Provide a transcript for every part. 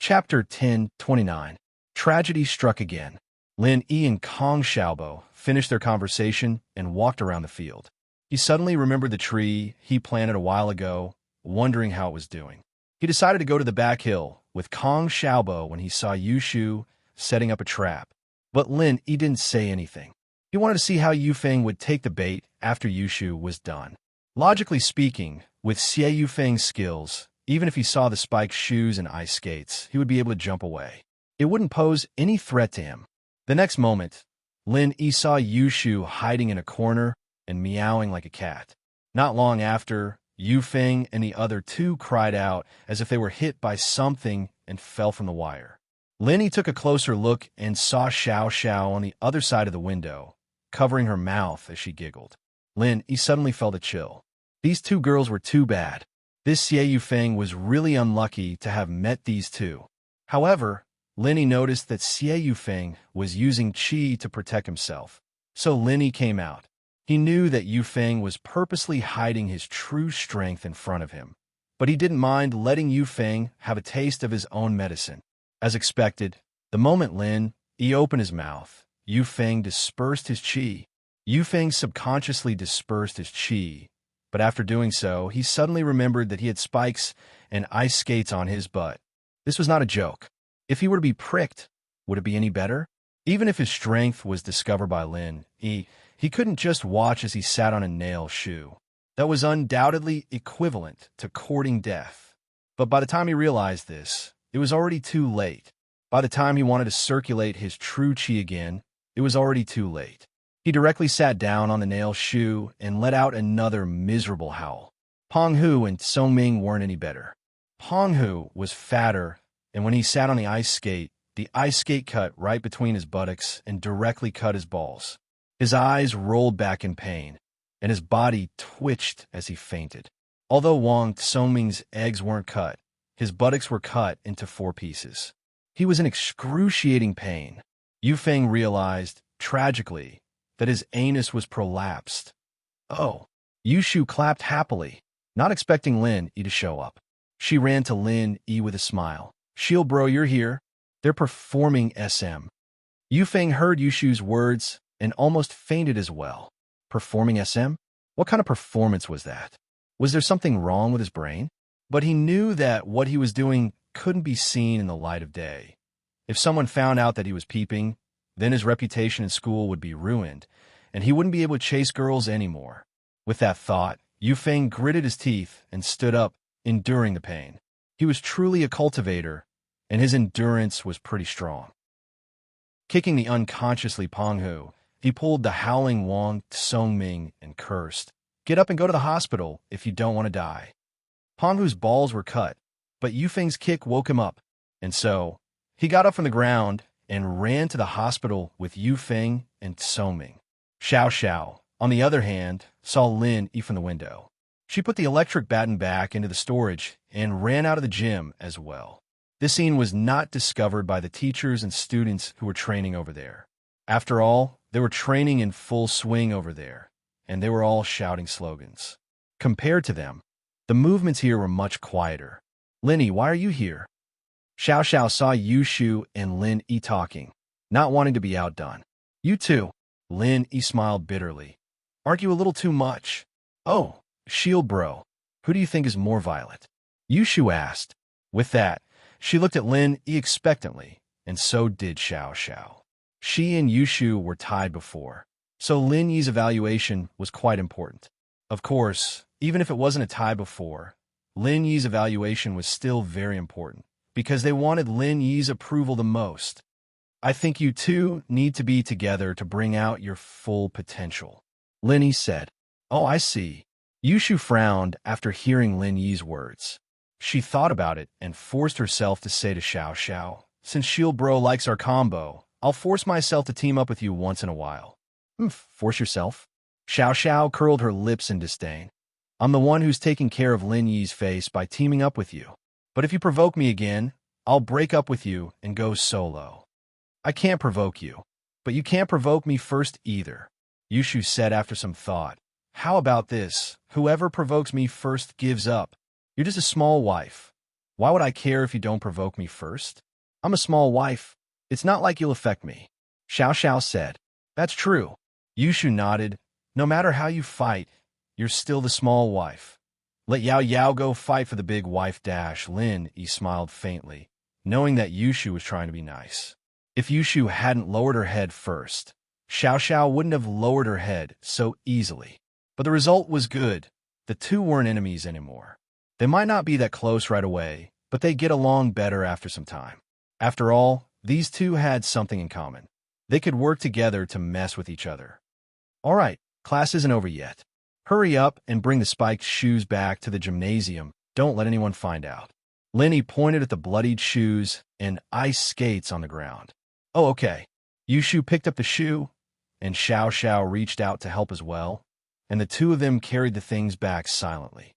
Chapter 1029. Tragedy struck again. Lin Yi and Kong Xiaobo finished their conversation and walked around the field. He suddenly remembered the tree he planted a while ago, wondering how it was doing. He decided to go to the back hill with Kong Xiaobo when he saw Yushu setting up a trap. But Lin Yi didn't say anything. He wanted to see how Yufeng would take the bait after Yushu was done. Logically speaking, with Xie Yufeng's skills, even if he saw the spiked shoes and ice skates, he would be able to jump away. It wouldn't pose any threat to him. The next moment, Lin Yi saw Yushu hiding in a corner and meowing like a cat. Not long after, Yufeng and the other two cried out as if they were hit by something and fell from the wire. Lin Yi took a closer look and saw Xiao Xiao on the other side of the window, covering her mouth as she giggled. Lin Yi suddenly felt a chill. These two girls were too bad. This Xie Yufeng was really unlucky to have met these two. However, Lin Yi noticed that Xie Yufeng was using qi to protect himself, so Lin Yi came out. He knew that Yufeng was purposely hiding his true strength in front of him, but he didn't mind letting Yufeng have a taste of his own medicine. As expected, the moment Lin Yi opened his mouth, Yufeng dispersed his qi. Yufeng subconsciously dispersed his qi, but after doing so, he suddenly remembered that he had spikes and ice skates on his butt. This was not a joke. If he were to be pricked, would it be any better? Even if his strength was discovered by Lin Yi, he couldn't just watch as he sat on a nail shoe. That was undoubtedly equivalent to courting death. But by the time he realized this, it was already too late. By the time he wanted to circulate his true qi again, it was already too late. He directly sat down on the nail shoe and let out another miserable howl. Peng Hu and Song Ming weren't any better. Peng Hu was fatter, and when he sat on the ice skate cut right between his buttocks and directly cut his balls. His eyes rolled back in pain, and his body twitched as he fainted. Although Wang Tsongming's eggs weren't cut, his buttocks were cut into 4 pieces. He was in excruciating pain. Yufeng realized, tragically, that his anus was prolapsed. Oh! Yushu clapped happily, not expecting Lin Yi to show up. She ran to Lin Yi with a smile. "Shield bro, you're here. They're performing SM." Yufeng heard Yushu's words and almost fainted as well. Performing SM? What kind of performance was that? Was there something wrong with his brain? But he knew that what he was doing couldn't be seen in the light of day. If someone found out that he was peeping, then his reputation in school would be ruined, and he wouldn't be able to chase girls anymore. With that thought, Yufeng gritted his teeth and stood up, enduring the pain. He was truly a cultivator, and his endurance was pretty strong. Kicking the unconsciously Peng Hu, he pulled the howling Wang Tsongming and cursed, "Get up and go to the hospital if you don't want to die." Peng Hu's balls were cut, but Yufeng's kick woke him up, and so he got up from the ground and ran to the hospital with Yufeng and Tsongming. Xiao Xiao, on the other hand, saw Lin Yi from the window. She put the electric baton back into the storage and ran out of the gym as well. This scene was not discovered by the teachers and students who were training over there. After all, they were training in full swing over there, and they were all shouting slogans. Compared to them, the movements here were much quieter. "Lin Yi, why are you here?" Xiao Xiao saw Yushu and Lin Yi talking, not wanting to be outdone. "You too." Lin Yi smiled bitterly. "Aren't you a little too much?" "Oh, shield bro, who do you think is more violent?" Yushu asked. With that, she looked at Lin Yi expectantly, and so did Xiao Xiao. She and Yushu were tied before, so Lin Yi's evaluation was quite important. Of course, even if it wasn't a tie before, Lin Yi's evaluation was still very important, because they wanted Lin Yi's approval the most. "I think you two need to be together to bring out your full potential," Lin Yi said. "Oh, I see." Yushu frowned after hearing Lin Yi's words. She thought about it and forced herself to say to Xiao Xiao, "Since Shield Bro likes our combo, I'll force myself to team up with you once in a while." Force yourself?" Xiao Xiao curled her lips in disdain. "I'm the one who's taking care of Lin Yi's face by teaming up with you. But if you provoke me again, I'll break up with you and go solo." "I can't provoke you, but you can't provoke me first either," Yushu said after some thought. "How about this? Whoever provokes me first gives up. You're just a small wife. Why would I care if you don't provoke me first? I'm a small wife. It's not like you'll affect me. Xiao Xiao said. That's true. Yushu nodded. No matter how you fight, you're still the small wife. Let Yao Yao go fight for the big wife dash. Lin Yi smiled faintly, knowing that Yushu was trying to be nice. If Yushu hadn't lowered her head first, Xiao Xiao wouldn't have lowered her head so easily. But the result was good. The two weren't enemies anymore. They might not be that close right away, but they get along better after some time. After all, these two had something in common. They could work together to mess with each other. All right, class isn't over yet. Hurry up and bring the spiked shoes back to the gymnasium. Don't let anyone find out. Lenny pointed at the bloodied shoes and ice skates on the ground. Oh, okay. Yushu picked up the shoe, and Xiao Xiao reached out to help as well, and the two of them carried the things back silently.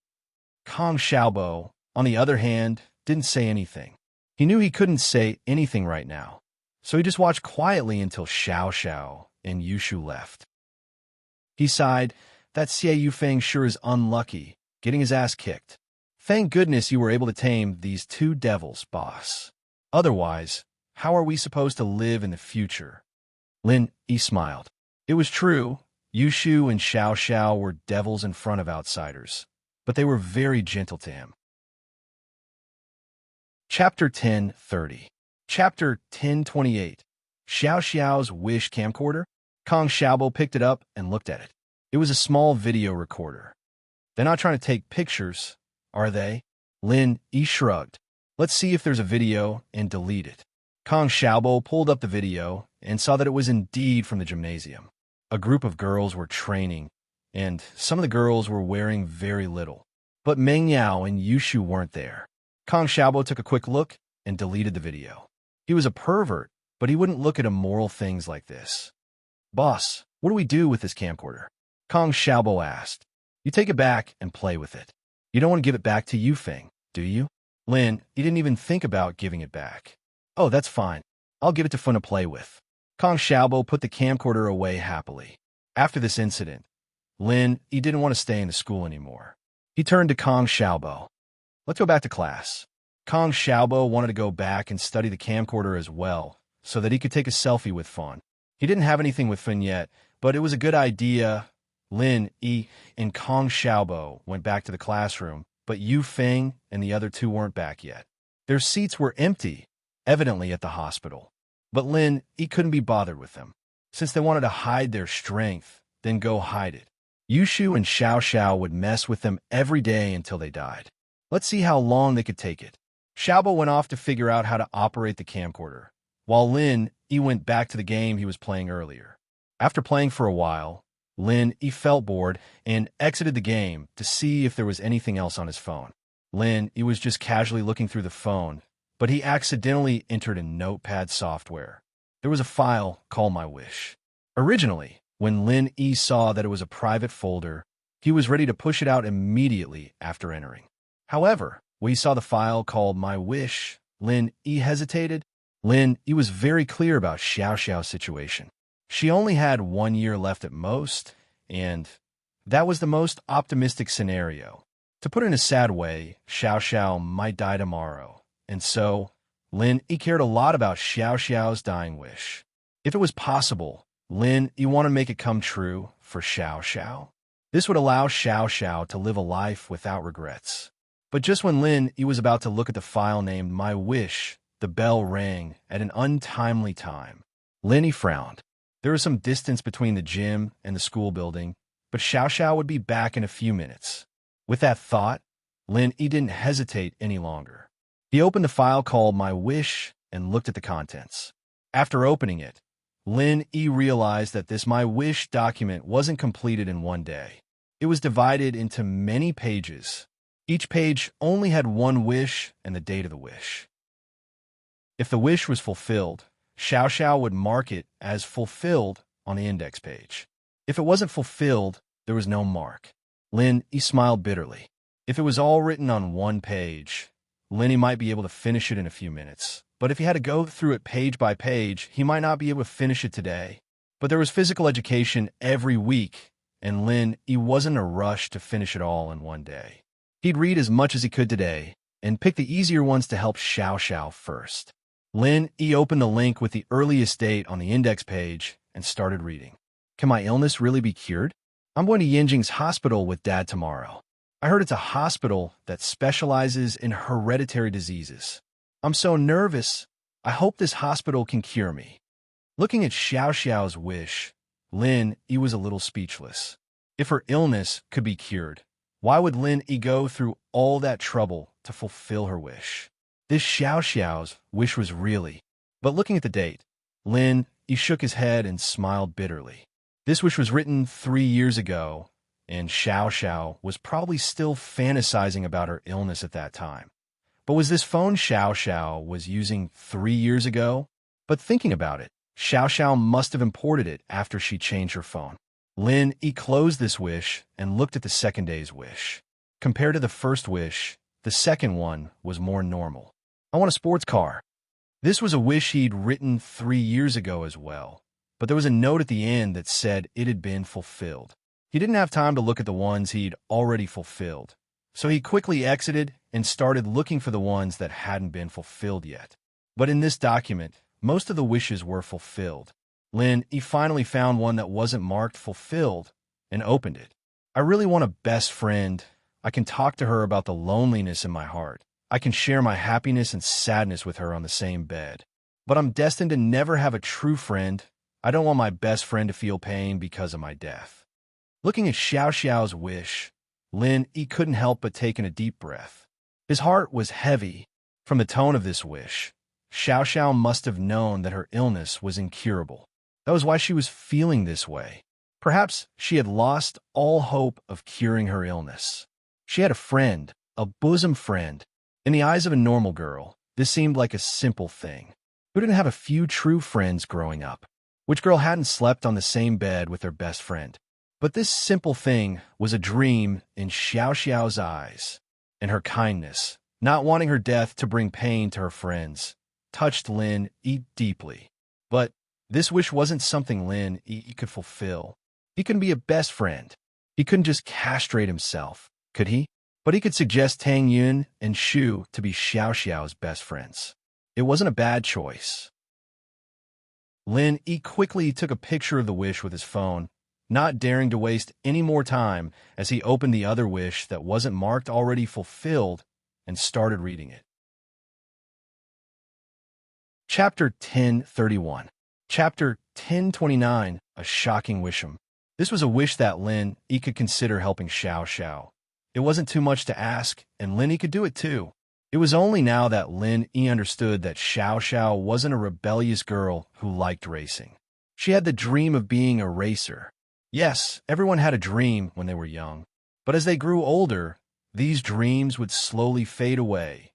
Kong Xiaobo, on the other hand, didn't say anything. He knew he couldn't say anything right now, so he just watched quietly until Xiao Xiao and Yushu left. He sighed, that Xie Yufeng sure is unlucky, getting his ass kicked. Thank goodness you were able to tame these two devils, boss. Otherwise, how are we supposed to live in the future? Lin Yi smiled. It was true, Yushu and Xiao Xiao were devils in front of outsiders, but they were very gentle to him. Chapter 10:30. Chapter 10:28. Xiao Xiao's Wish Camcorder? Kong Xiaobo picked it up and looked at it. It was a small video recorder. They're not trying to take pictures, are they? Lin Yi shrugged. Let's see if there's a video and delete it. Kong Xiaobo pulled up the video and saw that it was indeed from the gymnasium. A group of girls were training, and some of the girls were wearing very little. But Meng Yao and Yushu weren't there. Kong Xiaobo took a quick look and deleted the video. He was a pervert, but he wouldn't look at immoral things like this. Boss, what do we do with this camcorder? Kong Xiaobo asked. You take it back and play with it. You don't want to give it back to Yufeng, do you? Lin, you didn't even think about giving it back. Oh, that's fine. I'll give it to Fun to play with. Kong Xiaobo put the camcorder away happily. After this incident, Lin, he didn't want to stay in the school anymore. He turned to Kong Xiaobo. Let's go back to class. Kong Xiaobo wanted to go back and study the camcorder as well, so that he could take a selfie with Fun. He didn't have anything with Fun yet, but it was a good idea. Lin Yi and Kong Xiaobo went back to the classroom, but Yu Feng and the other two weren't back yet. Their seats were empty, evidently at the hospital. But Lin Yi couldn't be bothered with them. Since they wanted to hide their strength, then go hide it. Yushu and Xiao Xiao would mess with them every day until they died. Let's see how long they could take it. Xiaobo went off to figure out how to operate the camcorder, while Lin Yi went back to the game he was playing earlier. After playing for a while, Lin Yi felt bored and exited the game to see if there was anything else on his phone. Lin Yi was just casually looking through the phone, but he accidentally entered in Notepad software. There was a file called My Wish. Originally, when Lin Yi saw that it was a private folder, he was ready to push it out immediately after entering. However, when he saw the file called My Wish, Lin Yi hesitated. Lin Yi was very clear about Xiao Xiao's situation. She only had 1 year left at most, and that was the most optimistic scenario. To put it in a sad way, Xiao Xiao might die tomorrow, and so Lin Yi cared a lot about Xiao Xiao's dying wish. If it was possible, Lin Yi wanted to make it come true for Xiao Xiao. This would allow Xiao Xiao to live a life without regrets. But just when Lin Yi was about to look at the file named My Wish, the bell rang at an untimely time. Lin Yi frowned. There was some distance between the gym and the school building, but Xiao Xiao would be back in a few minutes. With that thought, Lin Yi didn't hesitate any longer. He opened the file called My Wish and looked at the contents. After opening it, Lin Yi realized that this My Wish document wasn't completed in one day. It was divided into many pages. Each page only had one wish and the date of the wish. If the wish was fulfilled, Xiao Xiao would mark it as fulfilled on the index page. If it wasn't fulfilled, there was no mark. Lin Yi smiled bitterly. If it was all written on one page, Lin Yi might be able to finish it in a few minutes. But if he had to go through it page by page, he might not be able to finish it today. But there was physical education every week, and Lin Yi wasn't in a rush to finish it all in one day. He'd read as much as he could today, and pick the easier ones to help Xiao Xiao first. Lin Yi opened the link with the earliest date on the index page and started reading. Can my illness really be cured? I'm going to Yinjing's hospital with Dad tomorrow. I heard it's a hospital that specializes in hereditary diseases. I'm so nervous. I hope this hospital can cure me. Looking at Xiao Xiao's wish, Lin Yi was a little speechless. If her illness could be cured, why would Lin Yi go through all that trouble to fulfill her wish? This Xiao Xiao's wish was really. But looking at the date, Lin Yi shook his head and smiled bitterly. This wish was written 3 years ago, and Xiao Xiao was probably still fantasizing about her illness at that time. But was this phone Xiao Xiao was using 3 years ago? But thinking about it, Xiao Xiao must have imported it after she changed her phone. Lin Yi closed this wish and looked at the second day's wish. Compared to the first wish, the second one was more normal. I want a sports car. This was a wish he'd written 3 years ago as well, but there was a note at the end that said it had been fulfilled. He didn't have time to look at the ones he'd already fulfilled, so he quickly exited and started looking for the ones that hadn't been fulfilled yet. But in this document, most of the wishes were fulfilled. Lin Yi finally found one that wasn't marked fulfilled and opened it. I really want a best friend. I can talk to her about the loneliness in my heart. I can share my happiness and sadness with her on the same bed. But I'm destined to never have a true friend. I don't want my best friend to feel pain because of my death. Looking at Xiao Xiao's wish, Lin Yi couldn't help but take in a deep breath. His heart was heavy. From the tone of this wish, Xiao Xiao must have known that her illness was incurable. That was why she was feeling this way. Perhaps she had lost all hope of curing her illness. She had a friend, a bosom friend. In the eyes of a normal girl, this seemed like a simple thing. Who didn't have a few true friends growing up? Which girl hadn't slept on the same bed with their best friend? But this simple thing was a dream in Xiao Xiao's eyes, and her kindness, not wanting her death to bring pain to her friends, touched Lin Yi deeply. But this wish wasn't something Lin Yi could fulfill. He couldn't be a best friend. He couldn't just castrate himself, could he? But he could suggest Tang Yun and Shu to be Xiao Xiao's best friends. It wasn't a bad choice. Lin Yi quickly took a picture of the wish with his phone, not daring to waste any more time as he opened the other wish that wasn't marked already fulfilled and started reading it. Chapter 1031. Chapter 1029, A Shocking Wishem. This was a wish that Lin Yi could consider helping Xiao Xiao. It wasn't too much to ask, and Lin Yi could do it too. It was only now that Lin Yi understood that Xiao Xiao wasn't a rebellious girl who liked racing. She had the dream of being a racer. Yes, everyone had a dream when they were young, but as they grew older, these dreams would slowly fade away.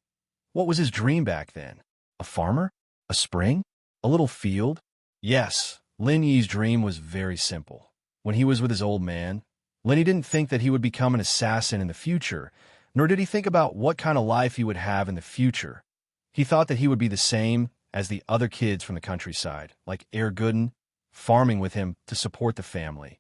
What was his dream back then? A farmer? A spring? A little field? Yes, Lin Yi's dream was very simple. When he was with his old man, Lin Yi didn't think that he would become an assassin in the future, nor did he think about what kind of life he would have in the future. He thought that he would be the same as the other kids from the countryside, like Gooden, farming with him to support the family.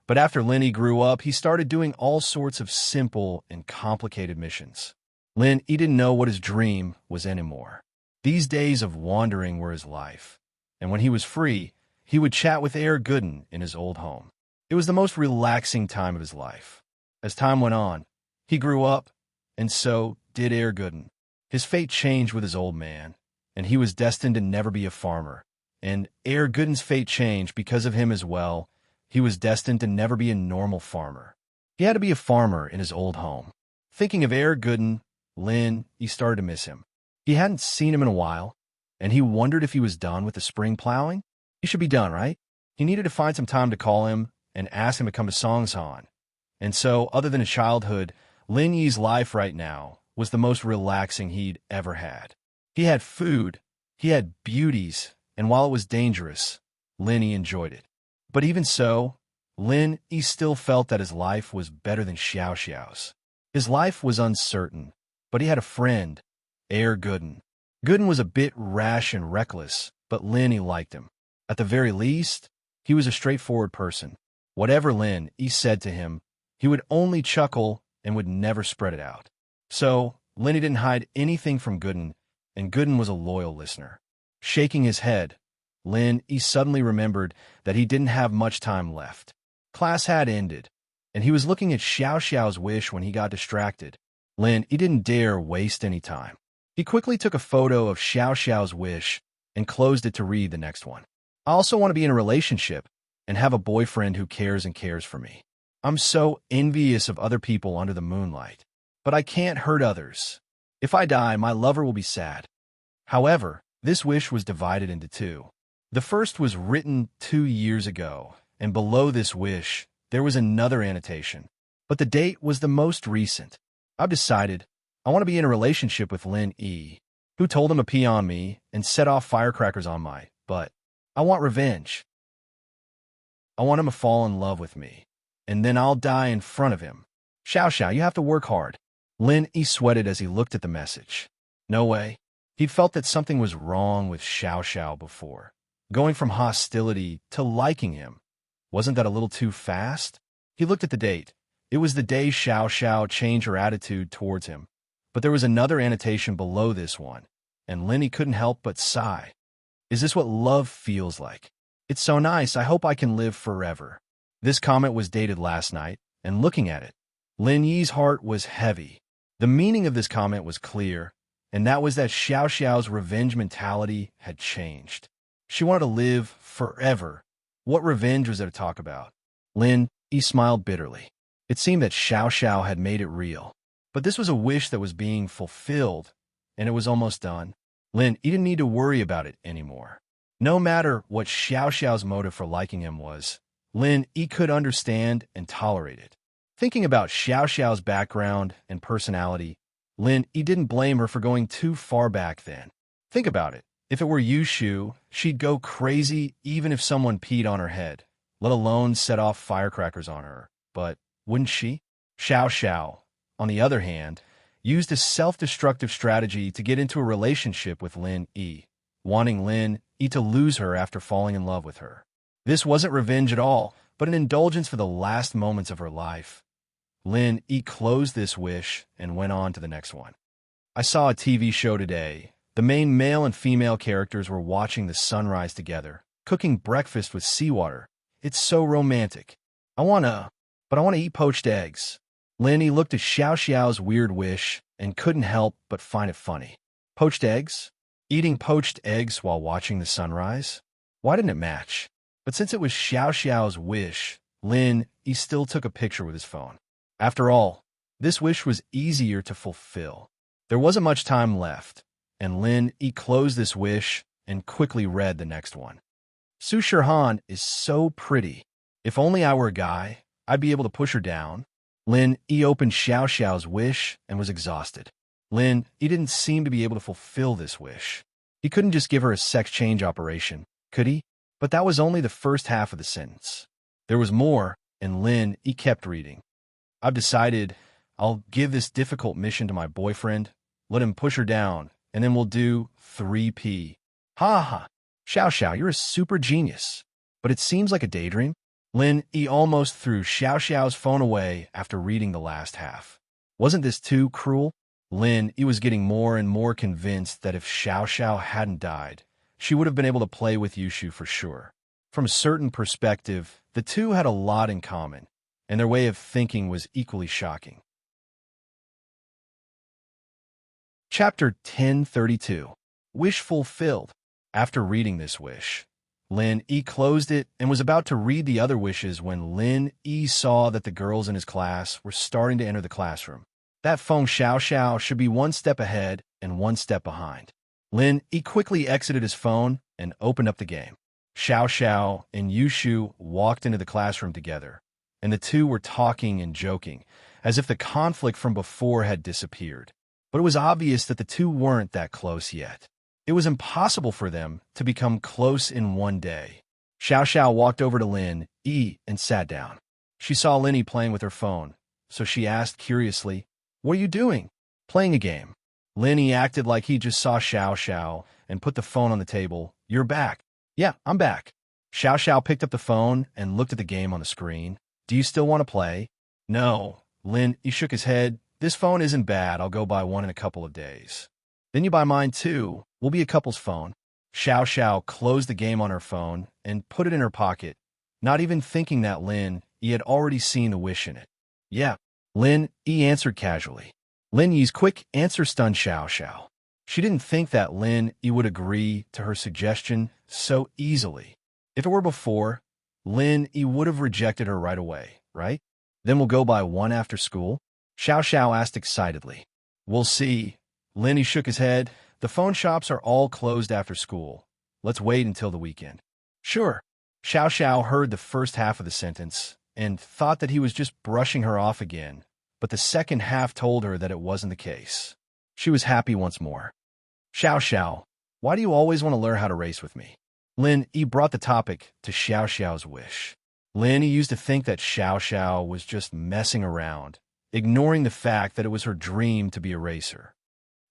But after Lin Yi grew up, he started doing all sorts of simple and complicated missions. Lin Yi didn't know what his dream was anymore. These days of wandering were his life, and when he was free, he would chat with Gooden in his old home. It was the most relaxing time of his life. As time went on, he grew up, and so did Gooden. His fate changed with his old man, and he was destined to never be a farmer. And Gooden's fate changed because of him as well. He was destined to never be a normal farmer. He had to be a farmer in his old home. Thinking of Gooden, Lin, he started to miss him. He hadn't seen him in a while, and he wondered if he was done with the spring plowing. He should be done, right? He needed to find some time to call him and ask him to come to Songsan. And so, other than his childhood, Lin Yi's life right now was the most relaxing he'd ever had. He had food, he had beauties, and while it was dangerous, Lin Yi enjoyed it. But even so, Lin Yi still felt that his life was better than Xiao Xiao's. His life was uncertain, but he had a friend, Gooden. Gooden was a bit rash and reckless, but Lin Yi liked him. At the very least, he was a straightforward person. Whatever Lin Yi said to him, he would only chuckle and would never spread it out. So, Lenny didn't hide anything from Gooden, and Gooden was a loyal listener. Shaking his head, Lin Yi suddenly remembered that he didn't have much time left. Class had ended, and he was looking at Xiao Xiao's wish when he got distracted. Lin Yi didn't dare waste any time. He quickly took a photo of Xiao Xiao's wish and closed it to read the next one. I also want to be in a relationship and have a boyfriend who cares and cares for me. I'm so envious of other people under the moonlight, but I can't hurt others. If I die, my lover will be sad. However, this wish was divided into two. The first was written 2 years ago, and below this wish, there was another annotation. But the date was the most recent. I've decided I want to be in a relationship with Lin Yi, who told him to pee on me and set off firecrackers on my butt. I want revenge. I want him to fall in love with me, and then I'll die in front of him. Xiao Xiao, you have to work hard. Lin Yi sweated as he looked at the message. No way. He'd felt that something was wrong with Xiao Xiao before. Going from hostility to liking him. Wasn't that a little too fast? He looked at the date. It was the day Xiao Xiao changed her attitude towards him. But there was another annotation below this one, and Lin Yi couldn't help but sigh. Is this what love feels like? It's so nice, I hope I can live forever. This comment was dated last night, and looking at it, Lin Yi's heart was heavy. The meaning of this comment was clear, and that was that Xiao Xiao's revenge mentality had changed. She wanted to live forever. What revenge was there to talk about? Lin Yi smiled bitterly. It seemed that Xiao Xiao had made it real. But this was a wish that was being fulfilled, and it was almost done. Lin Yi didn't need to worry about it anymore. No matter what Xiao Xiao's motive for liking him was, Lin Yi could understand and tolerate it. Thinking about Xiao Xiao's background and personality, Lin Yi didn't blame her for going too far back then. Think about it. If it were Yushu, she'd go crazy even if someone peed on her head, let alone set off firecrackers on her. But wouldn't she? Xiao Xiao, on the other hand, used a self-destructive strategy to get into a relationship with Lin Yi, wanting Lin Yi to lose her after falling in love with her. This wasn't revenge at all, but an indulgence for the last moments of her life. Lin Yi closed this wish and went on to the next one. I saw a TV show today. The main male and female characters were watching the sunrise together, cooking breakfast with seawater. It's so romantic. I want to eat poached eggs. Lin Yi looked at Xiao Xiao's weird wish and couldn't help but find it funny. Poached eggs? Eating poached eggs while watching the sunrise? Why didn't it match? But since it was Xiao Xiao's wish, Lin Yi still took a picture with his phone. After all, this wish was easier to fulfill. There wasn't much time left, and Lin Yi closed this wish and quickly read the next one. Su Shirhan is so pretty. If only I were a guy, I'd be able to push her down. Lin Yi opened Xiao Xiao's wish and was exhausted. Lin Yi didn't seem to be able to fulfill this wish. He couldn't just give her a sex change operation, could he? But that was only the first half of the sentence. There was more, and Lin Yi kept reading. I've decided I'll give this difficult mission to my boyfriend, let him push her down, and then we'll do 3P. Ha ha. Xiao Xiao, you're a super genius. But it seems like a daydream. Lin Yi almost threw Xiao Xiao's phone away after reading the last half. Wasn't this too cruel? Lin Yi was getting more and more convinced that if Xiao Xiao hadn't died, she would have been able to play with Yushu for sure. From a certain perspective, the two had a lot in common, and their way of thinking was equally shocking. Chapter 1032. Wish Fulfilled. After reading this wish, Lin Yi closed it and was about to read the other wishes when Lin Yi saw that the girls in his class were starting to enter the classroom. That Feng Xiao Xiao should be one step ahead and one step behind. Lin Yi quickly exited his phone and opened up the game. Xiao Xiao and Yushu walked into the classroom together, and the two were talking and joking, as if the conflict from before had disappeared. But it was obvious that the two weren't that close yet. It was impossible for them to become close in one day. Xiao Xiao walked over to Lin Yi and sat down. She saw Lin Yi playing with her phone, so she asked curiously, "What are you doing?" "Playing a game." Lin Yi acted like he just saw Xiao Xiao and put the phone on the table. "You're back." "Yeah, I'm back." Xiao Xiao picked up the phone and looked at the game on the screen. "Do you still want to play?" "No." Lin Yi shook his head. this phone isn't bad. I'll go buy one in a couple of days. Then you buy mine too. We'll be a couple's phone. Xiao Xiao closed the game on her phone and put it in her pocket, not even thinking that Lin Yi had already seen the wish in it. Yeah, Lin Yi answered casually. Lin Yi's quick answer stunned Xiao Xiao. She didn't think that Lin Yi would agree to her suggestion so easily. If it were before, Lin Yi would have rejected her right away, right? Then we'll go buy one after school? Xiao Xiao asked excitedly. We'll see. Lin Yi shook his head. The phone shops are all closed after school. Let's wait until the weekend. Sure. Xiao Xiao heard the first half of the sentence and thought that he was just brushing her off again, but the second half told her that it wasn't the case. She was happy once more. Xiao Xiao, why do you always want to learn how to race with me? Lin Yi brought the topic to Xiao Xiao's wish. Lin Yi used to think that Xiao Xiao was just messing around, ignoring the fact that it was her dream to be a racer.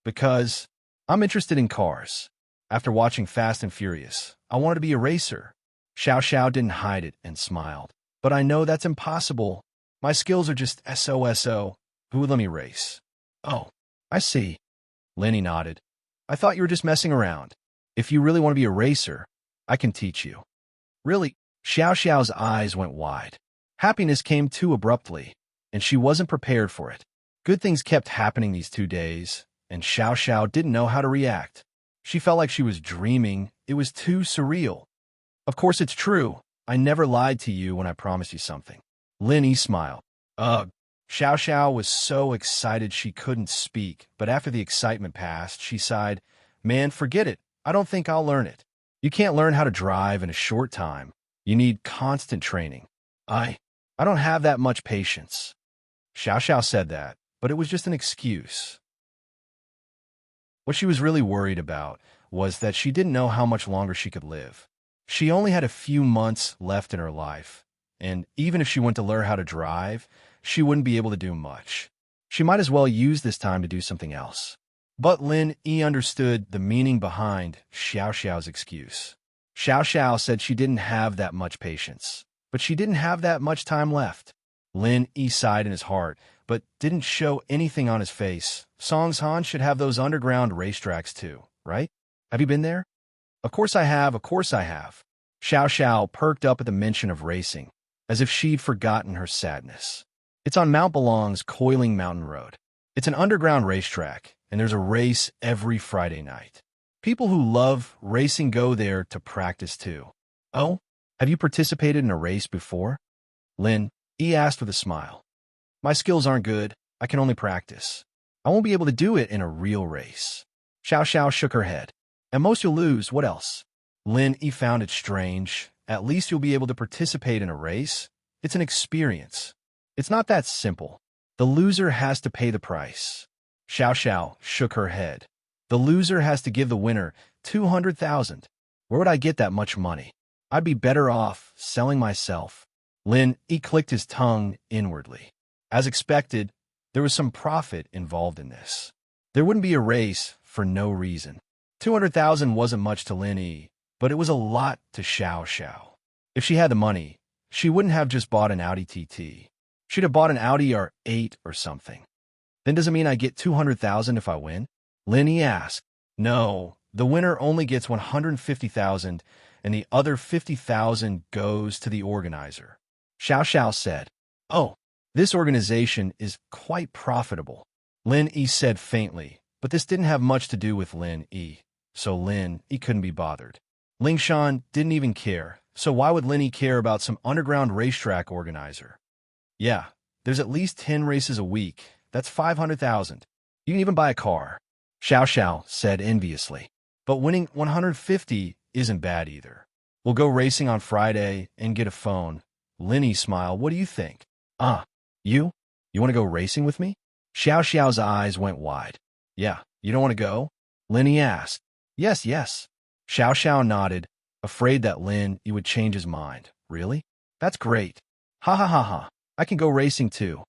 Because I'm interested in cars. After watching Fast and Furious, I wanted to be a racer. Xiao Xiao didn't hide it and smiled. But I know that's impossible. My skills are just SOSO. Who would let me race? Oh, I see. Lin Yi nodded. I thought you were just messing around. If you really want to be a racer, I can teach you. Really? Xiao Xiao's eyes went wide. Happiness came too abruptly, and she wasn't prepared for it. Good things kept happening these 2 days, and Xiao Xiao didn't know how to react. She felt like she was dreaming. It was too surreal. Of course it's true. I never lied to you when I promised you something. Lin Yi smiled. Ugh. Xiao Xiao was so excited she couldn't speak, but after the excitement passed, she sighed, Man, forget it. I don't think I'll learn it. You can't learn how to drive in a short time. You need constant training. I don't have that much patience. Xiao Xiao said that, but it was just an excuse. What she was really worried about was that she didn't know how much longer she could live. She only had a few months left in her life, and even if she went to learn how to drive, she wouldn't be able to do much. She might as well use this time to do something else. But Lin Yi understood the meaning behind Xiao Xiao's excuse. Xiao Xiao said she didn't have that much patience, but she didn't have that much time left. Lin Yi sighed in his heart, but didn't show anything on his face. Songshan should have those underground racetracks too, right? Have you been there? Of course I have, of course I have. Xiao Xiao perked up at the mention of racing, as if she'd forgotten her sadness. It's on Mount Belong's Coiling Mountain Road. It's an underground racetrack, and there's a race every Friday night. People who love racing go there to practice too. Oh, have you participated in a race before? Lin Yi asked with a smile. My skills aren't good. I can only practice. I won't be able to do it in a real race. Xiao Xiao shook her head. At most you'll lose. What else? Lin Yi found it strange. At least you'll be able to participate in a race. It's an experience. It's not that simple. The loser has to pay the price. Xiao Xiao shook her head. The loser has to give the winner 200,000. Where would I get that much money? I'd be better off selling myself. Lin Yi clicked his tongue inwardly. As expected, there was some profit involved in this. There wouldn't be a race for no reason. 200,000 wasn't much to Lin Yi, but it was a lot to Xiao Xiao. If she had the money, she wouldn't have just bought an Audi TT. She'd have bought an Audi R8 or something. Then does it mean I get 200,000 if I win? Lin Yi asked. No, the winner only gets 150,000 and the other 50,000 goes to the organizer. Xiao Xiao said. Oh, this organization is quite profitable. Lin Yi said faintly, but this didn't have much to do with Lin Yi, so Lin Yi couldn't be bothered. Ling Shan didn't even care, so why would Lin Yi care about some underground racetrack organizer? Yeah, there's at least 10 races a week. That's 500,000. You can even buy a car. Xiao Xiao said enviously. But winning 150 isn't bad either. We'll go racing on Friday and get a phone. Lin Yi smiled. What do you think? You? You want to go racing with me? Xiao Xiao's eyes went wide. Yeah, you don't want to go? Lin Yi asked. Yes. Xiao Xiao nodded, afraid that Lin Yi would change his mind. Really? That's great. Ha ha ha ha. I can go racing too.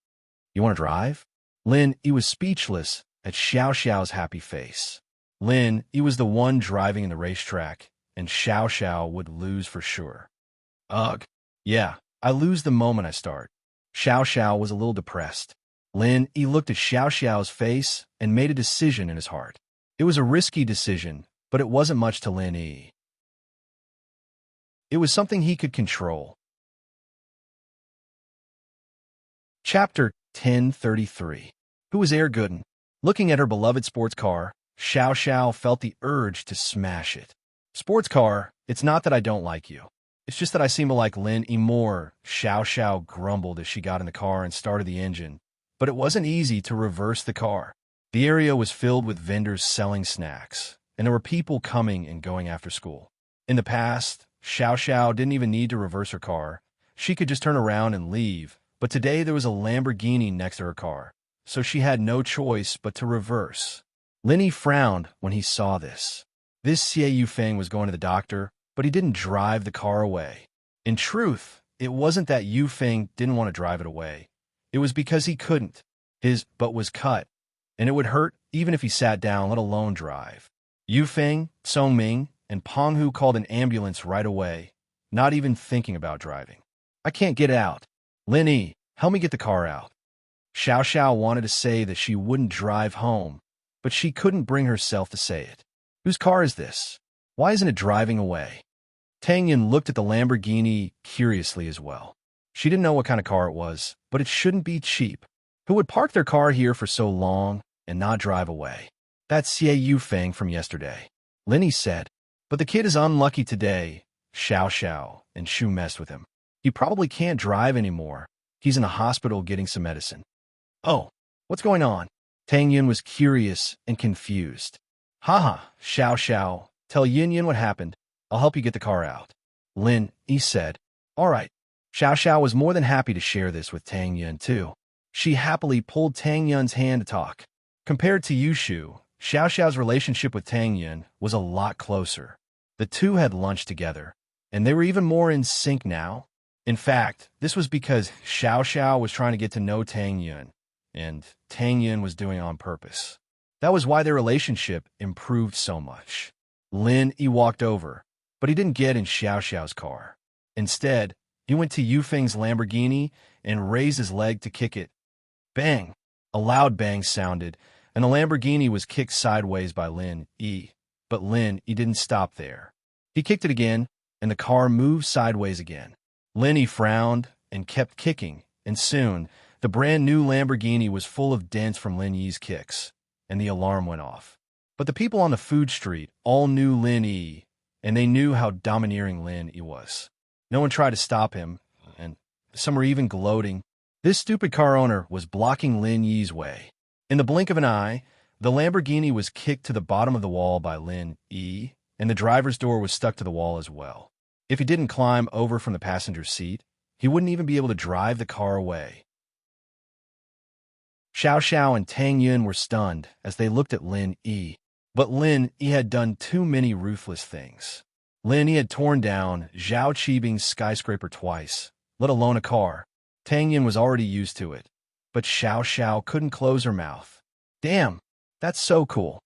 You want to drive? Lin Yi was speechless at Xiao Xiao's happy face. Lin Yi was the one driving in the racetrack, and Xiao Xiao would lose for sure. Ugh. Yeah, I lose the moment I start. Xiao Xiao was a little depressed. Lin Yi looked at Xiao Xiao's face and made a decision in his heart. It was a risky decision, but it wasn't much to Lin Yi. It was something he could control. Chapter 1033. Who was Air Gooden? Looking at her beloved sports car, Xiao Xiao felt the urge to smash it. Sports car, it's not that I don't like you. It's just that I seem to like Lin Yi more, Xiao Xiao grumbled as she got in the car and started the engine. But it wasn't easy to reverse the car. The area was filled with vendors selling snacks, and there were people coming and going after school. In the past, Xiao Xiao didn't even need to reverse her car. She could just turn around and leave, but today there was a Lamborghini next to her car, so she had no choice but to reverse. Lin Yi frowned when he saw this. This Xie Yufeng was going to the doctor, but he didn't drive the car away. In truth, it wasn't that Yufeng didn't want to drive it away. It was because he couldn't. His butt was cut, and it would hurt even if he sat down, let alone drive. Yufeng, Songming, and Penghu called an ambulance right away, not even thinking about driving. I can't get out. Lin Yi, help me get the car out. Xiao Xiao wanted to say that she wouldn't drive home, but she couldn't bring herself to say it. Whose car is this? Why isn't it driving away? Tang Yin looked at the Lamborghini curiously as well. She didn't know what kind of car it was, but it shouldn't be cheap. Who would park their car here for so long and not drive away? That's Xie Yufeng from yesterday. Lin Yi said, but the kid is unlucky today. Xiao Xiao and Shu messed with him. He probably can't drive anymore. He's in a hospital getting some medicine. Oh, what's going on? Tang Yin was curious and confused. Haha, Xiao Xiao, tell Yin Yin what happened. I'll help you get the car out. Lin Yi said, all right. Xiao Xiao was more than happy to share this with Tang Yin too. She happily pulled Tang Yin's hand to talk. Compared to Yushu, Xiao Xiao's relationship with Tang Yin was a lot closer. The two had lunch together, and they were even more in sync now. In fact, this was because Xiao Xiao was trying to get to know Tang Yin, and Tang Yin was doing it on purpose. That was why their relationship improved so much. Lin Yi walked over, but he didn't get in Xiao Xiao's car. Instead, he went to Yufeng's Lamborghini and raised his leg to kick it. Bang! A loud bang sounded, and the Lamborghini was kicked sideways by Lin Yi. But Lin Yi didn't stop there. He kicked it again, and the car moved sideways again. Lin Yi frowned and kept kicking, and soon, the brand-new Lamborghini was full of dents from Lin Yi's kicks, and the alarm went off. But the people on the food street all knew Lin Yi, and they knew how domineering Lin Yi was. No one tried to stop him, and some were even gloating. This stupid car owner was blocking Lin Yi's way. In the blink of an eye, the Lamborghini was kicked to the bottom of the wall by Lin Yi, and the driver's door was stuck to the wall as well. If he didn't climb over from the passenger seat, he wouldn't even be able to drive the car away. Xiao Xiao and Tang Yin were stunned as they looked at Lin Yi. But Lin Yi had done too many ruthless things. Lin Yi had torn down Zhao Qibing's skyscraper twice, let alone a car. Tang Yin was already used to it, but Xiao Xiao couldn't close her mouth. Damn, that's so cool.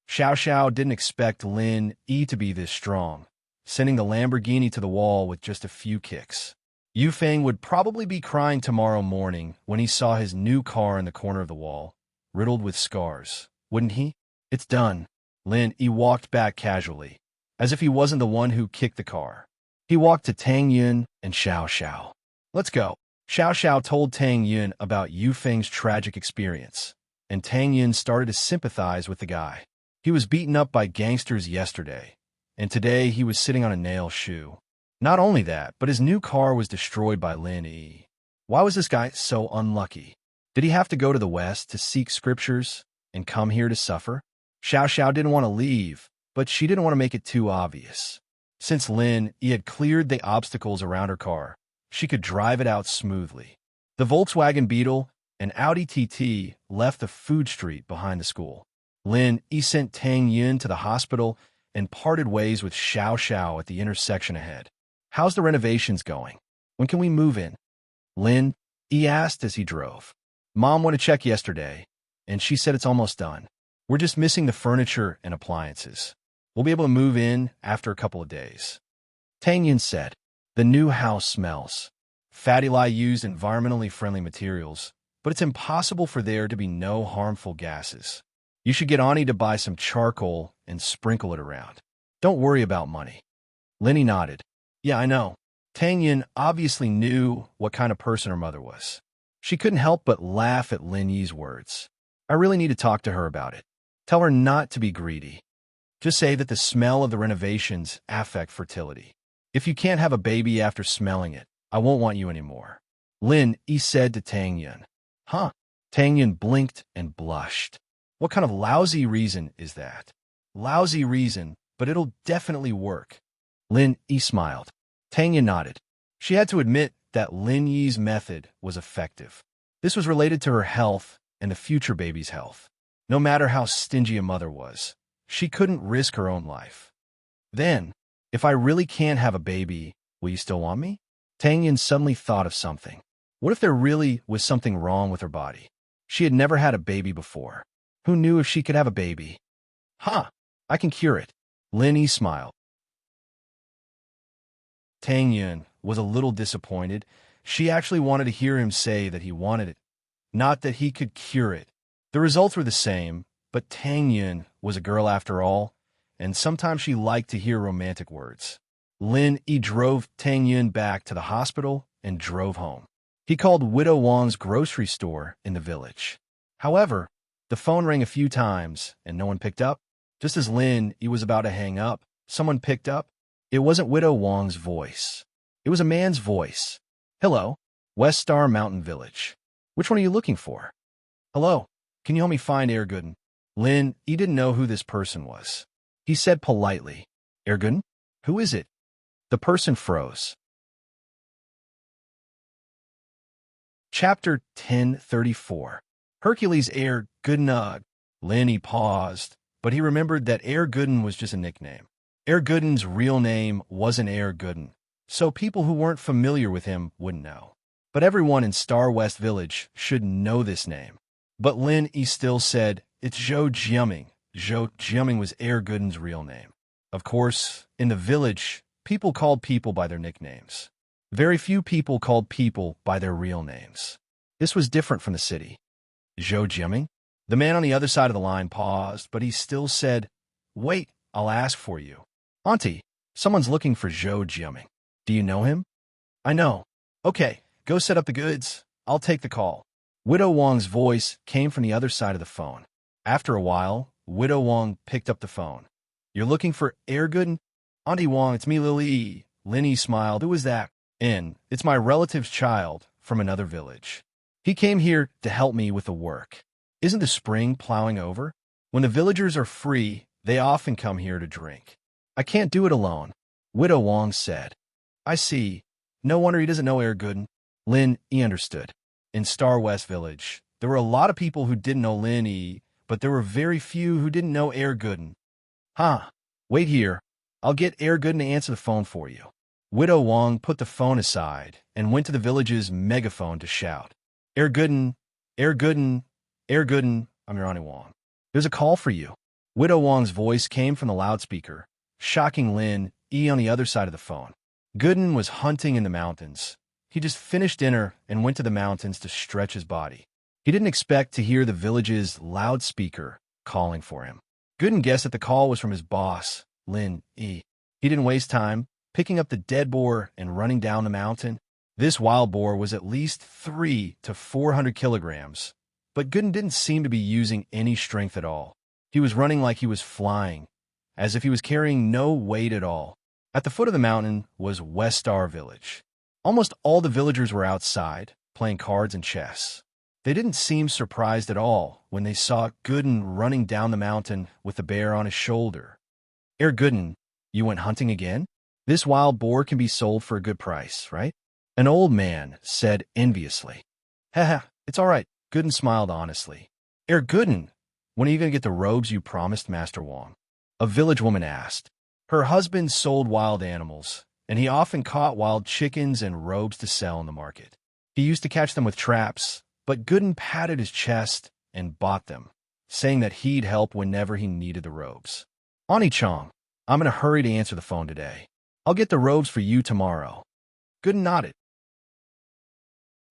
Xiao Xiao didn't expect Lin Yi to be this strong, sending the Lamborghini to the wall with just a few kicks. Yufeng would probably be crying tomorrow morning when he saw his new car in the corner of the wall, riddled with scars, wouldn't he? It's done. Lin Yi walked back casually, as if he wasn't the one who kicked the car. He walked to Tang Yin and Xiao Xiao. Let's go. Xiao Xiao told Tang Yin about Yufeng's tragic experience, and Tang Yin started to sympathize with the guy. He was beaten up by gangsters yesterday, and today he was sitting on a nail shoe. Not only that, but his new car was destroyed by Lin Yi. Why was this guy so unlucky? Did he have to go to the West to seek scriptures and come here to suffer? Xiao Xiao didn't want to leave, but she didn't want to make it too obvious. Since Lin Yi had cleared the obstacles around her car, she could drive it out smoothly. The Volkswagen Beetle and Audi TT left the food street behind the school. Lin Yi sent Tang Yin to the hospital and parted ways with Xiao Xiao at the intersection ahead. How's the renovations going? When can we move in? Lin Yi asked as he drove. Mom went to check yesterday, and she said it's almost done. We're just missing the furniture and appliances. We'll be able to move in after a couple of days. Tang Yin said, the new house smells. Fatty Lai used environmentally friendly materials, but it's impossible for there to be no harmful gases. You should get Ani to buy some charcoal and sprinkle it around. Don't worry about money. Lenny nodded. Yeah, I know. Tang Yin obviously knew what kind of person her mother was. She couldn't help but laugh at Lin Yi's words. I really need to talk to her about it. Tell her not to be greedy. Just say that the smell of the renovations affect fertility. If you can't have a baby after smelling it, I won't want you anymore. Lin Yi said to Tang Yin. Huh? Tang Yin blinked and blushed. What kind of lousy reason is that? Lousy reason, but it'll definitely work. Lin Yi smiled. Tang Yin nodded. She had to admit that Lin Yi's method was effective. This was related to her health and the future baby's health. No matter how stingy a mother was, she couldn't risk her own life. Then, if I really can't have a baby, will you still want me? Tang Yin suddenly thought of something. What if there really was something wrong with her body? She had never had a baby before. Who knew if she could have a baby? Ha! I can cure it. Lin Yi smiled. Tang Yin was a little disappointed. She actually wanted to hear him say that he wanted it, not that he could cure it. The results were the same, but Tang Yin was a girl after all, and sometimes she liked to hear romantic words. Lin Yi drove Tang Yin back to the hospital and drove home. He called Widow Wang's grocery store in the village. However, the phone rang a few times and no one picked up. Just as Lin Yi was about to hang up, someone picked up. It wasn't Widow Wang's voice. It was a man's voice. Hello, West Star Mountain Village. Which one are you looking for? Hello, can you help me find Erguden? Lin Yi didn't know who this person was. He said politely, Erguden? Who is it? The person froze. Chapter 1034. Hercules Erguden. Lin Yi paused, but he remembered that Erguden was just a nickname. Erguden's real name wasn't Erguden, so people who weren't familiar with him wouldn't know. But everyone in Star West Village should know this name. But Lin Yi still said, it's Zhou Jiaming. Zhou Jiaming was Erguden's real name. Of course, in the village, people called people by their nicknames. Very few people called people by their real names. This was different from the city. Zhou Jiaming? The man on the other side of the line paused, but he still said, wait, I'll ask for you. Auntie, someone's looking for Zhou Jiaming. Do you know him? I know. Okay, go set up the goods. I'll take the call. Widow Wang's voice came from the other side of the phone. After a while, Widow Wang picked up the phone. You're looking for Erguden? Auntie Wang, it's me, Lily. Lin Yi smiled. Who is that? It's my relative's child from another village. He came here to help me with the work. Isn't the spring plowing over? When the villagers are free, they often come here to drink. I can't do it alone, Widow Wang said. I see. No wonder he doesn't know Erguden. Lin Yi understood. In Star West Village, there were a lot of people who didn't know Lin Yi, but there were very few who didn't know Erguden. Huh. Wait here. I'll get Erguden to answer the phone for you. Widow Wang put the phone aside and went to the village's megaphone to shout. Erguden, Erguden, Erguden, I'm your Auntie Wang. There's a call for you. Widow Wang's voice came from the loudspeaker, shocking Lin Yi on the other side of the phone. Gooden was hunting in the mountains. He just finished dinner and went to the mountains to stretch his body. He didn't expect to hear the village's loudspeaker calling for him. Gooden guessed that the call was from his boss, Lin Yi. He didn't waste time picking up the dead boar and running down the mountain. This wild boar was at least 300 to 400 kilograms, but Gooden didn't seem to be using any strength at all. He was running like he was flying, as if he was carrying no weight at all. At the foot of the mountain was West Star Village. Almost all the villagers were outside, playing cards and chess. They didn't seem surprised at all when they saw Gooden running down the mountain with the bear on his shoulder. Gooden, you went hunting again? This wild boar can be sold for a good price, right? An old man said enviously. Haha, it's all right. Gooden smiled honestly. Gooden, when are you going to get the robes you promised Master Wang? A village woman asked. Her husband sold wild animals, and he often caught wild chickens and robes to sell in the market. He used to catch them with traps, but Gooden patted his chest and bought them, saying that he'd help whenever he needed the robes. Auntie Chong, I'm in a hurry to answer the phone today. I'll get the robes for you tomorrow. Gooden nodded.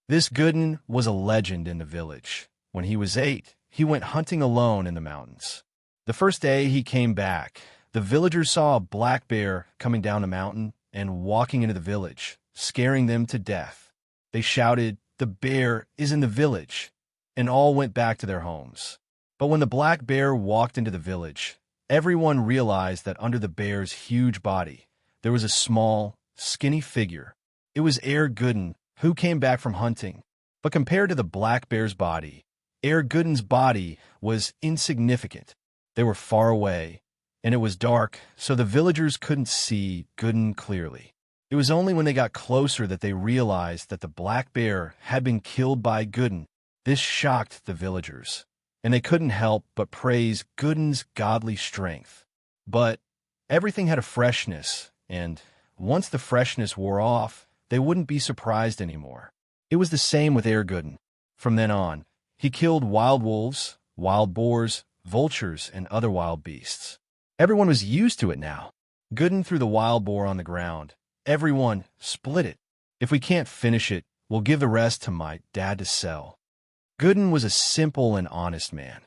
This Gooden was a legend in the village. When he was 8, he went hunting alone in the mountains. The first day he came back, the villagers saw a black bear coming down the mountain and walking into the village, scaring them to death. They shouted, "The bear is in the village," and all went back to their homes. But when the black bear walked into the village, everyone realized that under the bear's huge body, there was a small, skinny figure. It was Gooden, who came back from hunting. But compared to the black bear's body, Gooden's body was insignificant. They were far away, and it was dark, so the villagers couldn't see Gooden clearly. It was only when they got closer that they realized that the black bear had been killed by Gooden. This shocked the villagers, and they couldn't help but praise Gooden's godly strength. But everything had a freshness, and once the freshness wore off, they wouldn't be surprised anymore. It was the same with Gooden. From then on, he killed wild wolves, wild boars, vultures, and other wild beasts. Everyone was used to it now. Gooden threw the wild boar on the ground. Everyone split it. "If we can't finish it, we'll give the rest to my dad to sell." Gooden was a simple and honest man.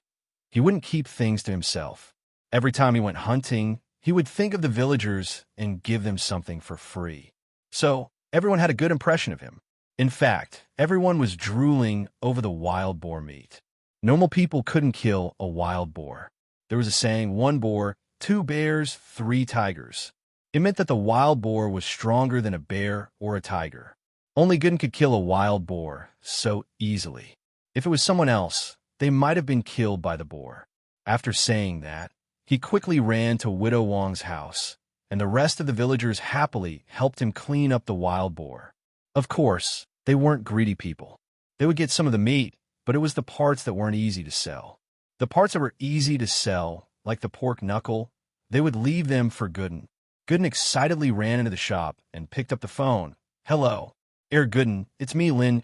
He wouldn't keep things to himself. Every time he went hunting, he would think of the villagers and give them something for free. So everyone had a good impression of him. In fact, everyone was drooling over the wild boar meat. Normal people couldn't kill a wild boar. There was a saying, 1 boar, 2 bears, 3 tigers. It meant that the wild boar was stronger than a bear or a tiger. Only Gooden could kill a wild boar so easily. If it was someone else, they might have been killed by the boar. After saying that, he quickly ran to Widow Wong's house, and the rest of the villagers happily helped him clean up the wild boar. Of course, they weren't greedy people. They would get some of the meat, but it was the parts that weren't easy to sell. The parts that were easy to sell, like the pork knuckle, they would leave them for Gooden. Gooden excitedly ran into the shop and picked up the phone. "Hello, Gooden, it's me, Lin."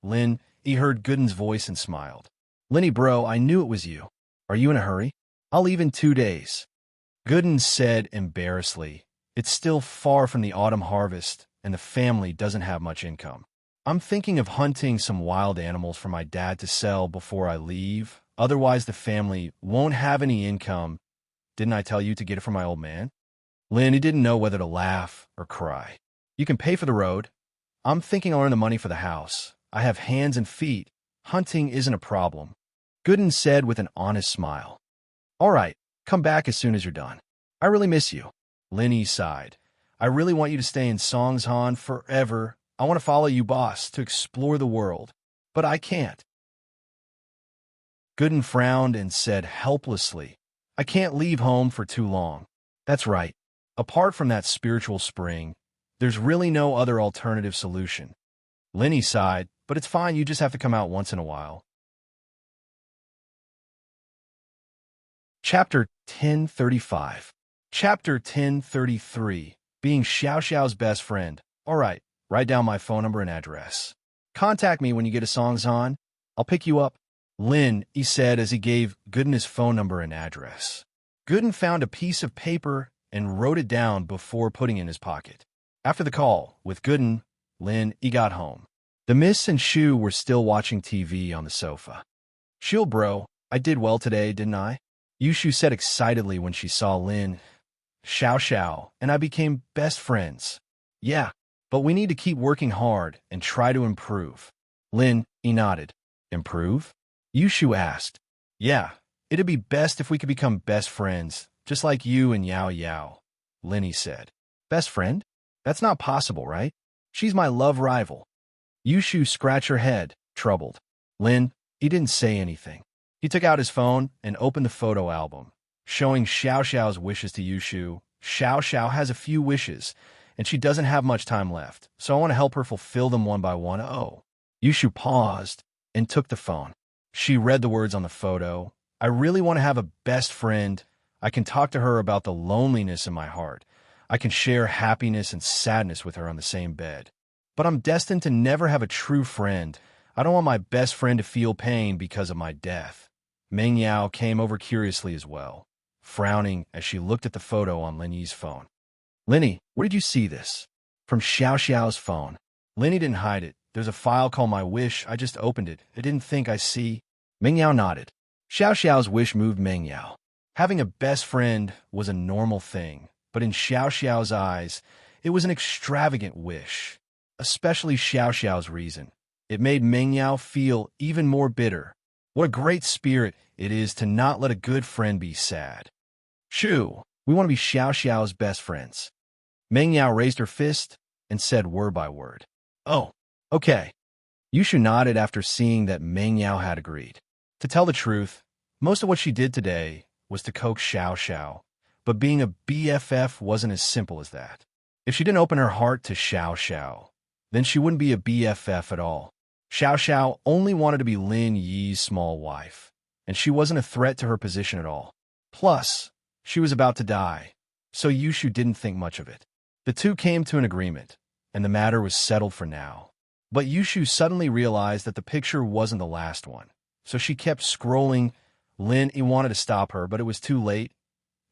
Lin, he heard Gooden's voice and smiled. "Linny bro, I knew it was you. Are you in a hurry? I'll leave in 2 days. Gooden said embarrassedly, "It's still far from the autumn harvest, and the family doesn't have much income. I'm thinking of hunting some wild animals for my dad to sell before I leave. Otherwise, the family won't have any income. Didn't I tell you to get it from my old man?" Lin, he didn't know whether to laugh or cry. "You can pay for the road. I'm thinking I'll earn the money for the house. I have hands and feet. Hunting isn't a problem." Gooden said with an honest smile. "All right, come back as soon as you're done. I really miss you." Lin sighed. "I really want you to stay in Songshan forever. I want to follow you, boss, to explore the world. But I can't." Gooden frowned and said helplessly, "I can't leave home for too long." "That's right. Apart from that spiritual spring, there's really no other alternative solution." Lin sighed, "But it's fine, you just have to come out once in a while." Chapter 1035. Chapter 1033. Being Xiao Xiao's best friend. "All right, write down my phone number and address. Contact me when you get a Songzhan. I'll pick you up." Lin, he said as he gave Gooden his phone number and address. Gooden found a piece of paper and wrote it down before putting it in his pocket. After the call with Gooden, Lin, he got home. The Miss and Shu were still watching TV on the sofa. "Shu bro, I did well today, didn't I?" Yushu said excitedly when she saw Lin. "Xiao Xiao and I became best friends." "Yeah, but we need to keep working hard and try to improve." Lin, he nodded. "Improve?" Yushu asked. "Yeah, it'd be best if we could become best friends, just like you and Yao Yao," Lin said. "Best friend? That's not possible, right? She's my love rival." Yushu scratched her head, troubled. Lin, he didn't say anything. He took out his phone and opened the photo album, showing Xiao Xiao's wishes to Yushu. Xiao Xiao has a few wishes, and she doesn't have much time left, so I want to help her fulfill them one by one. Oh. Yushu paused and took the phone. She read the words on the photo. "I really want to have a best friend. I can talk to her about the loneliness in my heart. I can share happiness and sadness with her on the same bed. But I'm destined to never have a true friend. I don't want my best friend to feel pain because of my death." Meng Yao came over curiously as well, frowning as she looked at the photo on Linny's phone. "Linny, where did you see this?" "From Xiao Xiao's phone." Linny didn't hide it. There's a file called My Wish. I just opened it. I didn't think I see. Meng Yao nodded. Xiao Xiao's wish moved Meng Yao. Having a best friend was a normal thing, but in Xiao Xiao's eyes, it was an extravagant wish. Especially Xiao Xiao's reason. It made Meng Yao feel even more bitter. What a great spirit it is to not let a good friend be sad. Shoo, we want to be Xiao Xiao's best friends. Meng Yao raised her fist and said word by word. Oh, okay. Yushu nodded after seeing that Meng Yao had agreed. To tell the truth, most of what she did today was to coax Xiao Xiao, but being a BFF wasn't as simple as that. If she didn't open her heart to Xiao Xiao, then she wouldn't be a BFF at all. Xiao Xiao only wanted to be Lin Yi's small wife, and she wasn't a threat to her position at all. Plus, she was about to die, so Yushu didn't think much of it. The two came to an agreement, and the matter was settled for now. But Yushu suddenly realized that the picture wasn't the last one, so she kept scrolling. Lin Yi wanted to stop her, but it was too late.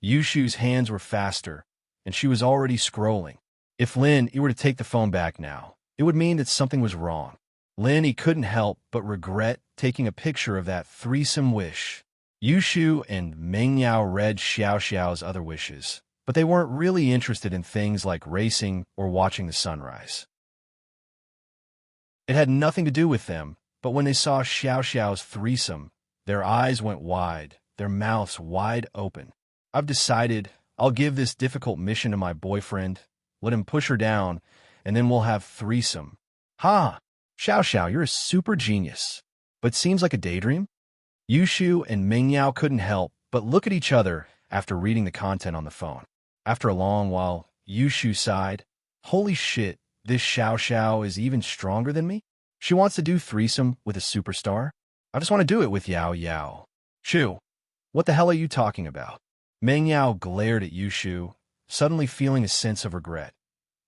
Yushu's hands were faster, and she was already scrolling. If Lin Yi were to take the phone back now, it would mean that something was wrong. Lin Yi couldn't help but regret taking a picture of that threesome wish. Yushu and Meng Yao read Xiao Xiao's other wishes, but they weren't really interested in things like racing or watching the sunrise. It had nothing to do with them, but when they saw Xiao Xiao's threesome, their eyes went wide, their mouths wide open. I've decided I'll give this difficult mission to my boyfriend, let him push her down, and then we'll have threesome. Ha! Xiao Xiao, you're a super genius. But seems like a daydream? Yushu and Meng Yao couldn't help but look at each other after reading the content on the phone. After a long while, Yushu sighed. Holy shit, this Xiao Xiao is even stronger than me? She wants to do threesome with a superstar? I just want to do it with Yao Yao. Shu, what the hell are you talking about? Meng Yao glared at Yushu, suddenly feeling a sense of regret.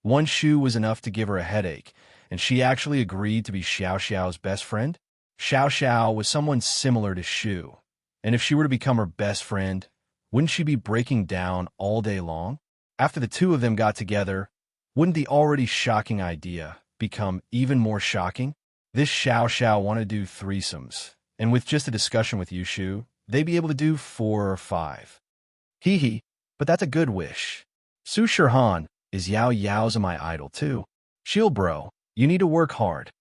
One Shu was enough to give her a headache, and she actually agreed to be Xiao Xiao's best friend? Xiao Xiao was someone similar to Shu, and if she were to become her best friend, wouldn't she be breaking down all day long? After the two of them got together, wouldn't the already shocking idea become even more shocking? This Xiao Xiao wanted to do threesomes, and with just a discussion with Yushu, they'd be able to do 4 or 5. Hee hee, but that's a good wish. Su Shirhan is Yao Yao's my idol too. Shield bro, you need to work hard.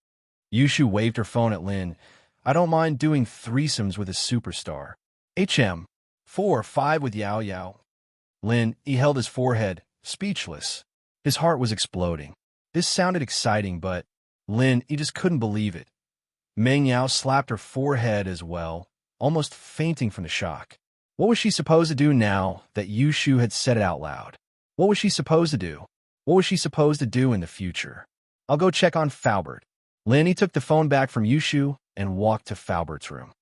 Yushu waved her phone at Lin. I don't mind doing threesomes with a superstar. 4 or 5 with Yao Yao. Lin, he held his forehead, speechless. His heart was exploding. This sounded exciting, but Lin, he just couldn't believe it. Meng Yao slapped her forehead as well, almost fainting from the shock. What was she supposed to do now that Yushu had said it out loud? What was she supposed to do? What was she supposed to do in the future? I'll go check on Faubert. Lin, he took the phone back from Yushu and walked to Faubert's room.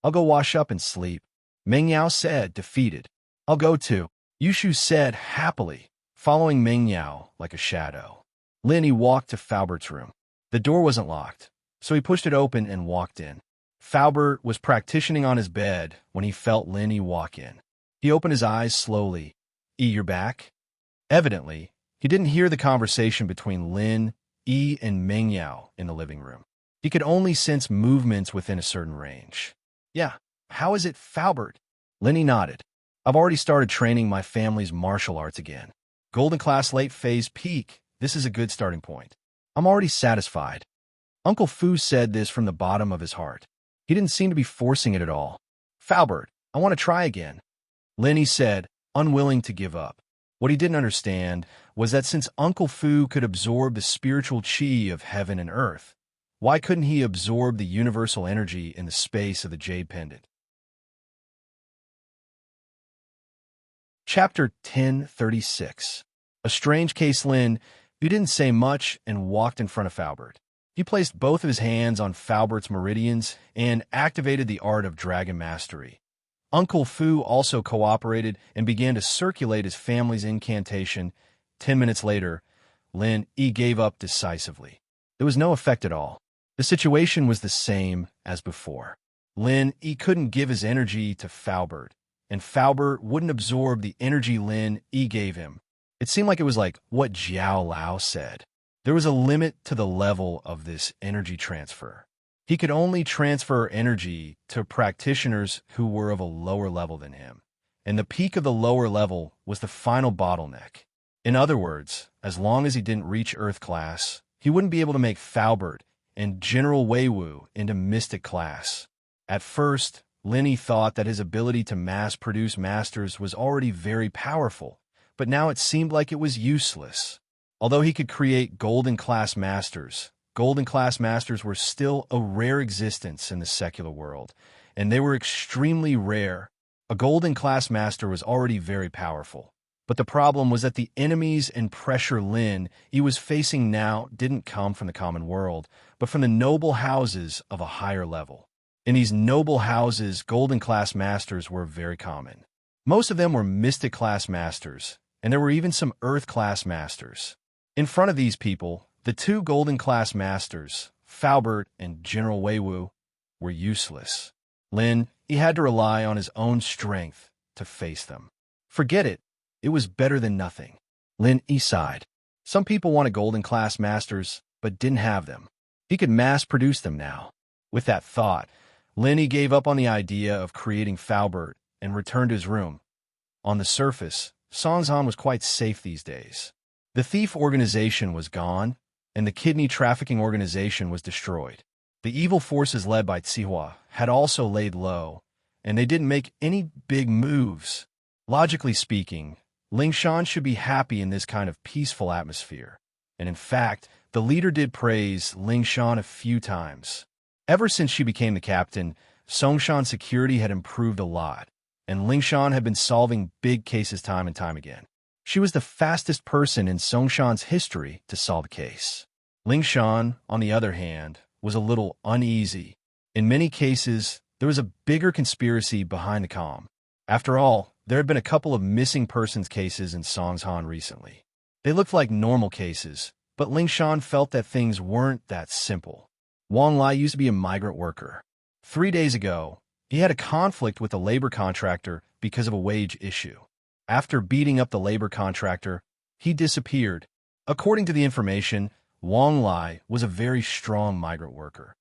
I'll go wash up and sleep, Meng Yao said, defeated. I'll go too, Yushu said happily, following Meng Yao like a shadow. Lin, he walked to Faubert's room. The door wasn't locked, so he pushed it open and walked in. Faubert was practicing on his bed when he felt Lin Yi walk in. He opened his eyes slowly. You're back? Evidently, he didn't hear the conversation between Lin Yi and Meng Yao in the living room. He could only sense movements within a certain range. Yeah, how is it, Faubert? Lin Yi nodded. I've already started training my family's martial arts again. Golden class late phase peak. This is a good starting point. I'm already satisfied. Uncle Fu said this from the bottom of his heart. He didn't seem to be forcing it at all. Faubert, I want to try again. Lin Yi said, unwilling to give up. What he didn't understand was that since Uncle Fu could absorb the spiritual chi of heaven and earth, why couldn't he absorb the universal energy in the space of the jade pendant? Chapter 1036. A strange case. Lin, who didn't say much and walked in front of Faubert. He placed both of his hands on Faubert's meridians and activated the art of dragon mastery. Uncle Fu also cooperated and began to circulate his family's incantation. 10 minutes later, Lin Yi gave up decisively. There was no effect at all. The situation was the same as before. Lin Yi couldn't give his energy to Faubert, and Faubert wouldn't absorb the energy Lin Yi gave him. It seemed like it was like what Jiao Lao said. There was a limit to the level of this energy transfer. He could only transfer energy to practitioners who were of a lower level than him, and the peak of the lower level was the final bottleneck. In other words, as long as he didn't reach Earth class, he wouldn't be able to make Faubert and General Weiwu into Mystic class. At first, Lenny thought that his ability to mass-produce masters was already very powerful, but now it seemed like it was useless. Although he could create Golden-class masters were still a rare existence in the secular world, and they were extremely rare. A Golden-class master was already very powerful, but the problem was that the enemies and pressure Lin he was facing now didn't come from the common world, but from the noble houses of a higher level. In these noble houses, Golden-class masters were very common. Most of them were Mystic-class masters, and there were even some Earth-class masters. In front of these people, the two Golden-class masters, Faubert and General Weiwu, were useless. Lin, he had to rely on his own strength to face them. Forget it. It was better than nothing. Lin he sighed. Some people wanted Golden-class masters, but didn't have them. He could mass-produce them now. With that thought, Lin he gave up on the idea of creating Faubert and returned to his room. On the surface, Songzhan was quite safe these days. The thief organization was gone, and the kidney trafficking organization was destroyed. The evil forces led by Tsihua had also laid low, and they didn't make any big moves. Logically speaking, Lingshan should be happy in this kind of peaceful atmosphere. And in fact, the leader did praise Lingshan a few times. Ever since she became the captain, Songshan's security had improved a lot, and Lingshan had been solving big cases time and time again. She was the fastest person in Songshan's history to solve a case. Lingshan, on the other hand, was a little uneasy. In many cases, there was a bigger conspiracy behind the calm. After all, there had been a couple of missing persons cases in Songshan recently. They looked like normal cases, but Lingshan felt that things weren't that simple. Wang Lai used to be a migrant worker. 3 days ago, he had a conflict with a labor contractor because of a wage issue. After beating up the labor contractor, he disappeared. According to the information, Wang Lai was a very strong migrant worker.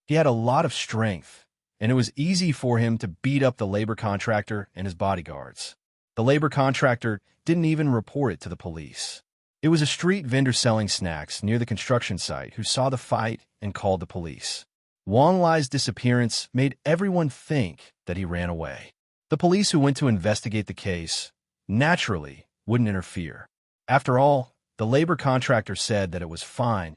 He had a lot of strength, and it was easy for him to beat up the labor contractor and his bodyguards. The labor contractor didn't even report it to the police. It was a street vendor selling snacks near the construction site who saw the fight and called the police. Wang Lai's disappearance made everyone think that he ran away. The police who went to investigate the case, naturally, wouldn't interfere. After all, the labor contractor said that it was fine,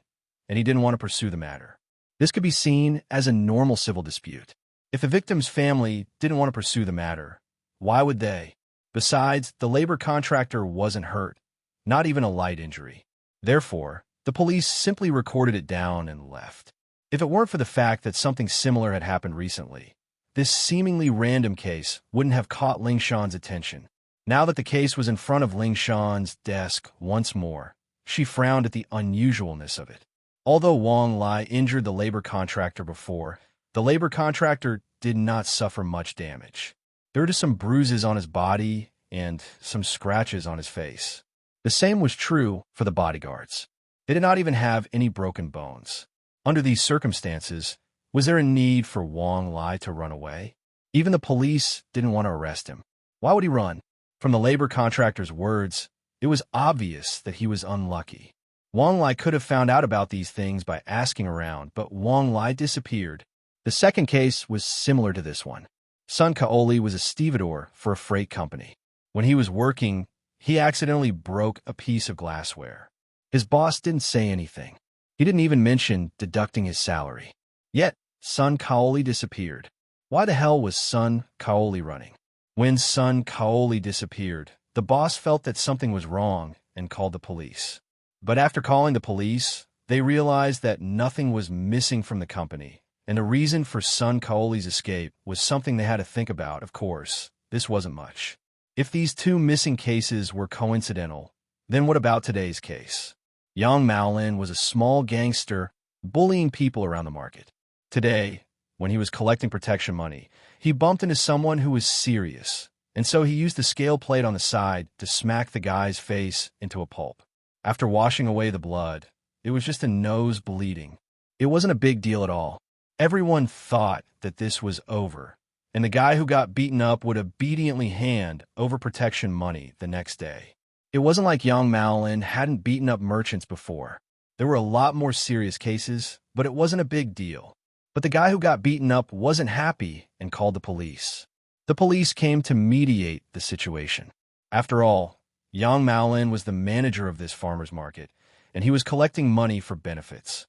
and he didn't want to pursue the matter. This could be seen as a normal civil dispute. If the victim's family didn't want to pursue the matter, why would they? Besides, the labor contractor wasn't hurt, not even a light injury. Therefore, the police simply recorded it down and left. If it weren't for the fact that something similar had happened recently, this seemingly random case wouldn't have caught Lingshan's attention. Now that the case was in front of Lingshan's desk once more, she frowned at the unusualness of it. Although Wang Lai injured the labor contractor before, the labor contractor did not suffer much damage. There were just some bruises on his body and some scratches on his face. The same was true for the bodyguards. They did not even have any broken bones. Under these circumstances, was there a need for Wang Lai to run away? Even the police didn't want to arrest him. Why would he run? From the labor contractor's words, it was obvious that he was unlucky. Wang Lai could have found out about these things by asking around, but Wang Lai disappeared. The second case was similar to this one. Sun Kaoli was a stevedore for a freight company. When he was working, he accidentally broke a piece of glassware. His boss didn't say anything. He didn't even mention deducting his salary. Yet, Sun Kaoli disappeared. Why the hell was Sun Kaoli running? When Sun Kaoli disappeared, the boss felt that something was wrong and called the police. But after calling the police, they realized that nothing was missing from the company, and the reason for Sun Kaoli's escape was something they had to think about. Of course, this wasn't much. If these two missing cases were coincidental, then what about today's case? Yang Maolin was a small gangster bullying people around the market. Today, when he was collecting protection money, he bumped into someone who was serious, and so he used the scale plate on the side to smack the guy's face into a pulp. After washing away the blood, it was just a nose bleeding. It wasn't a big deal at all. Everyone thought that this was over, and the guy who got beaten up would obediently hand over protection money the next day. It wasn't like Yang Maolin hadn't beaten up merchants before. There were a lot more serious cases, but it wasn't a big deal. But the guy who got beaten up wasn't happy and called the police. The police came to mediate the situation. After all, Yang Maolin was the manager of this farmer's market, and he was collecting money for benefits.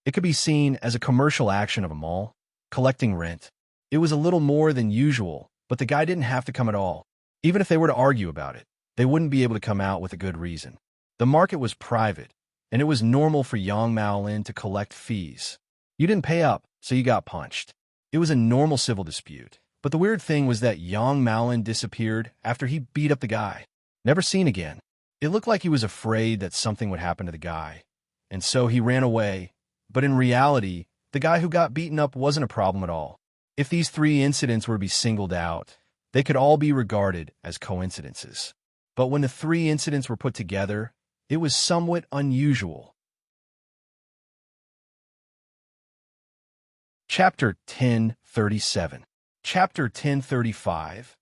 It could be seen as a commercial action of a mall, collecting rent. It was a little more than usual, but the guy didn't have to come at all. Even if they were to argue about it, they wouldn't be able to come out with a good reason. The market was private, and it was normal for Yang Maolin to collect fees. You didn't pay up, so you got punched. It was a normal civil dispute. But the weird thing was that Yang Maolin disappeared after he beat up the guy. Never seen again. It looked like he was afraid that something would happen to the guy, and so he ran away. But in reality, the guy who got beaten up wasn't a problem at all. If these 3 incidents were to be singled out, they could all be regarded as coincidences. But when the 3 incidents were put together, it was somewhat unusual. Chapter 1037. Chapter 1035.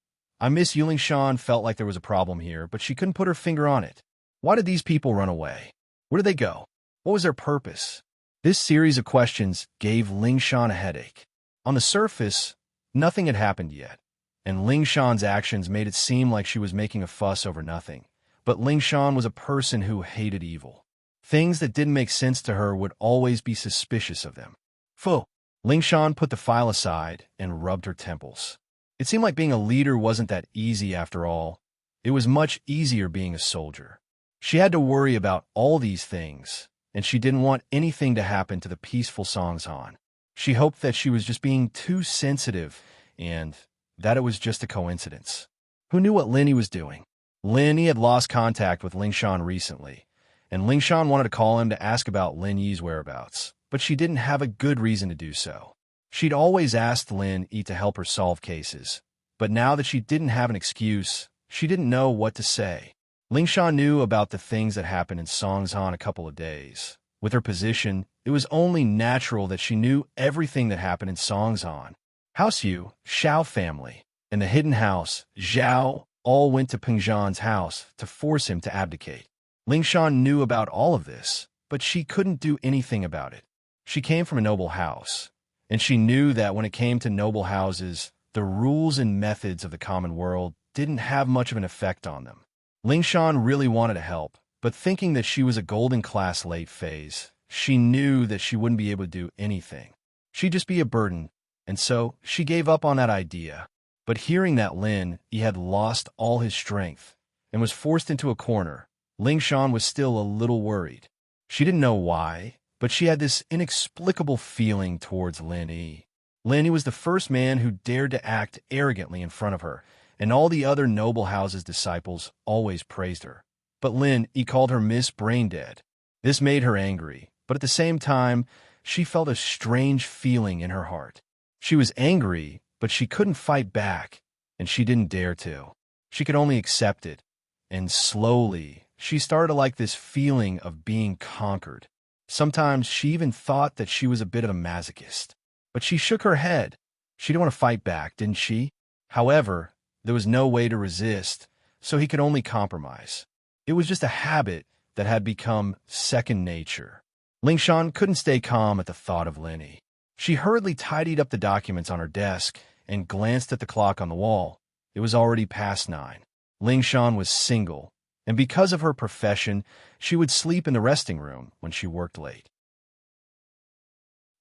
Miss Yulingshan felt like there was a problem here, but she couldn't put her finger on it. Why did these people run away? Where did they go? What was their purpose? This series of questions gave Lingshan a headache. On the surface, nothing had happened yet, and Lingshan's actions made it seem like she was making a fuss over nothing. But Lingshan was a person who hated evil. Things that didn't make sense to her would always be suspicious of them. Phew! Lingshan put the file aside and rubbed her temples. It seemed like being a leader wasn't that easy after all. It was much easier being a soldier. She had to worry about all these things, and she didn't want anything to happen to the peaceful Songzhan. She hoped that she was just being too sensitive and that it was just a coincidence. Who knew what Linny was doing? Linny had lost contact with Lingshan recently, and Lingshan wanted to call him to ask about Lin Yi's whereabouts, but she didn't have a good reason to do so. She'd always asked Lin Yi to help her solve cases, but now that she didn't have an excuse, she didn't know what to say. Lingshan knew about the things that happened in Songzhan a couple of days. With her position, it was only natural that she knew everything that happened in Songzhan. House Yu, Xiao family, and the hidden house, Zhao, all went to Pengzhan's house to force him to abdicate. Lingshan knew about all of this, but she couldn't do anything about it. She came from a noble house, and she knew that when it came to noble houses, the rules and methods of the common world didn't have much of an effect on them. Lingshan really wanted to help, but thinking that she was a golden class late phase, she knew that she wouldn't be able to do anything. She'd just be a burden, and so she gave up on that idea. But hearing that Lin Yi had lost all his strength and was forced into a corner, Lingshan was still a little worried. She didn't know why, but she had this inexplicable feeling towards Lin Yi. Lin Yi was the first man who dared to act arrogantly in front of her, and all the other noble house's disciples always praised her. But Lin Yi called her Miss Braindead. This made her angry, but at the same time, she felt a strange feeling in her heart. She was angry, but she couldn't fight back, and she didn't dare to. She could only accept it, and slowly, she started to like this feeling of being conquered. Sometimes she even thought that she was a bit of a masochist. But she shook her head. She didn't want to fight back, didn't she? However, there was no way to resist, so he could only compromise. It was just a habit that had become second nature. Lingshan couldn't stay calm at the thought of Lin Yi. She hurriedly tidied up the documents on her desk and glanced at the clock on the wall. It was already past 9. Lingshan was single, and because of her profession, she would sleep in the resting room when she worked late.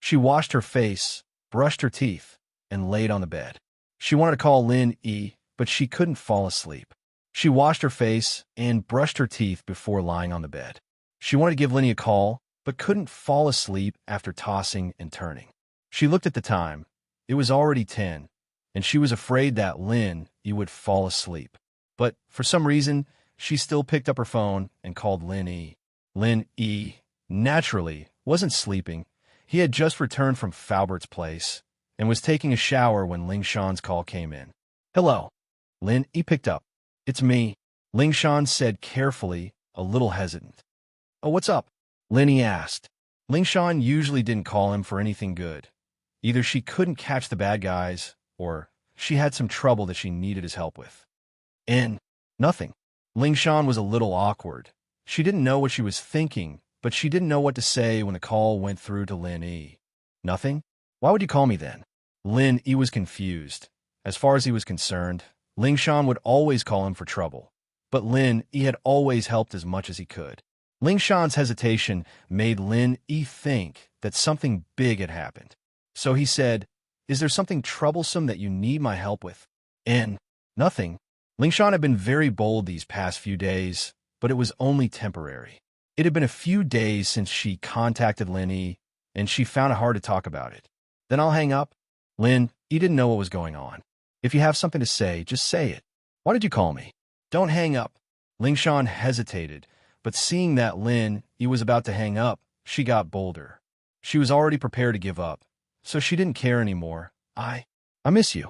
She washed her face, brushed her teeth, and laid on the bed. She wanted to call Lin Yi, but she couldn't fall asleep. She washed her face and brushed her teeth before lying on the bed. She wanted to give Lin Yi a call, but couldn't fall asleep after tossing and turning. She looked at the time. It was already 10, and she was afraid that Lin Yi would fall asleep. But for some reason, she still picked up her phone and called Lin Yi. Lin Yi, naturally, wasn't sleeping. He had just returned from Faubert's place and was taking a shower when Lingshan's call came in. "Hello." Lin Yi picked up. "It's me," Lingshan said carefully a little hesitant. "Oh, what's up?" Lin Yi asked. Ling Shan usually didn't call him for anything good. Either she couldn't catch the bad guys, or she had some trouble that she needed his help with. And nothing. Ling Shan was a little awkward. She didn't know what she was thinking, but she didn't know what to say when the call went through to Lin Yi. Nothing? Why would you call me then? Lin Yi was confused. As far as he was concerned, Ling Shan would always call him for trouble. But Lin Yi had always helped as much as he could. Ling Shan's hesitation made Lin Yi think that something big had happened. So he said, "Is there something troublesome that you need my help with?" And nothing. Ling Shan had been very bold these past few days, but it was only temporary. It had been a few days since she contacted Lin Yi, and she found it hard to talk about it. "Then I'll hang up." Lin Yi didn't know what was going on. "If you have something to say, just say it. Why did you call me?" "Don't hang up." Ling Shan hesitated, but seeing that Lin Yi was about to hang up, she got bolder. She was already prepared to give up, so she didn't care anymore. I miss you."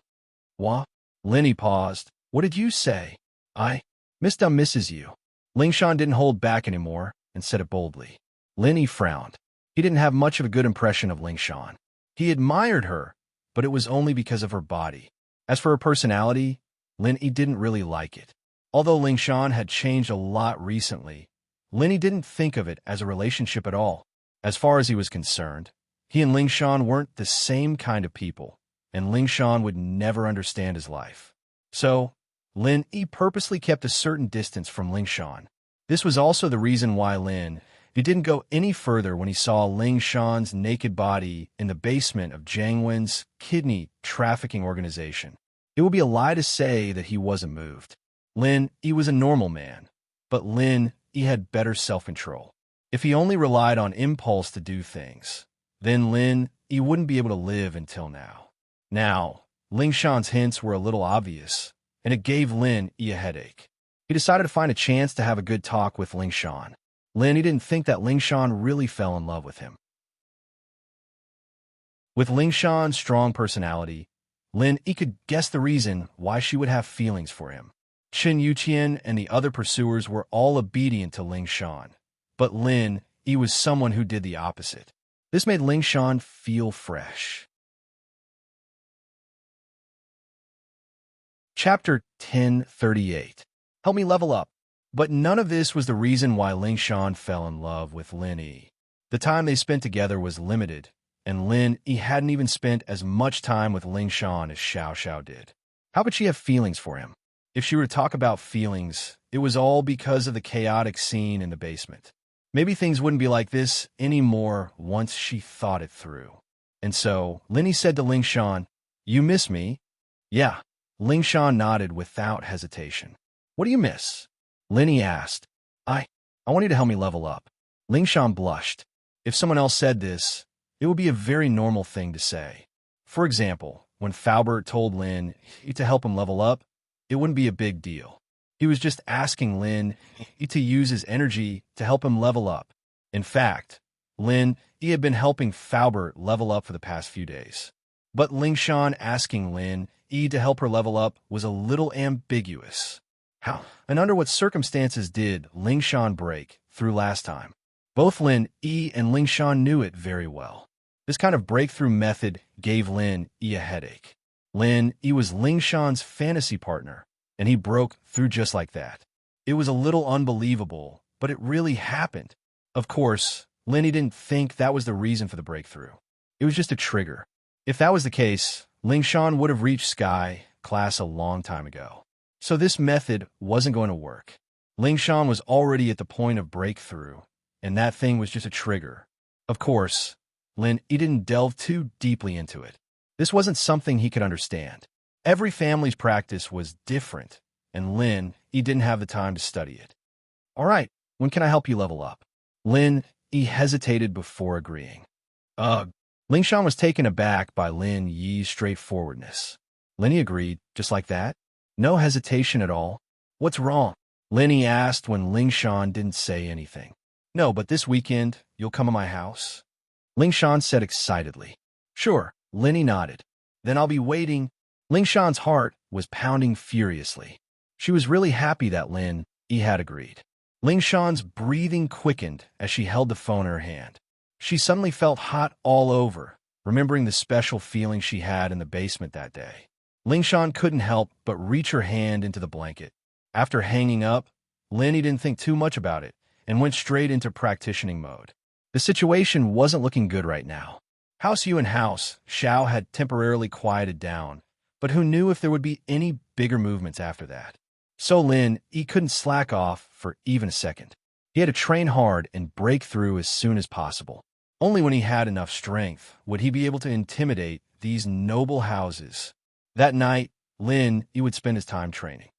"What?" Lin Yi paused. "What did you say?" Mr. misses you." Ling Shan didn't hold back anymore and said it boldly. Lin Yi frowned. He didn't have much of a good impression of Ling Shan. He admired her, but it was only because of her body. As for her personality, Lin Yi didn't really like it. Although Ling Shan had changed a lot recently, Lin Yi didn't think of it as a relationship at all. As far as he was concerned, he and Ling Shan weren't the same kind of people, and Ling Shan would never understand his life. So, Lin Yi purposely kept a certain distance from Ling Shan. This was also the reason why Lin Yi didn't go any further when he saw Ling Shan's naked body in the basement of Jiang Wen's kidney trafficking organization. It would be a lie to say that he wasn't moved. Lin Yi was a normal man, but Lin Yi had better self-control. If he only relied on impulse to do things, then Lin Yi wouldn't be able to live until now. Now, Ling Shan's hints were a little obvious, and it gave Lin Yi a headache. He decided to find a chance to have a good talk with Ling Shan. Lin Yi didn't think that Ling Shan really fell in love with him. With Ling Shan's strong personality, Lin Yi could guess the reason why she would have feelings for him. Chen Yuqian and the other pursuers were all obedient to Ling Shan, but Lin Yi was someone who did the opposite. This made Ling Shan feel fresh. Chapter 1038. Help me level up. But none of this was the reason why Ling Shan fell in love with Lin Yi. The time they spent together was limited, and Lin Yi hadn't even spent as much time with Ling Shan as Xiao Xiao did. How could she have feelings for him? If she were to talk about feelings, it was all because of the chaotic scene in the basement. Maybe things wouldn't be like this anymore once she thought it through. And so, Lin Yi said to Ling Shan, "You miss me?" "Yeah." Ling Shan nodded without hesitation. "What do you miss?" Lin Yi asked. I want you to help me level up." Ling Shan blushed. If someone else said this, it would be a very normal thing to say. For example, when Faubert told Lin Yi to help him level up, it wouldn't be a big deal. He was just asking Lin Yi to use his energy to help him level up. In fact, Lin Yi had been helping Faubert level up for the past few days. But Ling Shan asking Lin Yi to help her level up was a little ambiguous. How and under what circumstances did Ling Shan break through last time? Both Lin Yi and Ling Shan knew it very well. This kind of breakthrough method gave Lin Yi a headache. Lin Yi was Ling Shan's fantasy partner, and he broke through just like that. It was a little unbelievable, but it really happened. Of course, Lin Yi didn't think that was the reason for the breakthrough. It was just a trigger. If that was the case, Ling Shan would have reached Sky class a long time ago. So this method wasn't going to work. Ling Shan was already at the point of breakthrough, and that thing was just a trigger. Of course, Lin Yi didn't delve too deeply into it. This wasn't something he could understand. Every family's practice was different, and Lin Yi didn't have the time to study it. "All right, when can I help you level up?" Lin Yi hesitated before agreeing. Ling Shan was taken aback by Lin Yi's straightforwardness. Lin Yi agreed, just like that. No hesitation at all. "What's wrong?" Lin Yi asked when Ling Shan didn't say anything. "No, but this weekend, you'll come to my house?" Ling Shan said excitedly. "Sure." Lin Yi nodded. "Then I'll be waiting." Ling Shan's heart was pounding furiously. She was really happy that Lin Yi had agreed. Ling Shan's breathing quickened as she held the phone in her hand. She suddenly felt hot all over, remembering the special feeling she had in the basement that day. Ling Shan couldn't help but reach her hand into the blanket. After hanging up, Lin didn't think too much about it and went straight into practicing mode. The situation wasn't looking good right now. House Yu and House Xiao had temporarily quieted down, but who knew if there would be any bigger movements after that. So Lin, he couldn't slack off for even a second. He had to train hard and break through as soon as possible. Only when he had enough strength would he be able to intimidate these noble houses. That night, Lin, he would spend his time training.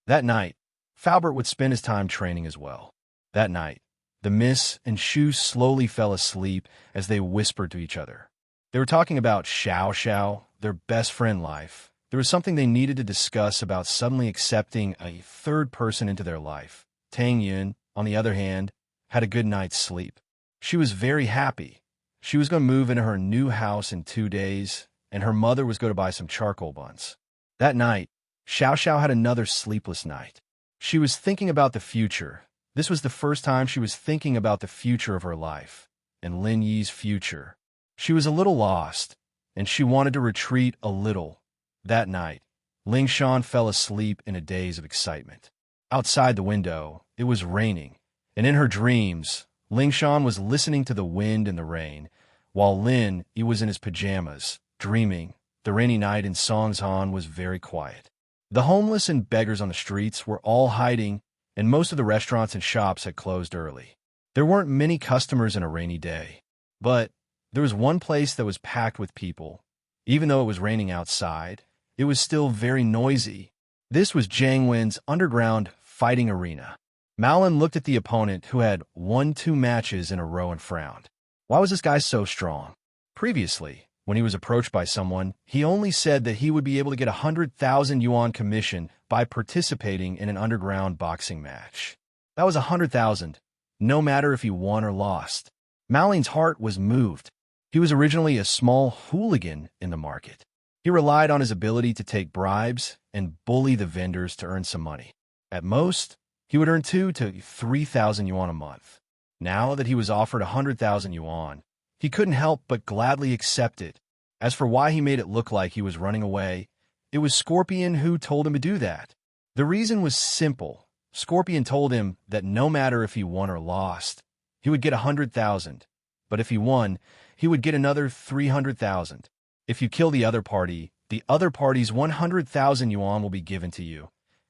That night, Faubert would spend his time training as well. That night, the Miss and Shu slowly fell asleep as they whispered to each other. They were talking about Xiao Xiao, their best friend life. There was something they needed to discuss about suddenly accepting a third person into their life. Tang Yun, on the other hand, had a good night's sleep. She was very happy. She was going to move into her new house in 2 days, and her mother was going to buy some charcoal buns. That night, Xiao Xiao had another sleepless night. She was thinking about the future. This was the first time she was thinking about the future of her life, and Lin Yi's future. She was a little lost, and she wanted to retreat a little. That night, Ling Shan fell asleep in a daze of excitement. Outside the window, it was raining, and in her dreams, Ling Shan was listening to the wind and the rain, while Lin, he was in his pajamas, dreaming. The rainy night in Songshan was very quiet. The homeless and beggars on the streets were all hiding, and most of the restaurants and shops had closed early. There weren't many customers in a rainy day, but there was one place that was packed with people. Even though it was raining outside, it was still very noisy. This was Jiang Wen's underground fighting arena. Malin looked at the opponent who had won 2 matches in a row and frowned. Why was this guy so strong? Previously, when he was approached by someone, he only said that he would be able to get 100,000 yuan commission by participating in an underground boxing match. That was 100,000, no matter if he won or lost. Malin's heart was moved. He was originally a small hooligan in the market. He relied on his ability to take bribes and bully the vendors to earn some money. At most, he would earn 2 to 3,000 yuan a month. Now that he was offered 100,000 yuan, he couldn't help but gladly accept it. As for why he made it look like he was running away, it was Scorpion who told him to do that. The reason was simple. Scorpion told him that no matter if he won or lost, he would get 100,000. But if he won, he would get another 300,000. If you kill the other party's 100,000 yuan will be given to you,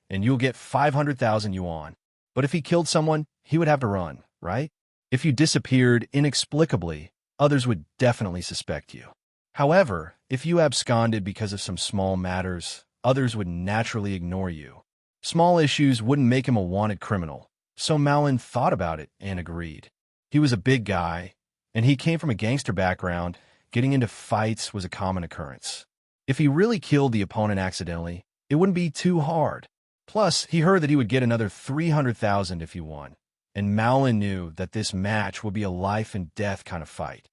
and you'll get 500,000 yuan. But if he killed someone, he would have to run, right? If you disappeared inexplicably, others would definitely suspect you. However, if you absconded because of some small matters, others would naturally ignore you. Small issues wouldn't make him a wanted criminal, so Malin thought about it and agreed. He was a big guy, and he came from a gangster background. Getting into fights was a common occurrence. If he really killed the opponent accidentally, it wouldn't be too hard. Plus, he heard that he would get another 300,000 if he won, and Malin knew that this match would be a life-and-death kind of fight.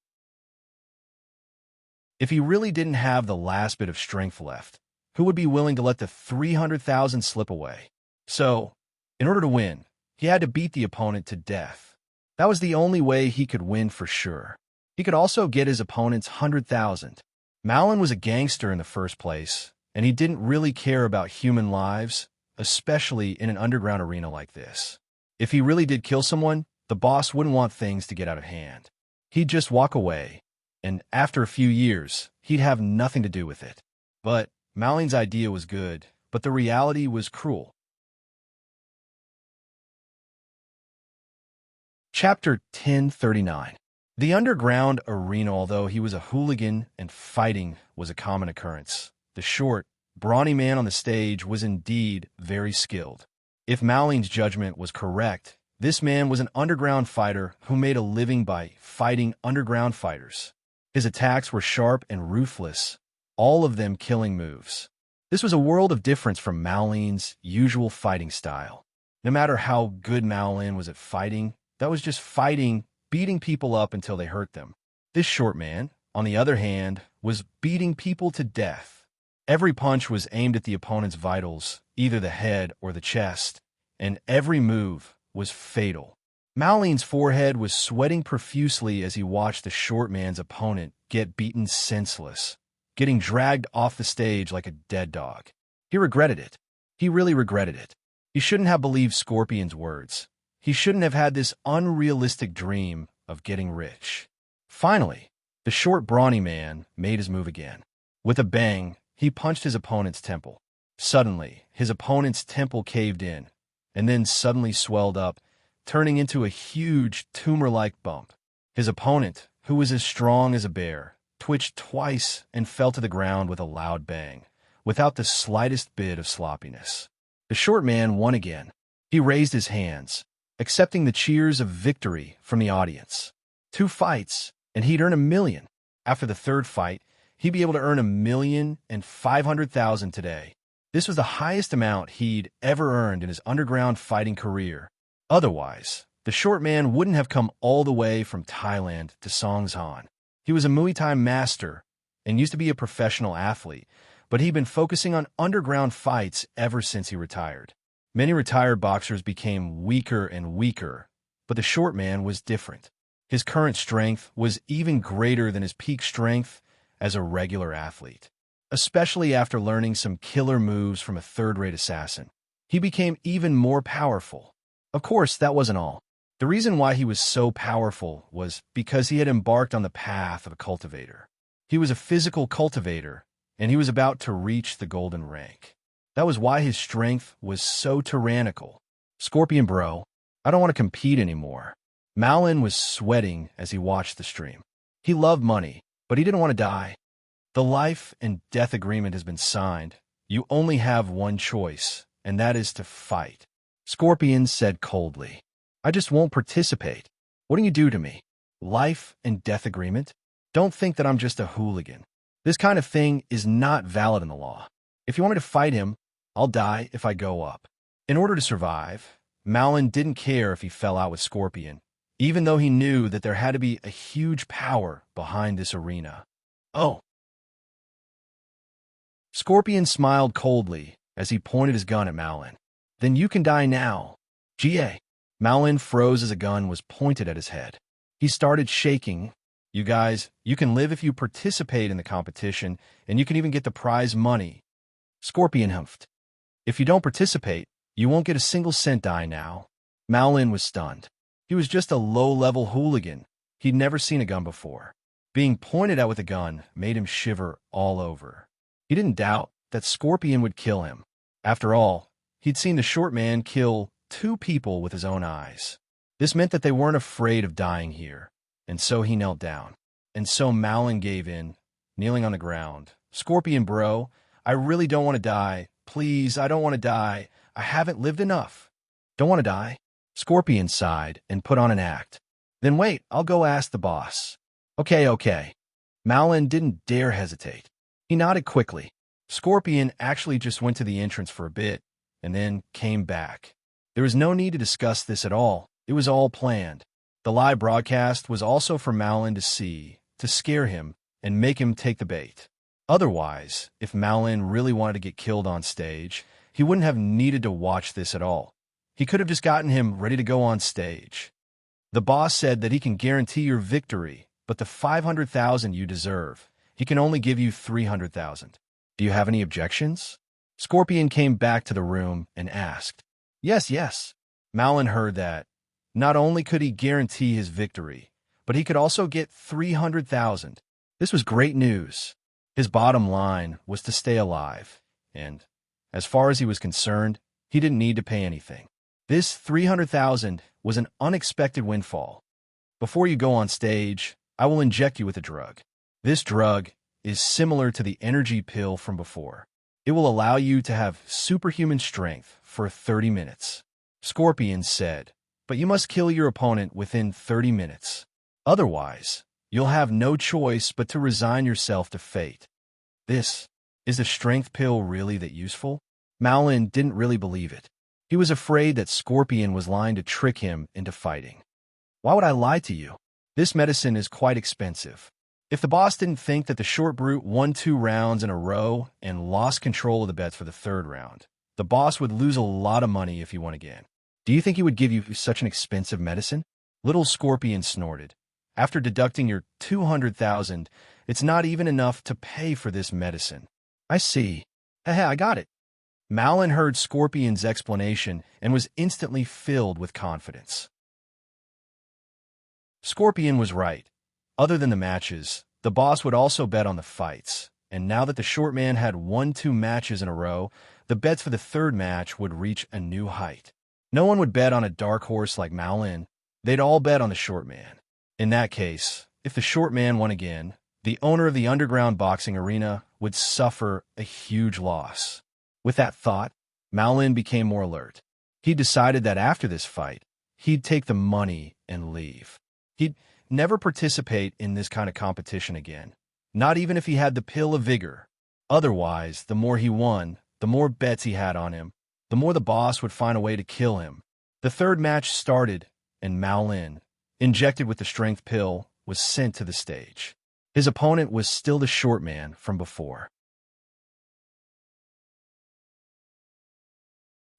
If he really didn't have the last bit of strength left, who would be willing to let the 300,000 slip away? So, in order to win, he had to beat the opponent to death. That was the only way he could win for sure. He could also get his opponent's 100,000. Malin was a gangster in the first place, and he didn't really care about human lives, especially in an underground arena like this. If he really did kill someone, the boss wouldn't want things to get out of hand. He'd just walk away, and after a few years, he'd have nothing to do with it. But Malin's idea was good, but the reality was cruel. Chapter 1039. The underground arena, although he was a hooligan and fighting was a common occurrence, the short, brawny man on the stage was indeed very skilled. If Malin's judgment was correct, this man was an underground fighter who made a living by fighting underground fighters. His attacks were sharp and ruthless, all of them killing moves. This was a world of difference from Malin's usual fighting style. No matter how good Malin was at fighting, that was just fighting, beating people up until they hurt them. This short man, on the other hand, was beating people to death. Every punch was aimed at the opponent's vitals, either the head or the chest, and every move was fatal. Malin's forehead was sweating profusely as he watched the short man's opponent get beaten senseless, getting dragged off the stage like a dead dog. He regretted it. He really regretted it. He shouldn't have believed Scorpion's words. He shouldn't have had this unrealistic dream of getting rich. Finally, the short, brawny man made his move again. With a bang, he punched his opponent's temple. Suddenly, his opponent's temple caved in, and then suddenly swelled up, turning into a huge tumor-like bump. His opponent, who was as strong as a bear, twitched twice and fell to the ground with a loud bang, without the slightest bit of sloppiness. The short man won again. He raised his hands, accepting the cheers of victory from the audience. 2 fights, and he'd earn $1 million. After the third fight, he'd be able to earn $1,500,000 today. This was the highest amount he'd ever earned in his underground fighting career. Otherwise, the short man wouldn't have come all the way from Thailand to Songsan. He was a Muay Thai master and used to be a professional athlete, but he'd been focusing on underground fights ever since he retired. Many retired boxers became weaker and weaker, but the short man was different. His current strength was even greater than his peak strength as a regular athlete. Especially after learning some killer moves from a third-rate assassin, he became even more powerful. Of course, that wasn't all. The reason why he was so powerful was because he had embarked on the path of a cultivator. He was a physical cultivator, and he was about to reach the golden rank. That was why his strength was so tyrannical. Scorpion bro, I don't want to compete anymore. Malin was sweating as he watched the stream. He loved money, but he didn't want to die. The life and death agreement has been signed. You only have one choice, and that is to fight. Scorpion said coldly, I just won't participate. What do you do to me? Life and death agreement? Don't think that I'm just a hooligan. This kind of thing is not valid in the law. If you want me to fight him, I'll die if I go up. In order to survive, Malin didn't care if he fell out with Scorpion, even though he knew that there had to be a huge power behind this arena. Oh. Scorpion smiled coldly as he pointed his gun at Malin. Then you can die now. GA. Malin froze as a gun was pointed at his head. He started shaking. You guys, you can live if you participate in the competition, and you can even get the prize money. Scorpion humphed. If you don't participate, you won't get a single cent. Die now. Malin was stunned. He was just a low-level hooligan. He'd never seen a gun before. Being pointed at with a gun made him shiver all over. He didn't doubt that Scorpion would kill him. After all, he'd seen the short man kill 2 people with his own eyes. This meant that they weren't afraid of dying here, and so he knelt down. And so Malin gave in, kneeling on the ground. Scorpion bro, I really don't want to die. Please, I don't want to die. I haven't lived enough. Don't want to die? Scorpion sighed and put on an act. Then wait, I'll go ask the boss. Okay. Malin didn't dare hesitate. He nodded quickly. Scorpion actually just went to the entrance for a bit, and then came back. There was no need to discuss this at all. It was all planned. The live broadcast was also for Malin to see, to scare him, and make him take the bait. Otherwise, if Malin really wanted to get killed on stage, he wouldn't have needed to watch this at all. He could have just gotten him ready to go on stage. The boss said that he can guarantee your victory, but the $500,000 you deserve, he can only give you $300,000. Do you have any objections? Scorpion came back to the room and asked. Yes. Malin heard that. Not only could he guarantee his victory, but he could also get $300,000. This was great news. His bottom line was to stay alive, and, as far as he was concerned, he didn't need to pay anything. This $300,000 was an unexpected windfall. Before you go on stage, I will inject you with a drug. This drug is similar to the energy pill from before. It will allow you to have superhuman strength for 30 minutes. Scorpion said, but you must kill your opponent within 30 minutes. Otherwise, you'll have no choice but to resign yourself to fate. Is the strength pill really that useful? Malin didn't really believe it. He was afraid that Scorpion was lying to trick him into fighting. Why would I lie to you? This medicine is quite expensive. If the boss didn't think that the short brute won 2 rounds in a row and lost control of the bets for the 3rd round, The boss would lose a lot of money if he won again. Do you think he would give you such an expensive medicine? Little Scorpion snorted. After deducting your 200,000, it's not even enough to pay for this medicine. I see. Heh, I got it. Malin heard Scorpion's explanation and was instantly filled with confidence. Scorpion was right. Other than the matches, the boss would also bet on the fights, and now that the short man had won 2 matches in a row, the bets for the third match would reach a new height. No one would bet on a dark horse like Malin. They'd all bet on the short man. In that case, if the short man won again, the owner of the underground boxing arena would suffer a huge loss. With that thought, Malin became more alert. He decided that after this fight, he'd take the money and leave. He'd never participate in this kind of competition again, not even if he had the pill of vigor. Otherwise, the more he won, the more bets he had on him, the more the boss would find a way to kill him. The third match started, and Malin, injected with the strength pill, was sent to the stage. His opponent was still the short man from before.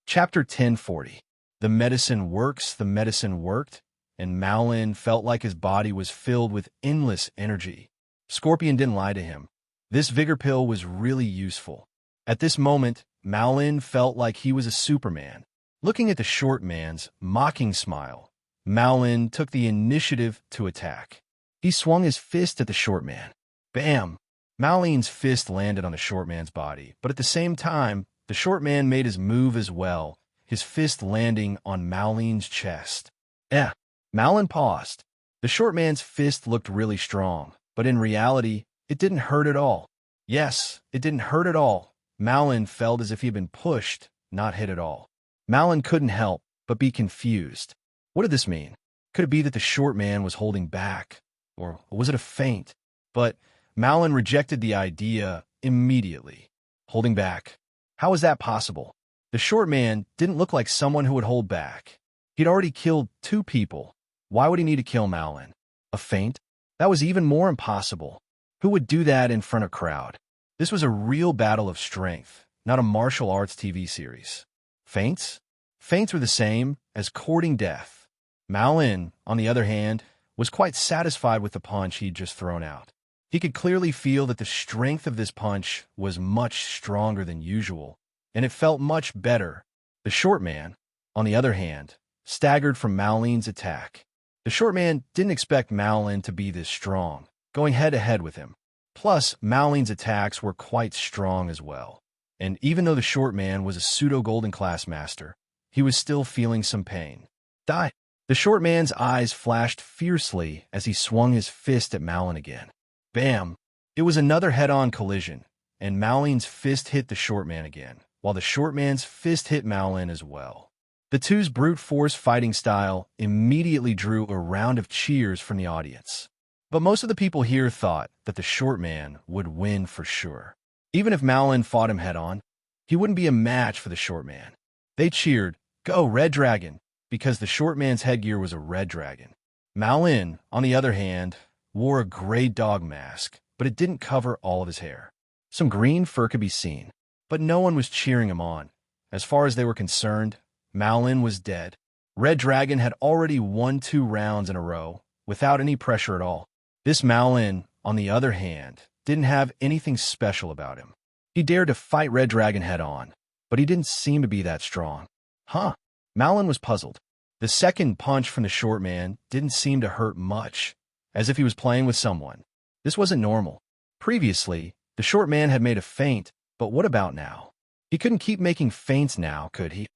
Chapter 1040. The medicine works, the medicine worked, and Malin felt like his body was filled with endless energy. Scorpion didn't lie to him. This vigor pill was really useful. At this moment, Malin felt like he was a Superman. Looking at the short man's mocking smile, Malin took the initiative to attack. He swung his fist at the short man. Bam! Malin's fist landed on the short man's body, but at the same time, the short man made his move as well, his fist landing on Malin's chest. Malin paused. The short man's fist looked really strong, but in reality, it didn't hurt at all. Yes, it didn't hurt at all. Malin felt as if he had been pushed, not hit at all. Malin couldn't help but be confused. What did this mean? Could it be that the short man was holding back? Or was it a feint? But Malin rejected the idea immediately. Holding back. How was that possible? The short man didn't look like someone who would hold back. He'd already killed 2 people. Why would he need to kill Malin? A feint? That was even more impossible. Who would do that in front of a crowd? This was a real battle of strength, not a martial arts TV series. Feints? Feints were the same as courting death. Malin, on the other hand, was quite satisfied with the punch he'd just thrown out. He could clearly feel that the strength of this punch was much stronger than usual, and it felt much better. The short man, on the other hand, staggered from Malin's attack. The short man didn't expect Malin to be this strong, going head-to-head with him. Plus, Malin's attacks were quite strong as well. And even though the short man was a pseudo-golden class master, he was still feeling some pain. Die! The short man's eyes flashed fiercely as he swung his fist at Malin again. Bam! It was another head-on collision, and Malin's fist hit the short man again, while the short man's fist hit Malin as well. The two's brute force fighting style immediately drew a round of cheers from the audience. But most of the people here thought that the short man would win for sure. Even if Malin fought him head-on, he wouldn't be a match for the short man. They cheered, "Go, Red Dragon," because the short man's headgear was a red dragon. Malin, on the other hand, wore a gray dog mask, but it didn't cover all of his hair. Some green fur could be seen, but no one was cheering him on. As far as they were concerned, Malin was dead. Red Dragon had already won 2 rounds in a row, without any pressure at all. This Malin, on the other hand, didn't have anything special about him. He dared to fight Red Dragon head-on, but he didn't seem to be that strong. Malin was puzzled. The second punch from the short man didn't seem to hurt much, as if he was playing with someone. This wasn't normal. Previously, the short man had made a feint, but what about now? He couldn't keep making feints now, could he?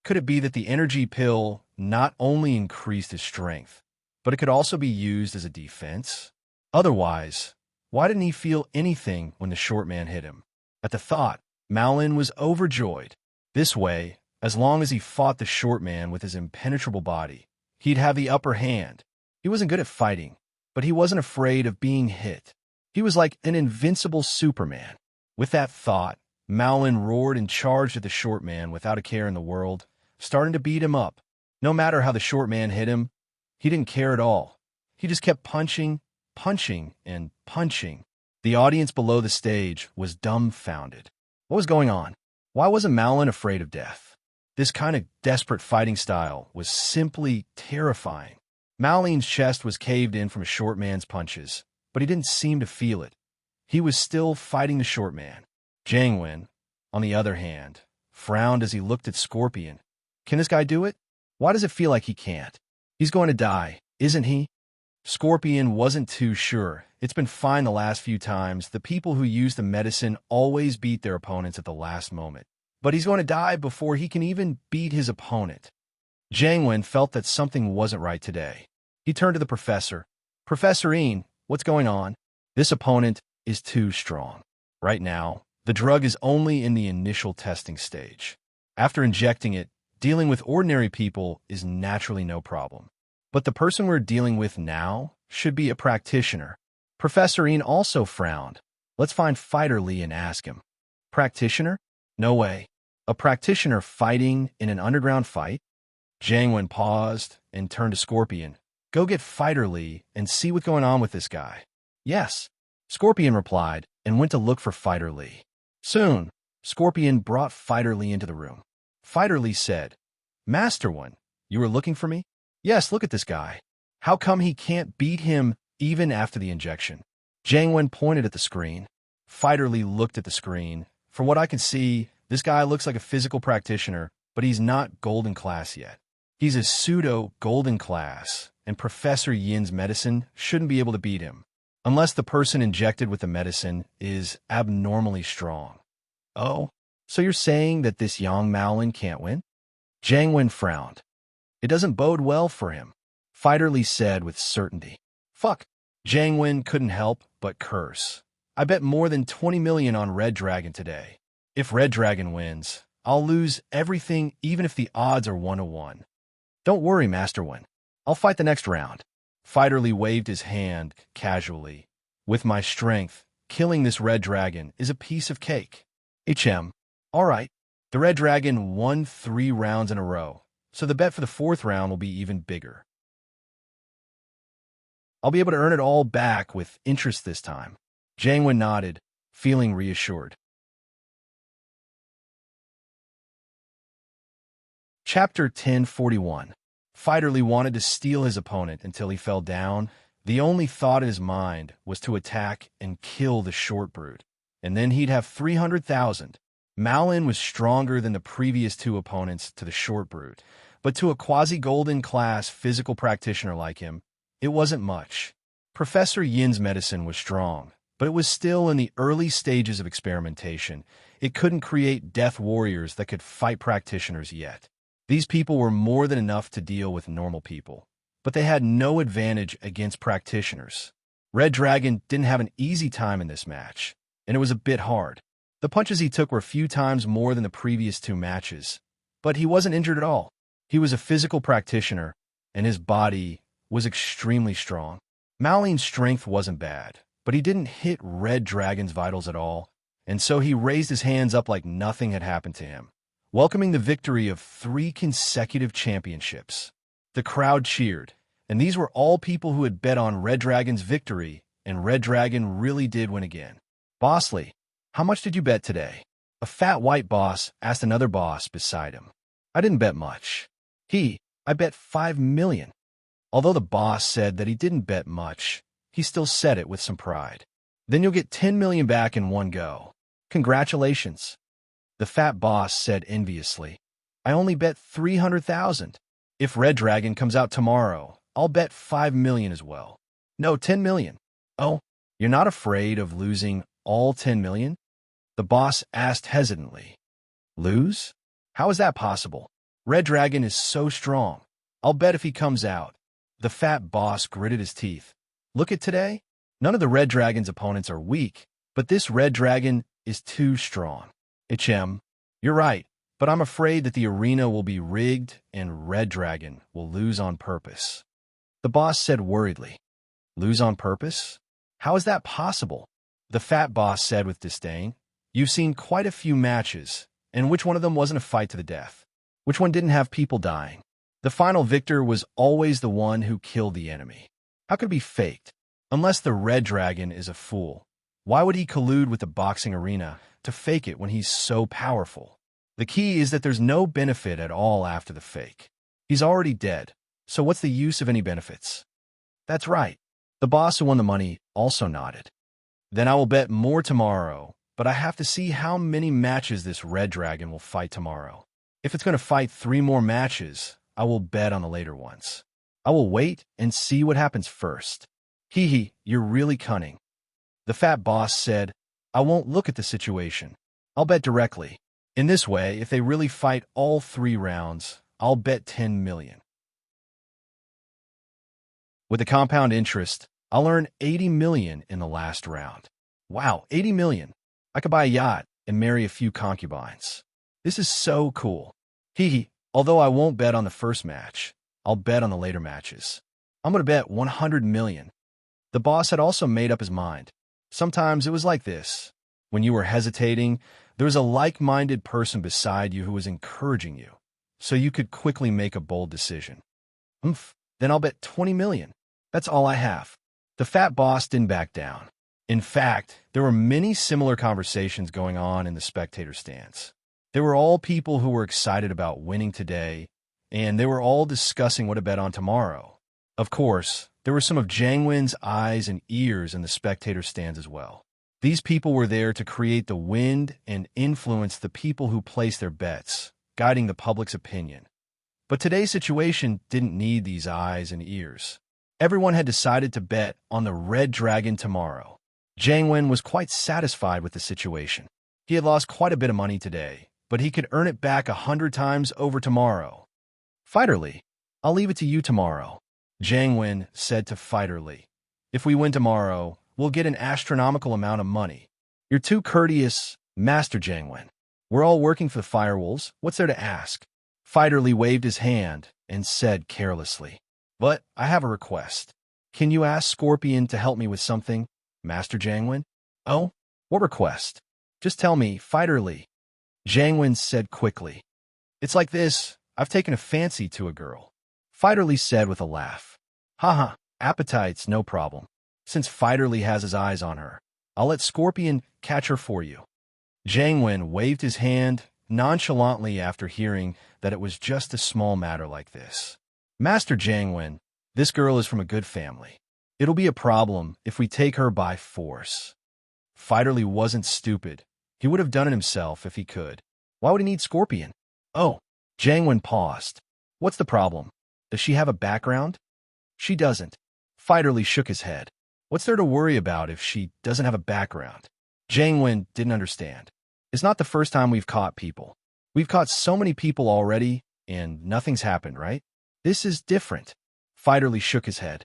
Could it be that the energy pill not only increased his strength, but it could also be used as a defense? Otherwise, why didn't he feel anything when the short man hit him? At the thought, Malin was overjoyed. This way, as long as he fought the short man with his impenetrable body, he'd have the upper hand. He wasn't good at fighting, but he wasn't afraid of being hit. He was like an invincible Superman. With that thought, Malin roared and charged at the short man without a care in the world, starting to beat him up. No matter how the short man hit him, he didn't care at all. He just kept punching, punching, and punching. The audience below the stage was dumbfounded. What was going on? Why wasn't Malin afraid of death? This kind of desperate fighting style was simply terrifying. Malin's chest was caved in from a short man's punches, but he didn't seem to feel it. He was still fighting the short man. Jangwin, on the other hand, frowned as he looked at Scorpion. Can this guy do it? Why does it feel like he can't? He's going to die, isn't he? Scorpion wasn't too sure. It's been fine the last few times. The people who use the medicine always beat their opponents at the last moment. But he's going to die before he can even beat his opponent. Jangwin felt that something wasn't right today. He turned to the professor. Professor Ian, what's going on? This opponent is too strong. Right now, the drug is only in the initial testing stage. After injecting it, dealing with ordinary people is naturally no problem. But the person we're dealing with now should be a practitioner. Professor Ian also frowned. Let's find Fighter Lee and ask him. Practitioner? No way. A practitioner fighting in an underground fight? Jangwin paused and turned to Scorpion. Go get Fighter Lee and see what's going on with this guy. Yes. Scorpion replied and went to look for Fighter Lee. Soon, Scorpion brought Fighter Lee into the room. Fighter Lee said, Master One, you were looking for me? Yes, look at this guy. How come he can't beat him even after the injection? Jangwin pointed at the screen. Fighter Lee looked at the screen. From what I can see, this guy looks like a physical practitioner, but he's not golden class yet. He's a pseudo-golden class, and Professor Yin's medicine shouldn't be able to beat him, unless the person injected with the medicine is abnormally strong. Oh, so you're saying that this young Malin can't win? Jangwin frowned. It doesn't bode well for him, Fighter Lee said with certainty. Fuck. Jangwin couldn't help but curse. I bet more than 20 million on Red Dragon today. If Red Dragon wins, I'll lose everything even if the odds are 1-1. Don't worry, Master One. I'll fight the next round. Fighter Lee waved his hand casually. With my strength, killing this Red Dragon is a piece of cake. All right. The Red Dragon won 3 rounds in a row, so the bet for the 4th round will be even bigger. I'll be able to earn it all back with interest this time. Jangwin nodded, feeling reassured. Chapter 1041. Fighter Lee wanted to steal his opponent until he fell down. The only thought in his mind was to attack and kill the short brute, and then he'd have 300,000. Malin was stronger than the previous 2 opponents to the short brute, but to a quasi-golden class physical practitioner like him, it wasn't much. Professor Yin's medicine was strong, but it was still in the early stages of experimentation. It couldn't create death warriors that could fight practitioners yet. These people were more than enough to deal with normal people, but they had no advantage against practitioners. Red Dragon didn't have an easy time in this match, and it was a bit hard. The punches he took were a few times more than the previous 2 matches, but he wasn't injured at all. He was a physical practitioner, and his body was extremely strong. Malin's strength wasn't bad, but he didn't hit Red Dragon's vitals at all, and so he raised his hands up like nothing had happened to him, welcoming the victory of 3 consecutive championships. The crowd cheered, and these were all people who had bet on Red Dragon's victory, and Red Dragon really did win again. Bosley, how much did you bet today? A fat white boss asked another boss beside him. I didn't bet much. I bet 5 million. Although the boss said that he didn't bet much, he still said it with some pride. Then you'll get 10 million back in one go. Congratulations. The fat boss said enviously. I only bet 300,000. If Red Dragon comes out tomorrow, I'll bet 5 million as well. No, 10 million. Oh, you're not afraid of losing all 10 million? The boss asked hesitantly. Lose? How is that possible? Red Dragon is so strong. I'll bet if he comes out. The fat boss gritted his teeth. Look at today. None of the Red Dragon's opponents are weak, but this Red Dragon is too strong. You're right, but I'm afraid that the arena will be rigged and Red Dragon will lose on purpose. The boss said worriedly. Lose on purpose? How is that possible? The fat boss said with disdain. You've seen quite a few matches, and which one of them wasn't a fight to the death? Which one didn't have people dying? The final victor was always the one who killed the enemy. How could it be faked? Unless the Red Dragon is a fool. Why would he collude with the boxing arena to fake it when he's so powerful? The key is that there's no benefit at all after the fake. He's already dead, so what's the use of any benefits? That's right. The boss who won the money also nodded. Then I will bet more tomorrow, but I have to see how many matches this red dragon will fight tomorrow. If it's going to fight 3 more matches, I will bet on the later ones. I will wait and see what happens first. Hee hee, you're really cunning. The fat boss said, I won't look at the situation. I'll bet directly. In this way, if they really fight all 3 rounds, I'll bet 10 million. With the compound interest, I'll earn 80 million in the last round. Wow, 80 million. I could buy a yacht and marry a few concubines. This is so cool. Hee hee, although I won't bet on the first match, I'll bet on the later matches. I'm going to bet 100 million. The boss had also made up his mind. Sometimes it was like this. When you were hesitating, there was a like-minded person beside you who was encouraging you, so you could quickly make a bold decision. Then I'll bet 20 million. That's all I have. The fat boss didn't back down. In fact, there were many similar conversations going on in the spectator stands. They were all people who were excited about winning today, and they were all discussing what to bet on tomorrow. Of course, there were some of Jiang Wen's eyes and ears in the spectator stands as well. These people were there to create the wind and influence the people who placed their bets, guiding the public's opinion. But today's situation didn't need these eyes and ears. Everyone had decided to bet on the red dragon tomorrow. Jiang Wen was quite satisfied with the situation. He had lost quite a bit of money today, but he could earn it back 100 times over tomorrow. Fighter Li, I'll leave it to you tomorrow. Jiang Wen said to Fighter Li, if we win tomorrow, we'll get an astronomical amount of money. You're too courteous, Master Jiang Wen. We're all working for the Firewolves. What's there to ask? Fighter Li waved his hand and said carelessly, but I have a request. Can you ask Scorpion to help me with something, Master Jiang Wen? Oh, what request? Just tell me, Fighter Li. Jiang Wen said quickly. It's like this. I've taken a fancy to a girl. Fighter Li said with a laugh. Haha, appetite's no problem. Since Fighter Li has his eyes on her, I'll let Scorpion catch her for you. Jiang Wen waved his hand nonchalantly after hearing that it was just a small matter like this. Master Jiang Wen, this girl is from a good family. It'll be a problem if we take her by force. Fighter Li wasn't stupid. He would have done it himself if he could. Why would he need Scorpion? Oh, Jiang Wen paused. What's the problem? Does she have a background? She doesn't. Fighter Li shook his head. What's there to worry about if she doesn't have a background? Jiang Wen didn't understand. It's not the first time we've caught people. We've caught so many people already, and nothing's happened, right? This is different. Fighter Li shook his head.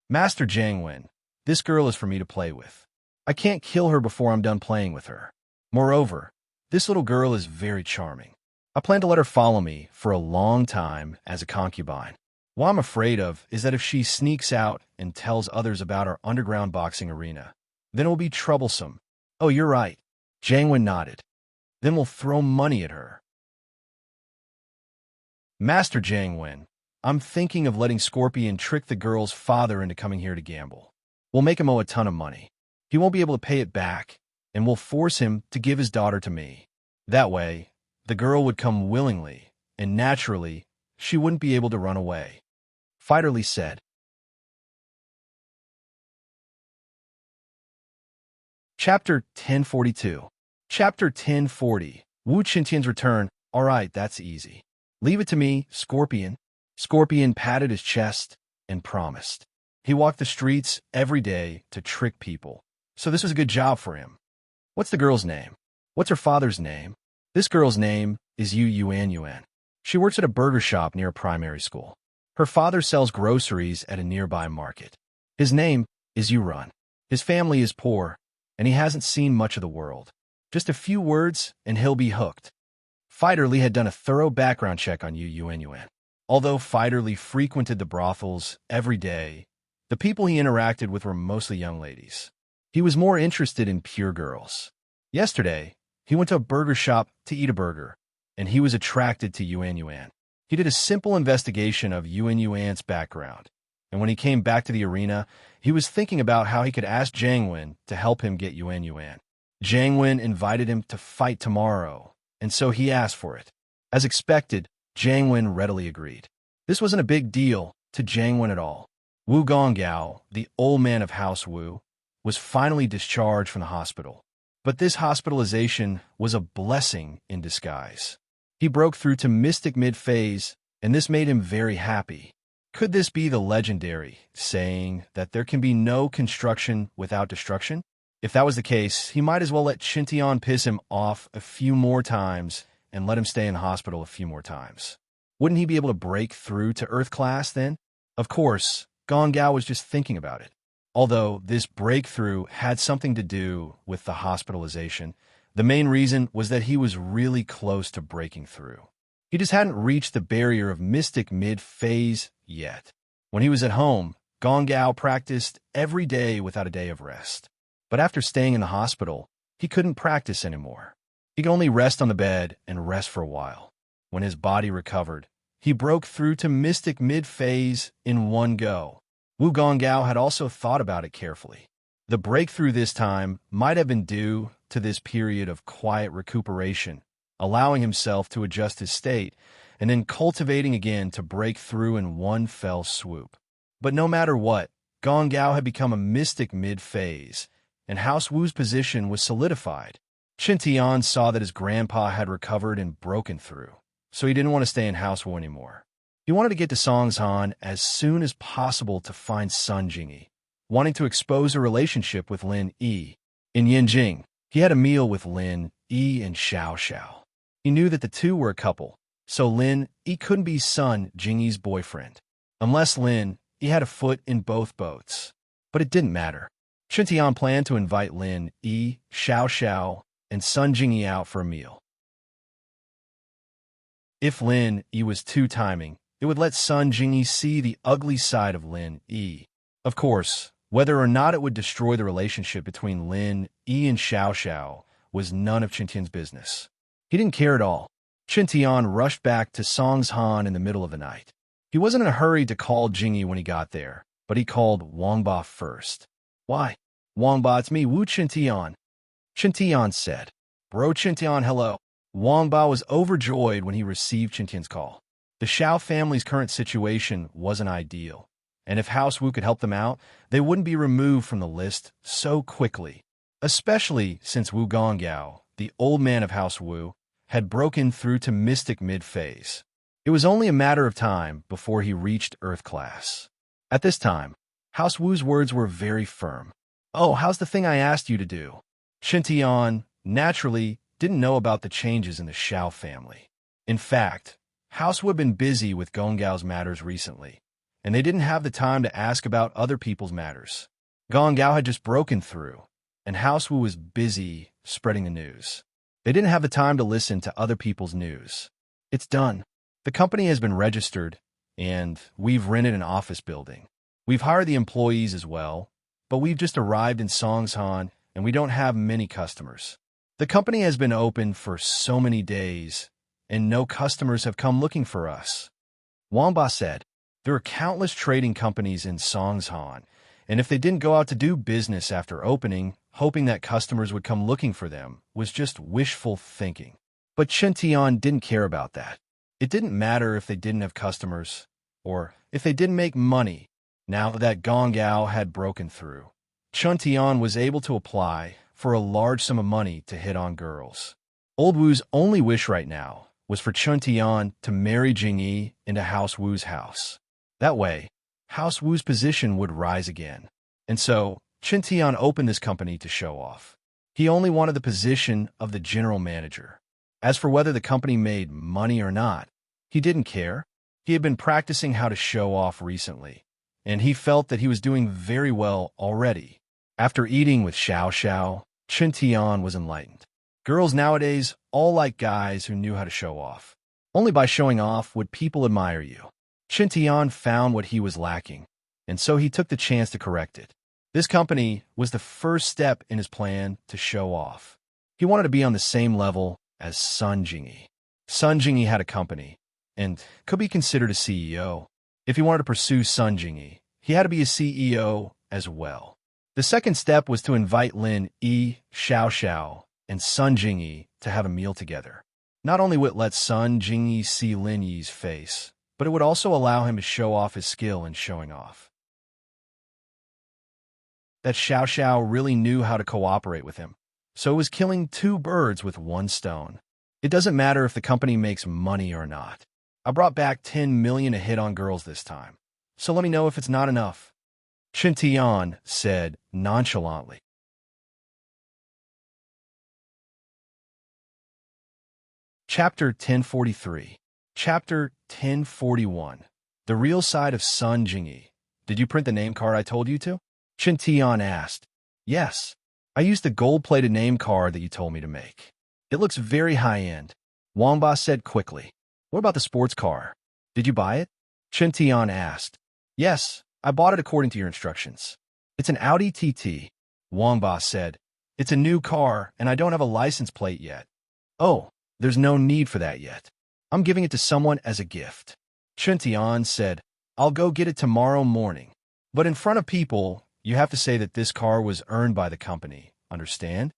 Master Jiang Wen, this girl is for me to play with. I can't kill her before I'm done playing with her. Moreover, this little girl is very charming. I plan to let her follow me for a long time as a concubine. What I'm afraid of is that if she sneaks out and tells others about our underground boxing arena, then it will be troublesome. Oh, you're right. Jiang Wen nodded. Then we'll throw money at her. Master Jiang Wen, I'm thinking of letting Scorpion trick the girl's father into coming here to gamble. We'll make him owe a ton of money. He won't be able to pay it back, and we'll force him to give his daughter to me. That way, the girl would come willingly, and naturally, she wouldn't be able to run away. Fighter Li said. Chapter 1042. Chapter 1040. Wu Qintian's return. All right, that's easy. Leave it to me, Scorpion. Scorpion patted his chest and promised. He walked the streets every day to trick people, so this was a good job for him. What's the girl's name? What's her father's name? This girl's name is Yu Yuan. She works at a burger shop near a primary school. Her father sells groceries at a nearby market. His name is Yurun. His family is poor, and he hasn't seen much of the world. Just a few words, and he'll be hooked. Fighter Li had done a thorough background check on Yu Yuan. Although Fighter Li frequented the brothels every day, the people he interacted with were mostly young ladies. He was more interested in pure girls. Yesterday, he went to a burger shop to eat a burger, and he was attracted to Yuan. He did a simple investigation of Yuan's background. and when he came back to the arena, he was thinking about how he could ask Jiang Wen to help him get Yuan Yuan. Jiang Wen invited him to fight tomorrow, and so he asked for it. As expected, Jiang Wen readily agreed. This wasn't a big deal to Jiang Wen at all. Wu Gonggao, the old man of House Wu, was finally discharged from the hospital. But this hospitalization was a blessing in disguise. He broke through to Mystic Mid-Phase, and this made him very happy. Could this be the legendary saying that there can be no construction without destruction? If that was the case, he might as well let Qintian piss him off a few more times and let him stay in the hospital a few more times. Wouldn't he be able to break through to Earth class then? Of course, Gonggao was just thinking about it. Although this breakthrough had something to do with the hospitalization, the main reason was that he was really close to breaking through. He just hadn't reached the barrier of Mystic Mid-Phase yet. When he was at home, Gonggao practiced every day without a day of rest. But after staying in the hospital, he couldn't practice anymore. He could only rest on the bed and rest for a while. When his body recovered, he broke through to Mystic Mid-Phase in one go. Wu Gonggao had also thought about it carefully. The breakthrough this time might have been due to this period of quiet recuperation, allowing himself to adjust his state, and then cultivating again to break through in one fell swoop. But no matter what, Gonggao had become a Mystic Mid-Phase, and House Wu's position was solidified. Qintian saw that his grandpa had recovered and broken through, so he didn't want to stay in House Wu anymore. He wanted to get to Songshan as soon as possible to find Sun Jingyi, wanting to expose a relationship with Lin Yi. In Yanjing, he had a meal with Lin Yi and Xiao Xiao. He knew that the two were a couple, so Lin Yi couldn't be Sun Jingyi's boyfriend, unless Lin Yi had a foot in both boats. But it didn't matter. Qintian planned to invite Lin Yi, Xiao Xiao, and Sun Jingyi out for a meal. If Lin Yi was two-timing, it would let Sun Jingyi see the ugly side of Lin Yi. Of course, whether or not it would destroy the relationship between Lin Yi and Xiao Xiao was none of Qintian's business. He didn't care at all. Qintian rushed back to Songshan in the middle of the night. He wasn't in a hurry to call Jingyi when he got there, but he called Wangba first. "Why? Wangba, it's me, Wu Qintian." Qintian said. "Bro Qintian, hello." Wangba was overjoyed when he received Qintian's call. The Xiao family's current situation wasn't ideal, and if House Wu could help them out, they wouldn't be removed from the list so quickly, especially since Wu Gonggao, the old man of House Wu, had broken through to Mystic Mid-Phase. It was only a matter of time before he reached Earth class. At this time, House Wu's words were very firm. "Oh, how's the thing I asked you to do?" Qintian, naturally, didn't know about the changes in the Xiao family. In fact, House Wu had been busy with Gonggao's matters recently, and they didn't have the time to ask about other people's matters. Gonggao had just broken through, and House Wu was busy spreading the news. They didn't have the time to listen to other people's news. "It's done. The company has been registered, and we've rented an office building. We've hired the employees as well, but we've just arrived in Songshan, and we don't have many customers. The company has been open for so many days, and no customers have come looking for us." Wangba said, "There are countless trading companies in Songshan, and if they didn't go out to do business after opening, hoping that customers would come looking for them was just wishful thinking." But Qintian didn't care about that. It didn't matter if they didn't have customers, or if they didn't make money. Now that Gonggao had broken through, Qintian was able to apply for a large sum of money to hit on girls. Old Wu's only wish right now was for Qintian to marry Jingyi into House Wu's house. That way, House Wu's position would rise again. And so, Qintian opened this company to show off. He only wanted the position of the general manager. As for whether the company made money or not, he didn't care. He had been practicing how to show off recently, and he felt that he was doing very well already. After eating with Xiao Xiao, Qintian was enlightened. Girls nowadays all like guys who knew how to show off. Only by showing off would people admire you. Qintian found what he was lacking, and so he took the chance to correct it. This company was the first step in his plan to show off. He wanted to be on the same level as Sun Jingyi. Sun Jingyi had a company, and could be considered a CEO. If he wanted to pursue Sun Jingyi, he had to be a CEO as well. The second step was to invite Lin Yi, Xiao Xiao, and Sun Jingyi to have a meal together. Not only would it let Sun Jingyi see Lin Yi's face, but it would also allow him to show off his skill in showing off. That Xiao Xiao really knew how to cooperate with him, so it was killing two birds with one stone. It doesn't matter if the company makes money or not. I brought back 10 million a hit on girls this time, so let me know if it's not enough, Chen Tian said nonchalantly. Chapter 1043. Chapter 1041. The real side of Sun Jingyi. Did you print the name card I told you to? Chen Tian asked. Yes. I used the gold-plated name card that you told me to make. It looks very high-end, Wang Ba said quickly. What about the sports car? Did you buy it? Chen Tian asked. Yes, I bought it according to your instructions. It's an Audi TT, Wang Ba said. It's a new car, and I don't have a license plate yet. Oh, there's no need for that yet. I'm giving it to someone as a gift. Chen Tian said, I'll go get it tomorrow morning. But in front of people, you have to say that this car was earned by the company. Understand?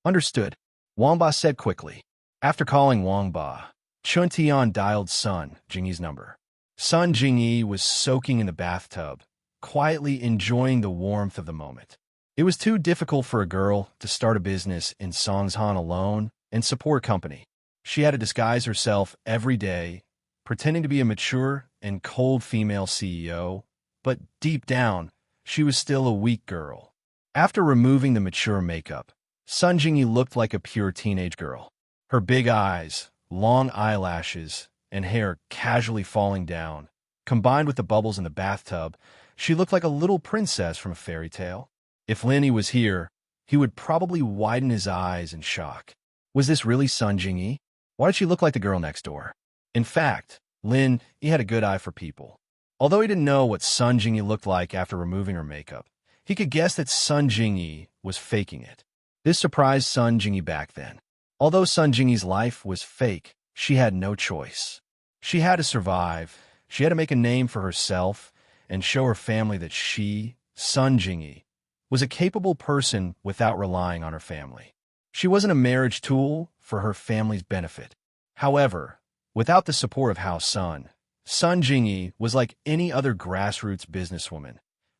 Understood, Wang Ba said quickly. After calling Wang Ba, Chen Tian dialed Sun Jingyi's number. Sun Jingyi was soaking in the bathtub, quietly enjoying the warmth of the moment. It was too difficult for a girl to start a business in Songshan alone and support a company. She had to disguise herself every day, pretending to be a mature and cold female CEO, but deep down, she was still a weak girl. After removing the mature makeup, Sun Jingyi looked like a pure teenage girl. Her big eyes, long eyelashes, and hair casually falling down, combined with the bubbles in the bathtub, she looked like a little princess from a fairy tale. If Lin Yi was here, he would probably widen his eyes in shock. Was this really Sun Jingyi? Why did she look like the girl next door? In fact, Lin Yi had a good eye for people. Although he didn't know what Sun Jingyi looked like after removing her makeup, he could guess that Sun Jingyi was faking it. This surprised Sun Jingyi back then. Although Sun Jingyi's life was fake, she had no choice. She had to survive, she had to make a name for herself, and show her family that she, Sun Jingyi, was a capable person without relying on her family. She wasn't a marriage tool for her family's benefit. However, without the support of House Sun, Sun Jingyi was like any other grassroots businesswoman,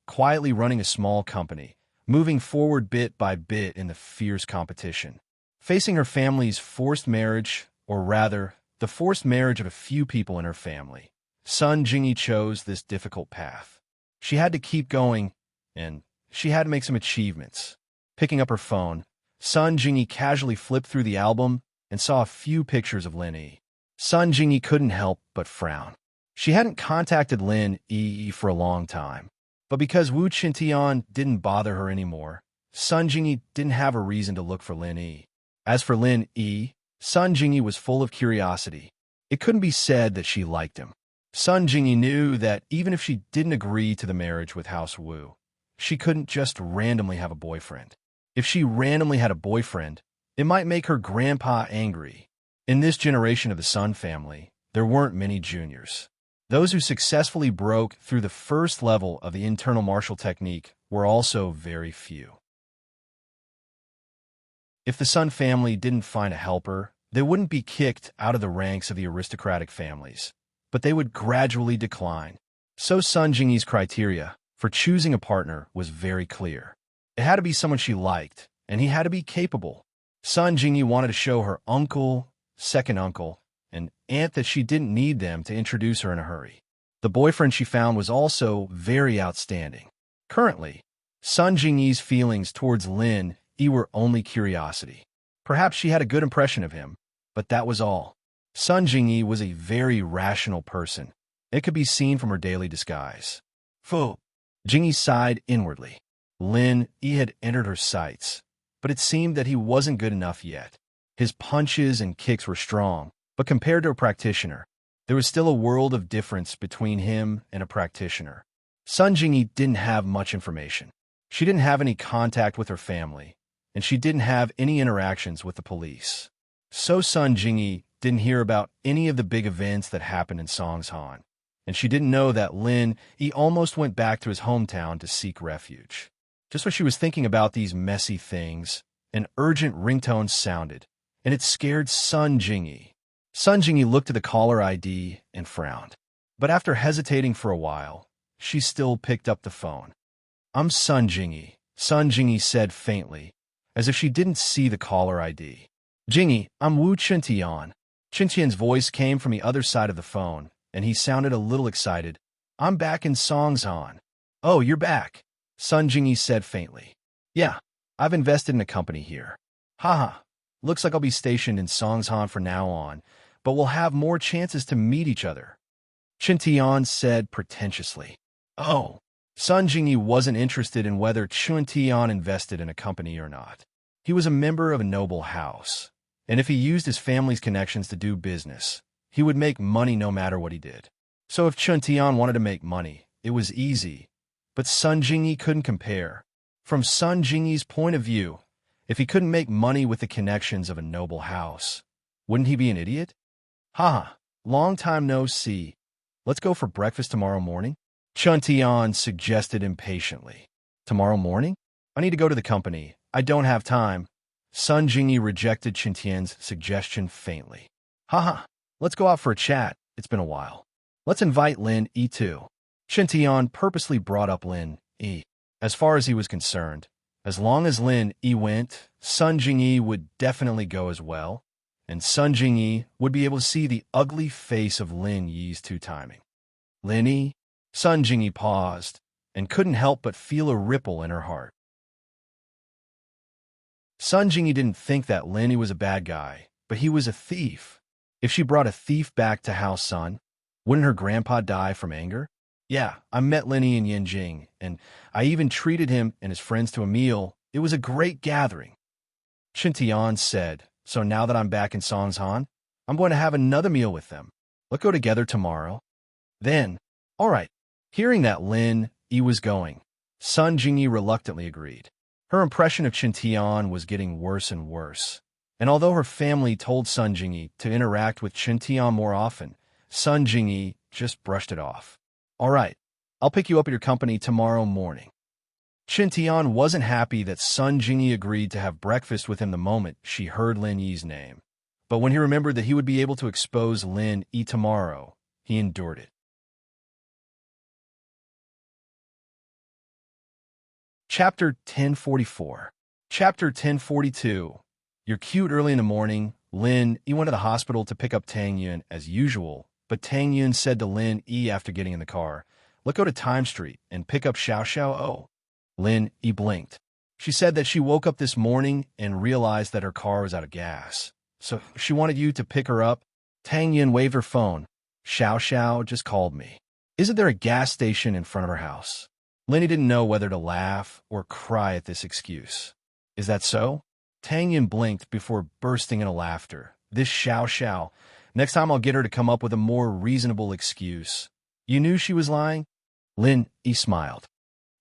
quietly running a small company, moving forward bit by bit in the fierce competition. Facing her family's forced marriage, or rather, the forced marriage of a few people in her family, Sun Jingyi chose this difficult path. She had to keep going, and she had to make some achievements. Picking up her phone, Sun Jingyi casually flipped through the album and saw a few pictures of Lin Yi. Sun Jingyi couldn't help but frown. She hadn't contacted Lin Yi for a long time, but because Wu Qintian didn't bother her anymore, Sun Jingyi didn't have a reason to look for Lin Yi. As for Lin Yi, Sun Jingyi was full of curiosity. It couldn't be said that she liked him. Sun Jingyi knew that even if she didn't agree to the marriage with House Wu, she couldn't just randomly have a boyfriend. If she randomly had a boyfriend, it might make her grandpa angry. In this generation of the Sun family, there weren't many juniors. Those who successfully broke through the first level of the internal martial technique were also very few. If the Sun family didn't find a helper, they wouldn't be kicked out of the ranks of the aristocratic families, but they would gradually decline. So Sun Jingyi's criteria for choosing a partner was very clear. It had to be someone she liked, and he had to be capable. Sun Jingyi wanted to show her uncle, second uncle, and aunt that she didn't need them to introduce her in a hurry. The boyfriend she found was also very outstanding. Currently, Sun Jingyi's feelings towards Lin Yi were only curiosity. Perhaps she had a good impression of him, but that was all. Sun Jingyi was a very rational person. It could be seen from her daily disguise. Fu. Jingyi sighed inwardly. Lin Yi had entered her sights, but it seemed that he wasn't good enough yet. His punches and kicks were strong, but compared to a practitioner, there was still a world of difference between him and a practitioner. Sun Jingyi didn't have much information. She didn't have any contact with her family, and she didn't have any interactions with the police. So Sun Jingyi didn't hear about any of the big events that happened in Songshan. and she didn't know that Lin Yi almost went back to his hometown to seek refuge. Just when she was thinking about these messy things, an urgent ringtone sounded, and it scared Sun Jingyi. Sun Jingyi looked at the caller ID and frowned. But after hesitating for a while, she still picked up the phone. "I'm Sun Jingyi said faintly, as if she didn't see the caller ID. "Jingyi, I'm Wu Qintian." Qintian's voice came from the other side of the phone, and he sounded a little excited. "I'm back in Songshan." "Oh, you're back," Sun Jingyi said faintly. "Yeah, I've invested in a company here." "Haha, looks like I'll be stationed in Songshan from now on, but we'll have more chances to meet each other," Qintian said pretentiously. "Oh." Sun Jingyi wasn't interested in whether Qintian invested in a company or not. He was a member of a noble house, and if he used his family's connections to do business, he would make money no matter what he did. So if Qintian wanted to make money, it was easy, but Sun Jingyi couldn't compare. From Sun Jingyi's point of view, if he couldn't make money with the connections of a noble house, wouldn't he be an idiot? "Haha, long time no see. Let's go for breakfast tomorrow morning?" Qintian suggested impatiently. "Tomorrow morning? I need to go to the company. I don't have time." Sun Jingyi rejected Qintian's suggestion faintly. "Haha, let's go out for a chat. It's been a while. Let's invite Lin Yi too." Qintian purposely brought up Lin Yi. As far as he was concerned, as long as Lin Yi went, Sun Jingyi would definitely go as well, and Sun Jingyi would be able to see the ugly face of Lin Yi's two-timing. "Lin Yi?" Sun Jingyi paused and couldn't help but feel a ripple in her heart. Sun Jingyi didn't think that Lin Yi was a bad guy, but he was a thief. If she brought a thief back to House Sun, wouldn't her grandpa die from anger? "Yeah, I met Lin Yi in Yanjing, and I even treated him and his friends to a meal. It was a great gathering," Qintian said. "So now that I'm back in Songshan, I'm going to have another meal with them. Let's go together tomorrow." Then, all right. Hearing that Lin Yi was going, Sun Jingyi reluctantly agreed. Her impression of Qintian was getting worse and worse, and although her family told Sun Jingyi to interact with Qintian more often, Sun Jingyi just brushed it off. "All right, I'll pick you up at your company tomorrow morning." Qintian wasn't happy that Sun Jingyi agreed to have breakfast with him the moment she heard Lin Yi's name, but when he remembered that he would be able to expose Lin Yi tomorrow, he endured it. Chapter 1044. Chapter 1042. You're cute early in the morning. Lin Yi went to the hospital to pick up Tang Yun as usual, but Tang Yun said to Lin Yi after getting in the car, "Let's go to Time Street and pick up Xiao Xiao O." Lin Yi blinked. She said that she woke up this morning and realized that her car was out of gas, so she wanted you to pick her up. Tang Yun waved her phone. "Xiao Xiao just called me. Isn't there a gas station in front of her house?" Linny didn't know whether to laugh or cry at this excuse. "Is that so?" Tang Yin blinked before bursting into laughter. "This Xiao Xiao. Next time I'll get her to come up with a more reasonable excuse." "You knew she was lying?" Lin Yi smiled.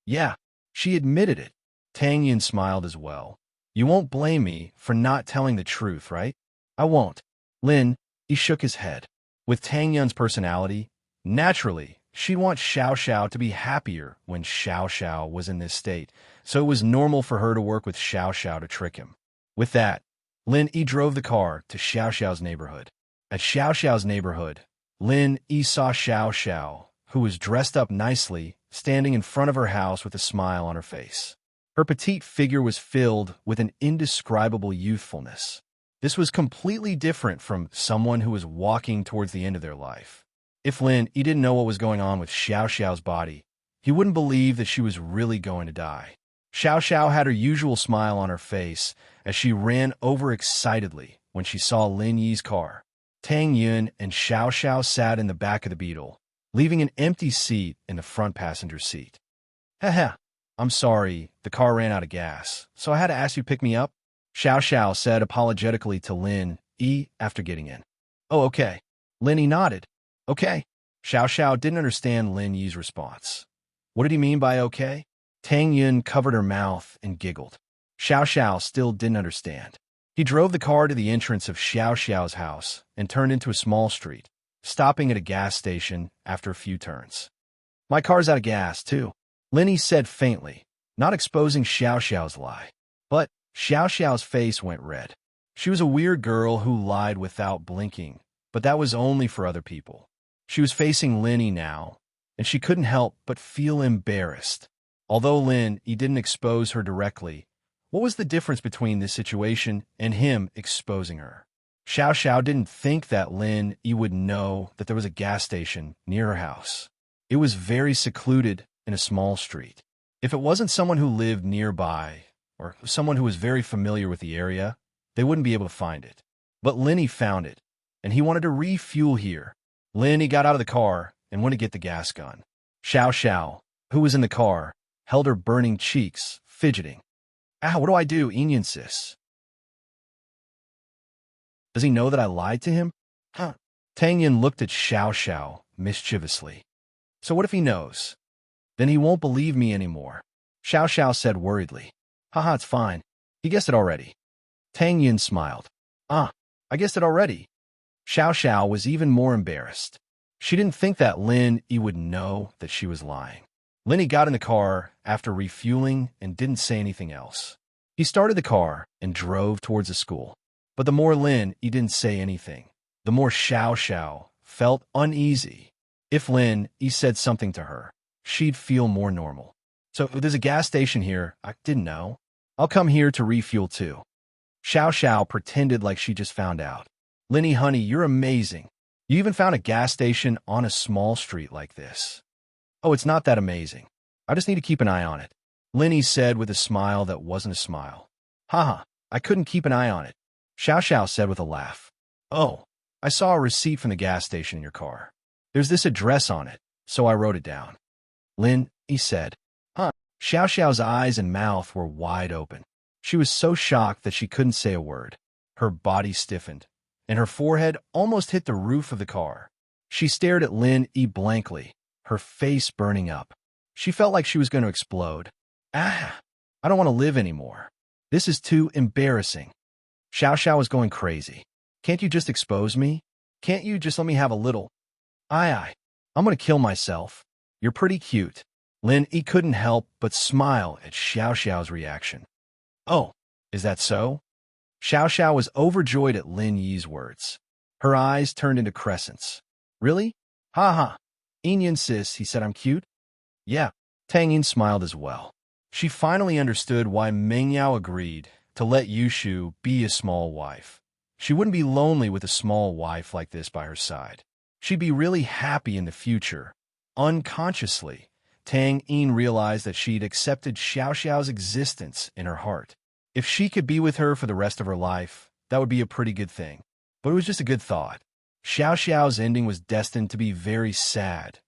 "Yeah, she admitted it." Tang Yin smiled as well. "You won't blame me for not telling the truth, right?" "I won't." Lin Yi shook his head. With Tang Yun's personality, naturally, she'd want Xiao Xiao to be happier when Xiao Xiao was in this state, so it was normal for her to work with Xiao Xiao to trick him. With that, Lin Yi drove the car to Xiao Xiao's neighborhood. At Xiao Xiao's neighborhood, Lin Yi saw Xiao Xiao, who was dressed up nicely, standing in front of her house with a smile on her face. Her petite figure was filled with an indescribable youthfulness. This was completely different from someone who was walking towards the end of their life. If Lin Yi didn't know what was going on with Xiao Xiao's body, he wouldn't believe that she was really going to die. Xiao Xiao had her usual smile on her face as she ran over excitedly when she saw Lin Yi's car. Tang Yun and Xiao Xiao sat in the back of the Beetle, leaving an empty seat in the front passenger seat. "Heh, I'm sorry, the car ran out of gas, so I had to ask you to pick me up," Xiao Xiao said apologetically to Lin Yi after getting in. "Oh, okay." Lin Yi nodded. "Okay." Xiao Xiao didn't understand Lin Yi's response. What did he mean by okay? Tang Yun covered her mouth and giggled. Xiao Xiao still didn't understand. He drove the car to the entrance of Xiao Xiao's house and turned into a small street. stopping at a gas station after a few turns. My car's out of gas, too, Lenny said faintly, not exposing Xiao Xiao's lie. But Xiao Xiao's face went red. She was a weird girl who lied without blinking, but that was only for other people. She was facing Lenny now, and she couldn't help but feel embarrassed. Although Lenny didn't expose her directly, what was the difference between this situation and him exposing her? Xiao Xiao didn't think that Lenny would know that there was a gas station near her house. It was very secluded in a small street. If it wasn't someone who lived nearby, or someone who was very familiar with the area, they wouldn't be able to find it. But Lenny found it, and he wanted to refuel here. Lenny got out of the car and went to get the gas gun. Xiao Xiao, who was in the car, held her burning cheeks, fidgeting. Ah, what do I do, Enian sis? Does he know that I lied to him? Huh. Tang Yin looked at Xiao Xiao mischievously. So what if he knows? Then he won't believe me anymore. Xiao Xiao said worriedly. Haha, it's fine. He guessed it already. Tang Yin smiled. Ah, I guessed it already. Xiao Xiao was even more embarrassed. She didn't think that Lenny would know that she was lying. Lenny got in the car after refueling and didn't say anything else. He started the car and drove towards the school. But the more Lenny didn't say anything, the more Xiao Xiao felt uneasy. If Lenny said something to her, she'd feel more normal. So there's a gas station here. I didn't know. I'll come here to refuel too. Xiao Xiao pretended like she just found out. Lenny, honey, you're amazing. You even found a gas station on a small street like this. Oh, it's not that amazing. I just need to keep an eye on it, Lenny said with a smile that wasn't a smile. Haha, I couldn't keep an eye on it, Xiao Xiao said with a laugh. Oh, I saw a receipt from the gas station in your car. There's this address on it, so I wrote it down. Lenny said. Huh. Xiao Xiao's eyes and mouth were wide open. She was so shocked that she couldn't say a word. Her body stiffened, and her forehead almost hit the roof of the car. She stared at Lenny blankly, her face burning up. She felt like she was going to explode. Ah, I don't want to live anymore. This is too embarrassing. Xiao Xiao was going crazy. Can't you just expose me? Can't you just let me have a little? I'm going to kill myself. You're pretty cute. Lenny couldn't help but smile at Xiao Xiao's reaction. Oh, is that so? Xiao Xiao was overjoyed at Lin Yi's words. Her eyes turned into crescents. Really? Ha ha. Enian sis, he said I'm cute? Yeah. Tang Yin smiled as well. She finally understood why Meng Yao agreed to let Yushu be a small wife. She wouldn't be lonely with a small wife like this by her side. She'd be really happy in the future. Unconsciously, Tang Yin realized that she'd accepted Xiao Xiao's existence in her heart. If she could be with her for the rest of her life, that would be a pretty good thing. But it was just a good thought. Xiao Xiao's ending was destined to be very sad.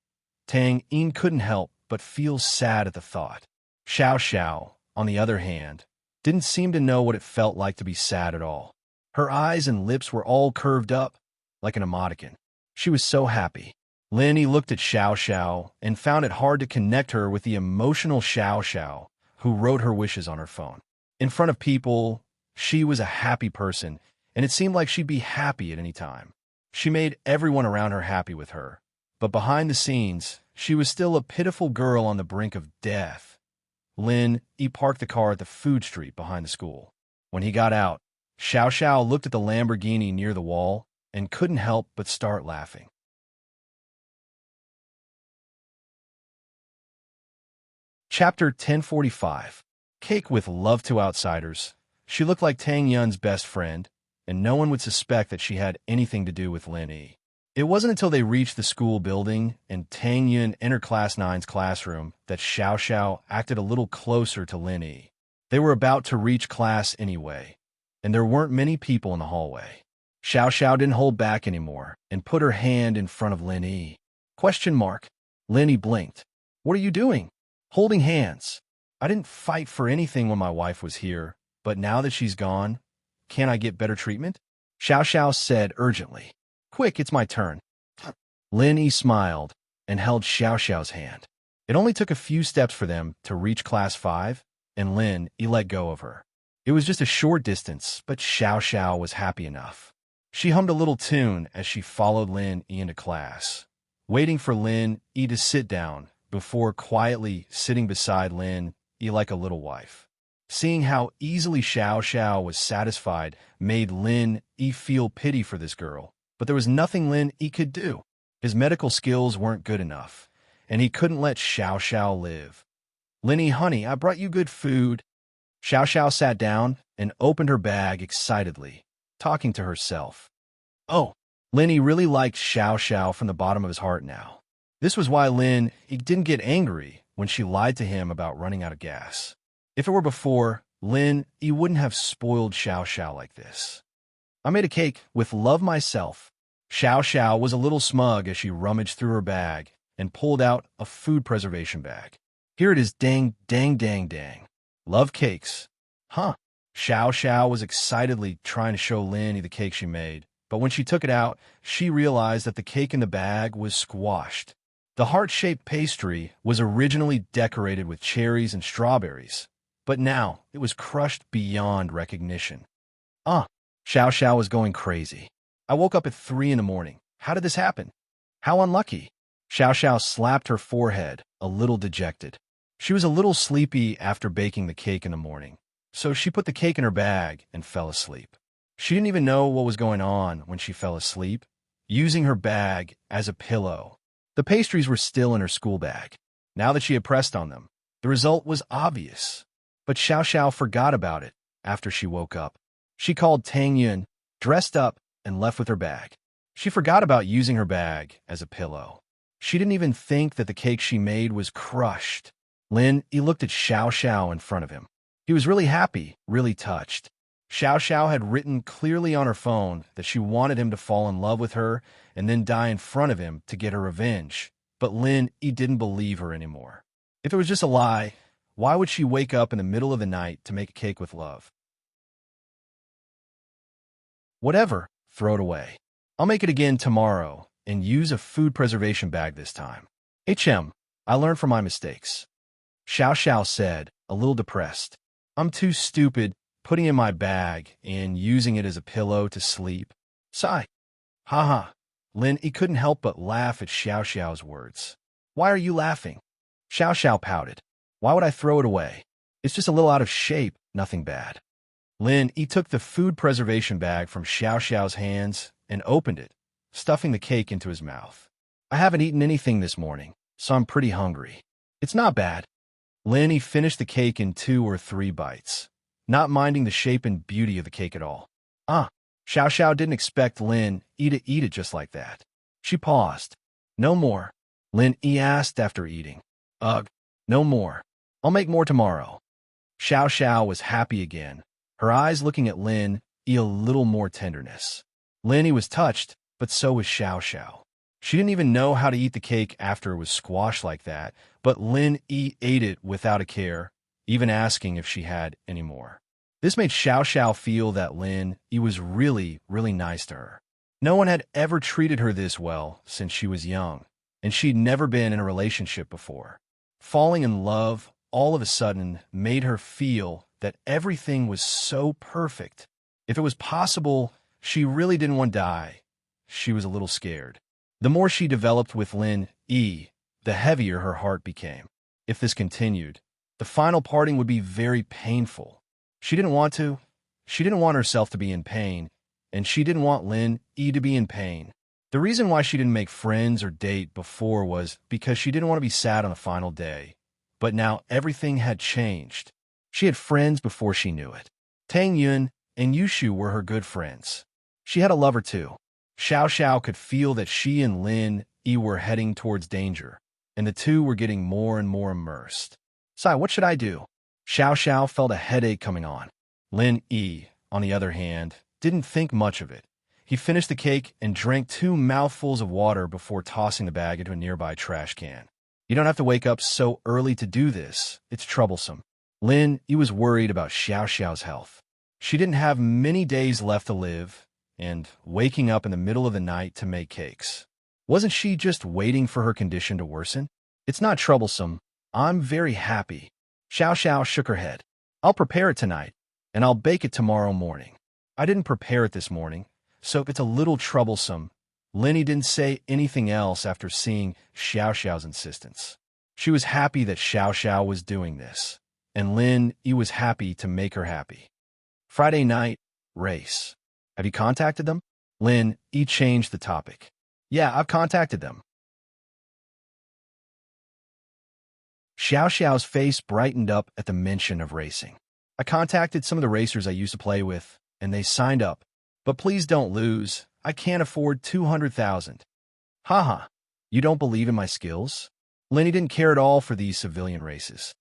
Tang Yin couldn't help but feel sad at the thought. Xiao Xiao, on the other hand, didn't seem to know what it felt like to be sad at all. Her eyes and lips were all curved up, like an emoticon. She was so happy. Lenny looked at Xiao Xiao and found it hard to connect her with the emotional Xiao Xiao, who wrote her wishes on her phone. In front of people, she was a happy person, and it seemed like she'd be happy at any time. She made everyone around her happy with her. But behind the scenes, she was still a pitiful girl on the brink of death. He parked the car at the food street behind the school. When he got out, Xiao Xiao looked at the Lamborghini near the wall and couldn't help but start laughing. Chapter 1045. Cake with love to outsiders. She looked like Tang Yun's best friend, and no one would suspect that she had anything to do with Lenny. It wasn't until they reached the school building and Tang Yun entered Class 9's classroom that Xiao Xiao acted a little closer to Lenny. They were about to reach class anyway, and there weren't many people in the hallway. Xiao Xiao didn't hold back anymore and put her hand in front of Lenny. Question mark. Lenny blinked. What are you doing? Holding hands. I didn't fight for anything when my wife was here, but now that she's gone, can't I get better treatment? Xiao Xiao said urgently. Quick, it's my turn. Lenny smiled and held Xiao Xiao's hand. It only took a few steps for them to reach Class 5, and Lenny let go of her. It was just a short distance, but Xiao Xiao was happy enough. She hummed a little tune as she followed Lin E into class, waiting for Lin E to sit down before quietly sitting beside Lin E like a little wife. Seeing how easily Xiao Xiao was satisfied made Lin E feel pity for this girl, but there was nothing Lin E could do. His medical skills weren't good enough, and he couldn't let Xiao Xiao live. Lin E, honey, I brought you good food. Xiao Xiao sat down and opened her bag excitedly, talking to herself. Oh, Lin E really liked Xiao Xiao from the bottom of his heart now. This was why Lin E didn't get angry when she lied to him about running out of gas. If it were before, Lin E wouldn't have spoiled Xiao Xiao like this. I made a cake with love myself. Xiao Xiao was a little smug as she rummaged through her bag and pulled out a food preservation bag. Here it is, dang, dang, dang, dang. Love cakes. Huh. Xiao Xiao was excitedly trying to show Lin E the cake she made, but when she took it out, she realized that the cake in the bag was squashed. The heart-shaped pastry was originally decorated with cherries and strawberries, but now it was crushed beyond recognition. Xiao Xiao was going crazy. I woke up at 3 in the morning. How did this happen? How unlucky. Xiao Xiao slapped her forehead, a little dejected. She was a little sleepy after baking the cake in the morning, so she put the cake in her bag and fell asleep. She didn't even know what was going on when she fell asleep, using her bag as a pillow. The pastries were still in her school bag. Now that she had pressed on them, the result was obvious. But Xiao Xiao forgot about it after she woke up. She called Tang Yun, dressed up, and left with her bag. She forgot about using her bag as a pillow. She didn't even think that the cake she made was crushed. Lin E looked at Xiao Xiao in front of him. He was really happy, really touched. Xiao Xiao had written clearly on her phone that she wanted him to fall in love with her and then die in front of him to get her revenge. But Lin E didn't believe her anymore. If it was just a lie, why would she wake up in the middle of the night to make a cake with love? Whatever, throw it away. I'll make it again tomorrow and use a food preservation bag this time. I learned from my mistakes. Xiao Xiao said, a little depressed. I'm too stupid putting in my bag and using it as a pillow to sleep. Sigh. Haha. Lin E couldn't help but laugh at Xiao Xiao's words. Why are you laughing? Xiao Xiao pouted. Why would I throw it away? It's just a little out of shape, nothing bad. Lin E took the food preservation bag from Xiao Xiao's hands and opened it, stuffing the cake into his mouth. I haven't eaten anything this morning, so I'm pretty hungry. It's not bad. Lin E finished the cake in 2 or 3 bites, not minding the shape and beauty of the cake at all. Xiao Xiao didn't expect Lin E to eat it just like that. She paused. No more. Lin E asked after eating. Ugh, no more. I'll make more tomorrow. Xiao Xiao was happy again, her eyes looking at Lin E a little more tenderness. Lin E was touched, but so was Xiao Xiao. She didn't even know how to eat the cake after it was squashed like that, but Lin E ate it without a care, even asking if she had any more. This made Xiao Xiao feel that Lin E was really, really nice to her. No one had ever treated her this well since she was young, and she'd never been in a relationship before. Falling in love all of a sudden made her feel that everything was so perfect. If it was possible, she really didn't want to die. She was a little scared. The more she developed with Lin E, the heavier her heart became. If this continued, the final parting would be very painful. She didn't want to. She didn't want herself to be in pain, and she didn't want Lin E to be in pain. The reason why she didn't make friends or date before was because she didn't want to be sad on the final day. But now everything had changed. She had friends before she knew it. Tang Yun and Yushu were her good friends. She had a lover too. Xiao Xiao could feel that she and Lin E were heading towards danger, and the two were getting more and more immersed. Sai, what should I do? Xiao Xiao felt a headache coming on. Lin E, on the other hand, didn't think much of it. He finished the cake and drank 2 mouthfuls of water before tossing the bag into a nearby trash can. You don't have to wake up so early to do this. It's troublesome. Lin E was worried about Xiao Xiao's health. She didn't have many days left to live, and waking up in the middle of the night to make cakes. Wasn't she just waiting for her condition to worsen? It's not troublesome. I'm very happy. Xiao Xiao shook her head. I'll prepare it tonight, and I'll bake it tomorrow morning. I didn't prepare it this morning, so it's a little troublesome. Lenny didn't say anything else after seeing Xiao Xiao's insistence. She was happy that Xiao Xiao was doing this, and Lin Yi was happy to make her happy. Friday night, race. Have you contacted them? Lin Yi changed the topic. Yeah, I've contacted them. Xiao Xiao's face brightened up at the mention of racing. I contacted some of the racers I used to play with, and they signed up. But please don't lose. I can't afford 200,000. Haha, you don't believe in my skills? Lenny didn't care at all for these civilian races.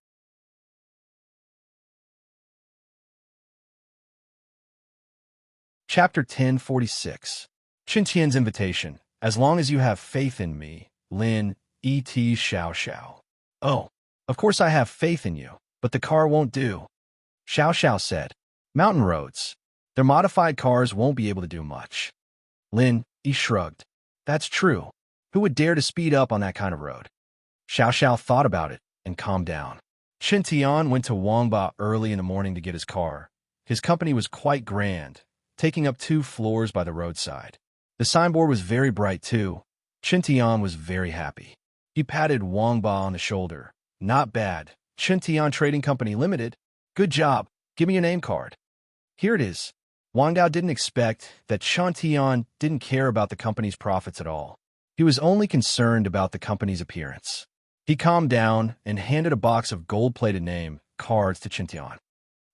Chapter 1046. Qintian's invitation. As long as you have faith in me, Lin, E.T. Xiao Xiao. Oh, of course I have faith in you, but the car won't do. Xiao Xiao said. Mountain roads. Their modified cars won't be able to do much. Lin Yi shrugged. That's true. Who would dare to speed up on that kind of road? Xiao Xiao thought about it and calmed down. Qintian went to Wangba early in the morning to get his car. His company was quite grand, taking up 2 floors by the roadside. The signboard was very bright too. Qintian was very happy. He patted Wangba on the shoulder. Not bad. Qintian Trading Company Limited. Good job. Give me your name card. Here it is. Wang Dao didn't expect that Qintian didn't care about the company's profits at all. He was only concerned about the company's appearance. He calmed down and handed a box of gold-plated name cards to Qintian.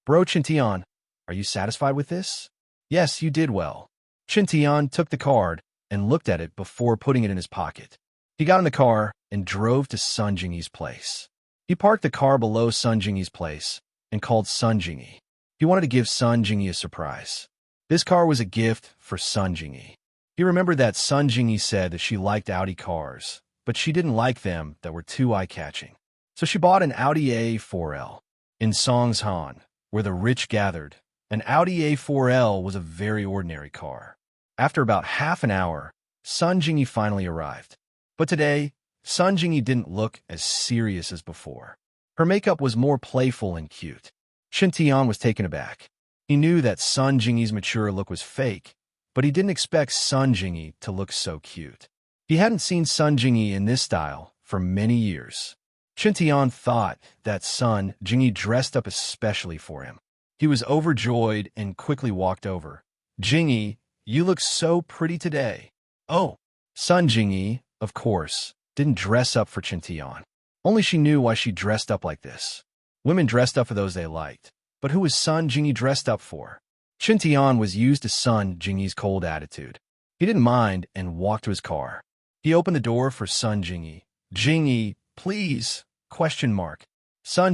Bro Qintian, are you satisfied with this? Yes, you did well. Qintian took the card and looked at it before putting it in his pocket. He got in the car and drove to Sun Jingyi's place. He parked the car below Sun Jingyi's place and called Sun Jingyi. He wanted to give Sun Jingyi a surprise. This car was a gift for Sun Jingyi. He remembered that Sun Jingyi said that she liked Audi cars, but she didn't like them that were too eye-catching. So she bought an Audi A4L. In Songshan, where the rich gathered, an Audi A4L was a very ordinary car. After about half an hour, Sun Jingyi finally arrived. But today, Sun Jingyi didn't look as serious as before. Her makeup was more playful and cute. Qintian was taken aback. He knew that Sun Jingyi's mature look was fake, but he didn't expect Sun Jingyi to look so cute. He hadn't seen Sun Jingyi in this style for many years. Qintian thought that Sun Jingyi dressed up especially for him. He was overjoyed and quickly walked over. Jingyi, you look so pretty today. Oh, Sun Jingyi, of course, didn't dress up for Qintian. Only she knew why she dressed up like this. Women dressed up for those they liked. But who was Sun Jingyi dressed up for? Qintian was used to Sun Jingyi's cold attitude. He didn't mind and walked to his car. He opened the door for Sun Jingyi. Jingyi, please? ? Sun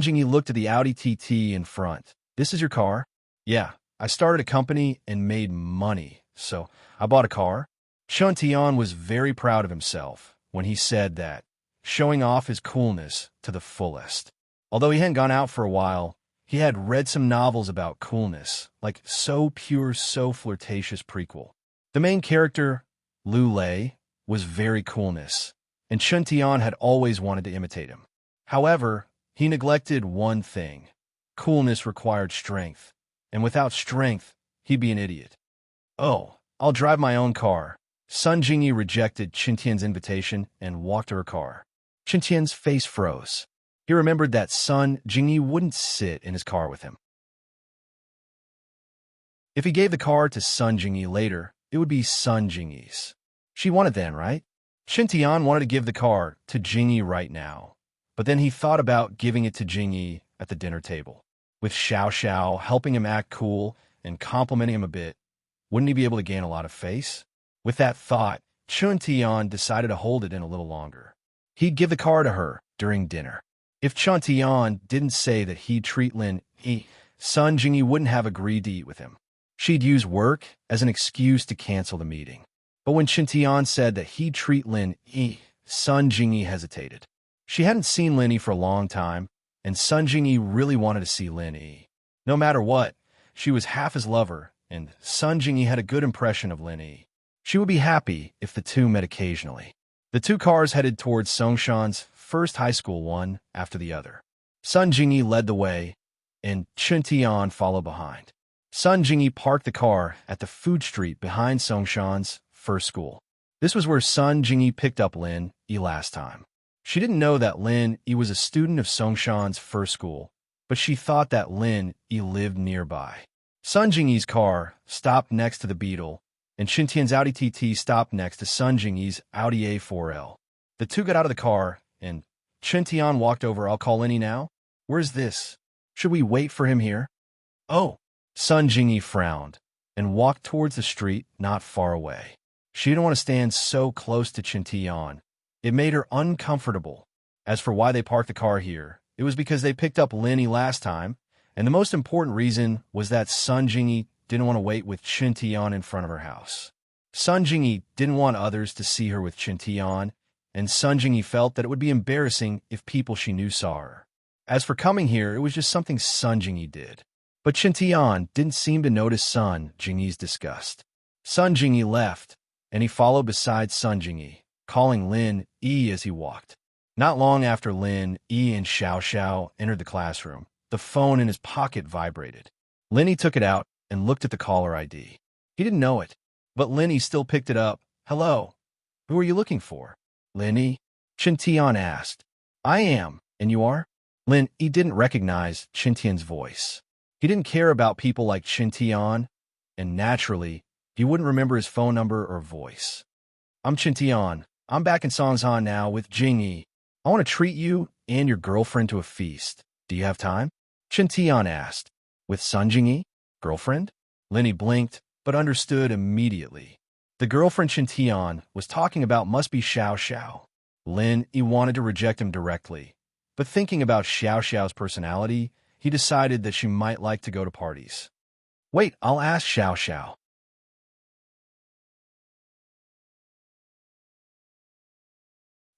Jingyi looked at the Audi TT in front. This is your car? Yeah, I started a company and made money, so I bought a car. Qintian was very proud of himself when he said that, showing off his coolness to the fullest. Although he hadn't gone out for a while, he had read some novels about coolness, like So Pure, So Flirtatious prequel. The main character, Lu Lei, was very coolness, and Qintian had always wanted to imitate him. However, he neglected one thing. Coolness required strength, and without strength, he'd be an idiot. Oh, I'll drive my own car. Sun Jingyi rejected Qintian's invitation and walked to her car. Qintian's face froze. He remembered that Sun Jingyi wouldn't sit in his car with him. If he gave the car to Sun Jingyi later, it would be Sun Jingyi's. She wanted then, right? Qintian wanted to give the car to Jingyi right now, but then he thought about giving it to Jingyi at the dinner table. With Xiao Xiao helping him act cool and complimenting him a bit, wouldn't he be able to gain a lot of face? With that thought, Qintian decided to hold it in a little longer. He'd give the car to her during dinner. If Qintian didn't say that he'd treat Lin Yi, Sun Jingyi wouldn't have agreed to eat with him. She'd use work as an excuse to cancel the meeting. But when Qintian said that he'd treat Lin Yi, Sun Jingyi hesitated. She hadn't seen Lin Yi for a long time, and Sun Jingyi really wanted to see Lin Yi. No matter what, she was half his lover, and Sun Jingyi had a good impression of Lin Yi. She would be happy if the two met occasionally. The two cars headed towards Songshan's first high school, one after the other. Sun Jingyi led the way, and Qintian followed behind. Sun Jingyi parked the car at the food street behind Songshan's first school. This was where Sun Jingyi picked up Lin Yi last time. She didn't know that Lin Yi was a student of Songshan's first school, but she thought that Lin Yi lived nearby. Sun Jingyi's car stopped next to the Beetle, and Qintian's Audi TT stopped next to Sun Jingyi's Audi A4L. The two got out of the car, and Qintian walked over. I'll call Lin Yi now? Where's this? Should we wait for him here? Oh. Sun Jingyi frowned and walked towards the street not far away. She didn't want to stand so close to Qintian. It made her uncomfortable. As for why they parked the car here, it was because they picked up Lin Yi last time, and the most important reason was that Sun Jingyi didn't want to wait with Qintian in front of her house. Sun Jingyi didn't want others to see her with Qintian, and Sun Jingyi felt that it would be embarrassing if people she knew saw her. As for coming here, it was just something Sun Jingyi did. But Qintian didn't seem to notice Sun Jingyi's disgust. Sun Jingyi left, and he followed beside Sun Jingyi, calling Lin Yi as he walked. Not long after Lin Yi and Xiao Xiao entered the classroom, the phone in his pocket vibrated. Lin Yi took it out and looked at the caller ID. He didn't know it, but Lin Yi still picked it up. Hello? Who are you looking for? Lin Yi? Qintian asked. I am, and you are? Lin Yi didn't recognize Qintian's voice. He didn't care about people like Qintian, and naturally, he wouldn't remember his phone number or voice. I'm Qintian. I'm back in Songshan now with Jingyi. I want to treat you and your girlfriend to a feast. Do you have time? Qintian asked. With Sun Jingyi? Girlfriend? Lin Yi blinked, but understood immediately. The girlfriend Qintian was talking about must be Xiao Xiao. Lin Yi wanted to reject him directly, but thinking about Xiao Xiao's personality, he decided that she might like to go to parties. Wait, I'll ask Xiao Xiao.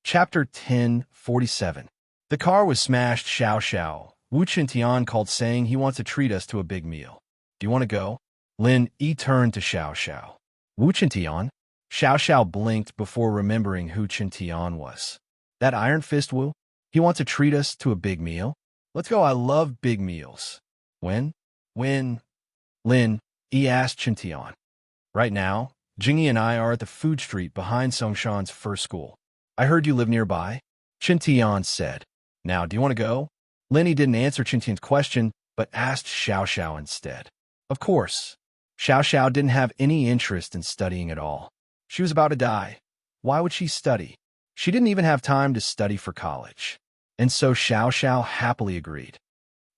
Chapter 10:47. The car was smashed. Xiao Xiao. Wu Qintian called saying he wants to treat us to a big meal. Do you want to go? Lin Yi turned to Xiao Xiao. Wu Qintian? Xiao Xiao blinked before remembering who Qintian was. That Iron Fist Wu? He wants to treat us to a big meal? Let's go, I love big meals. When? When? Lin Yi asked Qintian. Right now, Jingyi and I are at the food street behind Songshan's first school. I heard you live nearby, Qintian said. Now, do you want to go? Lin Yi didn't answer Qintian's question, but asked Xiao Xiao instead. Of course. Xiao Xiao didn't have any interest in studying at all. She was about to die. Why would she study? She didn't even have time to study for college. And so Xiao Xiao happily agreed.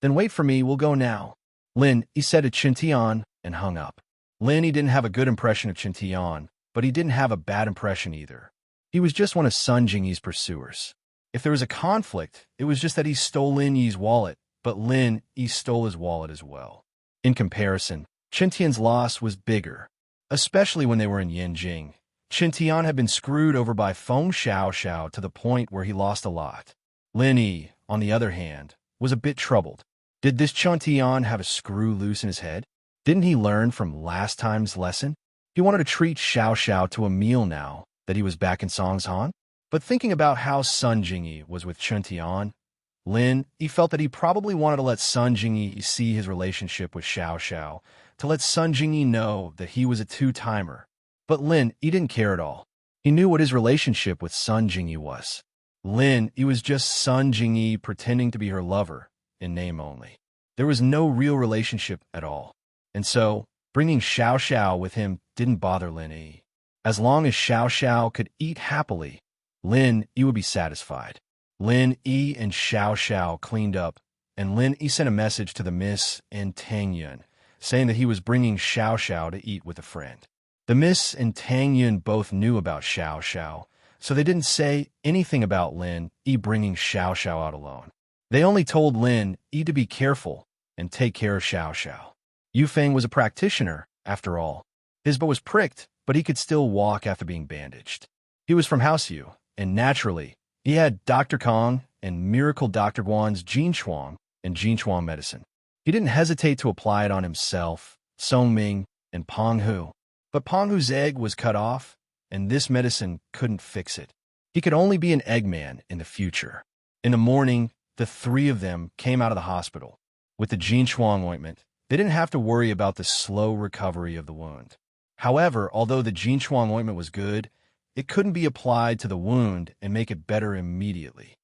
Then wait for me, we'll go now. Lin Yi said to Qintian and hung up. Lin Yi didn't have a good impression of Qintian, but he didn't have a bad impression either. He was just one of Sun Jingyi's pursuers. If there was a conflict, it was just that he stole Lin Yi's wallet, but Lin Yi stole his wallet as well. In comparison, Qintian's loss was bigger, especially when they were in Yanjing. Qintian had been screwed over by Feng Xiao Xiao to the point where he lost a lot. Lin Yi, on the other hand, was a bit troubled. Did this Qintian have a screw loose in his head? Didn't he learn from last time's lesson? He wanted to treat Xiao Xiao to a meal now that he was back in Songshan. But thinking about how Sun Jingyi was with Qintian, Lin Yi felt that he probably wanted to let Sun Jingyi see his relationship with Xiao Xiao, to let Sun Jingyi know that he was a two-timer. But Lin Yi didn't care at all. He knew what his relationship with Sun Jingyi was. Lin Yi was just Sun Jingyi pretending to be her lover, in name only. There was no real relationship at all. And so, bringing Xiao Xiao with him didn't bother Lin Yi. As long as Xiao Xiao could eat happily, Lin Yi would be satisfied. Lin Yi and Xiao Xiao cleaned up, and Lin Yi sent a message to the Miss and Tang Yun, saying that he was bringing Xiao Xiao to eat with a friend. The Miss and Tang Yun both knew about Xiao Xiao, so they didn't say anything about Lin Yi bringing Xiao Xiao out alone. They only told Lin Yi to be careful and take care of Xiao Xiao. Yu Feng was a practitioner, after all. His bow was pricked, but he could still walk after being bandaged. He was from House Yu, and naturally, he had Dr. Kong and Miracle Dr. Guan's Jin Chuang and Jin Chuang medicine. He didn't hesitate to apply it on himself, Song Ming, and Peng Hu. But Peng Hu's egg was cut off, and this medicine couldn't fix it. He could only be an Eggman in the future. In the morning, the three of them came out of the hospital with the Jin Chuang ointment They didn't have to worry about the slow recovery of the wound. However, although the Jinchuan ointment was good, it couldn't be applied to the wound and make it better immediately.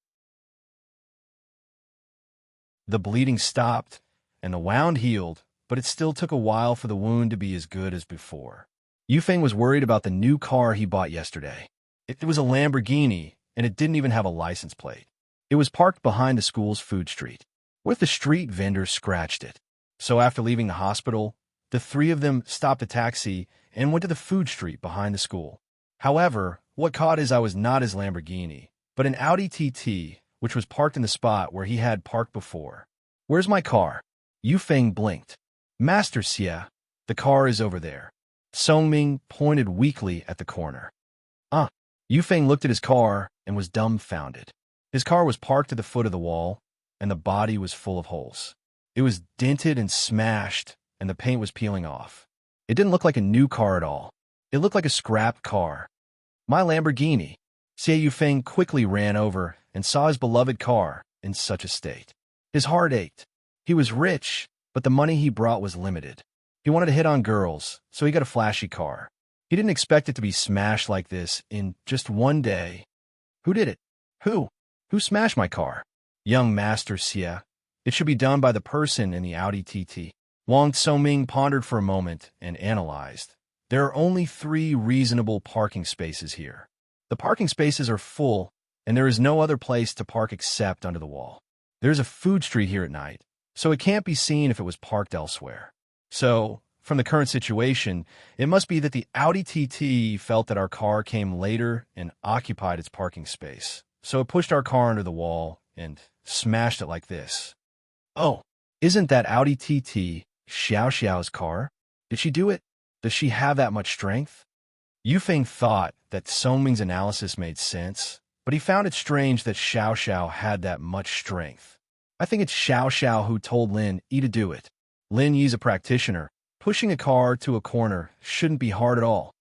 The bleeding stopped, and the wound healed, but it still took a while for the wound to be as good as before. Yufeng was worried about the new car he bought yesterday. It was a Lamborghini, and it didn't even have a license plate. It was parked behind the school's food street, where the street vendor scratched it. So after leaving the hospital, the three of them stopped a taxi and went to the food street behind the school. However, what caught his eye was not his Lamborghini, but an Audi TT, which was parked in the spot where he had parked before. "Where's my car?" Yufeng blinked. "Master Xie, the car is over there." Songming pointed weakly at the corner. Yufeng looked at his car and was dumbfounded. His car was parked at the foot of the wall, and the body was full of holes. It was dented and smashed, and the paint was peeling off. It didn't look like a new car at all. It looked like a scrapped car. "My Lamborghini." Xie Yufeng quickly ran over and saw his beloved car in such a state. His heart ached. He was rich, but the money he brought was limited. He wanted to hit on girls, so he got a flashy car. He didn't expect it to be smashed like this in just one day. "Who did it? Who smashed my car?" "Young Master Xie. It should be done by the person in the Audi TT." Wang Tsoming pondered for a moment and analyzed. There are only 3 reasonable parking spaces here. The parking spaces are full, and there is no other place to park except under the wall. There's a food street here at night, so it can't be seen if it was parked elsewhere. So, from the current situation, it must be that the Audi TT felt that our car came later and occupied its parking space. So it pushed our car under the wall and smashed it like this. "Oh, isn't that Audi TT Xiao Xiao's car? Did she do it? Does she have that much strength?" Yufeng thought that Songming's analysis made sense, but he found it strange that Xiao Xiao had that much strength. "I think it's Xiao Xiao who told Lin Yi to do it. Lin Yi's a practitioner. Pushing a car to a corner shouldn't be hard at all."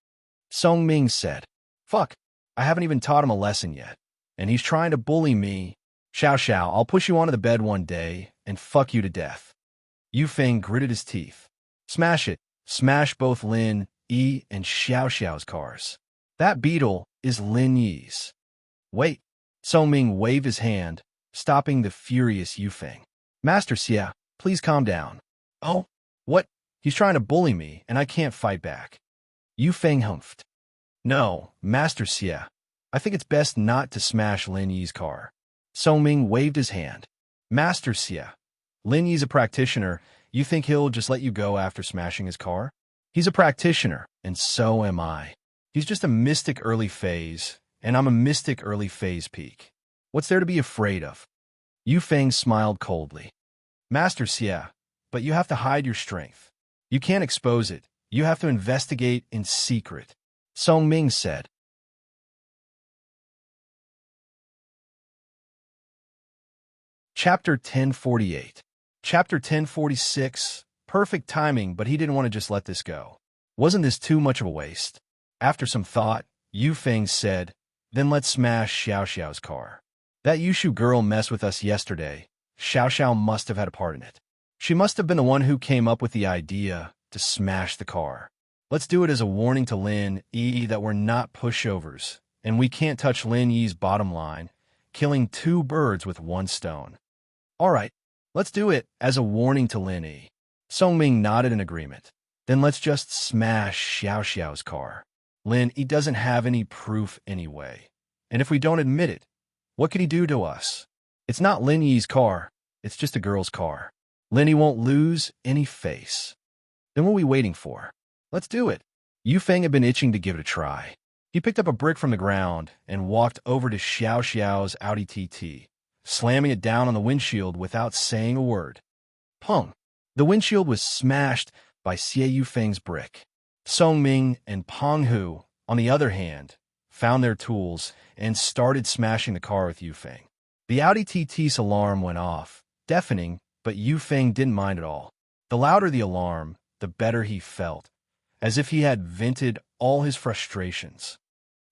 Songming said. "Fuck, I haven't even taught him a lesson yet, and he's trying to bully me. Xiao Xiao, I'll push you onto the bed one day and fuck you to death." Yufeng gritted his teeth. "Smash it. Smash both Lin Yi and Xiao Xiao's cars. That beetle is Lin Yi's." "Wait." Songming waved his hand, stopping the furious Yufeng. "Master Xie, please calm down." "Oh, what? He's trying to bully me, and I can't fight back." Yufeng humphed. "No, Master Xie, I think it's best not to smash Lin Yi's car." Songming waved his hand. "Master Xie, Lin Yi's a practitioner. You think he'll just let you go after smashing his car? He's a practitioner, and so am I. He's just a mystic early phase, and I'm a mystic early phase peak. What's there to be afraid of?" Yufeng smiled coldly. "Master Xie, but you have to hide your strength. You can't expose it. You have to investigate in secret," Songming said. Chapter 1048. Chapter 1046. Perfect timing, but he didn't want to just let this go. Wasn't this too much of a waste? After some thought, Yufeng said, "Then let's smash Xiao Xiao's car. That Yushu girl messed with us yesterday. Xiao Xiao must have had a part in it. She must have been the one who came up with the idea to smash the car. Let's do it as a warning to Lin Yi that we're not pushovers, and we can't touch Lin Yi's bottom line, killing 2 birds with 1 stone." "All right, let's do it as a warning to Lin Yi." Songming nodded in agreement. "Then let's just smash Xiao Xiao's car. Lin Yi doesn't have any proof anyway. And if we don't admit it, what could he do to us? It's not Lin Yi's car, it's just a girl's car. Lin Yi won't lose any face. Then what are we waiting for? Let's do it." Yufeng had been itching to give it a try. He picked up a brick from the ground and walked over to Xiao Xiao's Audi TT, slamming it down on the windshield without saying a word. Pong! The windshield was smashed by Xie Yufeng's brick. Songming and Peng Hu, on the other hand, found their tools and started smashing the car with Yufeng. The Audi TT's alarm went off, deafening, but Yufeng didn't mind at all. The louder the alarm, the better he felt, as if he had vented all his frustrations.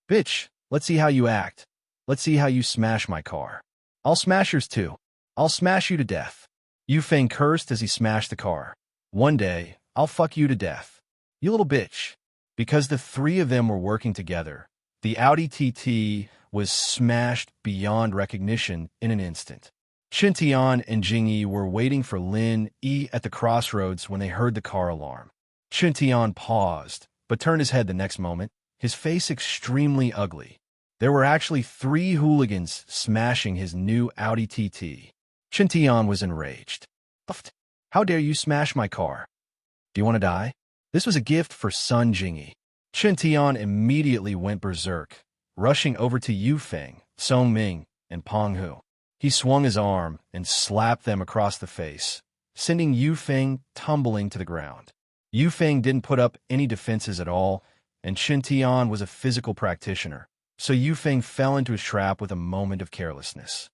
"Bitch, let's see how you act. Let's see how you smash my car. I'll smash yours too. I'll smash you to death." Yufeng cursed as he smashed the car. One day, I'll fuck you to death. You little bitch. Because the three of them were working together, the Audi TT was smashed beyond recognition in an instant. Chintian and Jingyi were waiting for Lin Yi at the crossroads when they heard the car alarm. Chintian paused, but turned his head the next moment, his face extremely ugly. There were actually 3 hooligans smashing his new Audi TT. Chintian was enraged. How dare you smash my car? Do you want to die? This was a gift for Sun Jingyi. Chintian immediately went berserk, rushing over to Yufeng, Songming, and Penghu. He swung his arm and slapped them across the face, sending Yufeng tumbling to the ground. Yufeng didn't put up any defenses at all, and Chintian was a physical practitioner, so Yufeng fell into his trap with a moment of carelessness.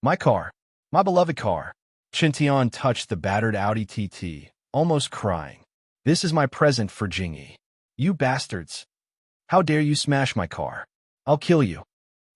My car, my beloved car. Chintian touched the battered Audi TT, almost crying. This is my present for Jingyi. You bastards. How dare you smash my car? I'll kill you.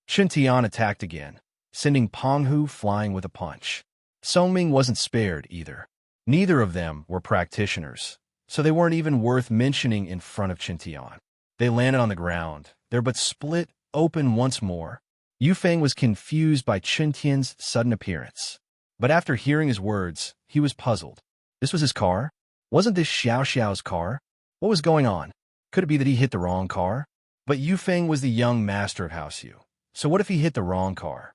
Chintian attacked again, sending Penghu flying with a punch. Songming wasn't spared either. Neither of them were practitioners, so they weren't even worth mentioning in front of Chintian. They landed on the ground, their butts split open once more. Yufeng was confused by Chintian's sudden appearance. But after hearing his words, he was puzzled. This was his car? Wasn't this Xiao Xiao's car? What was going on? Could it be that he hit the wrong car? But Yufeng was the young master of House Yu. So what if he hit the wrong car?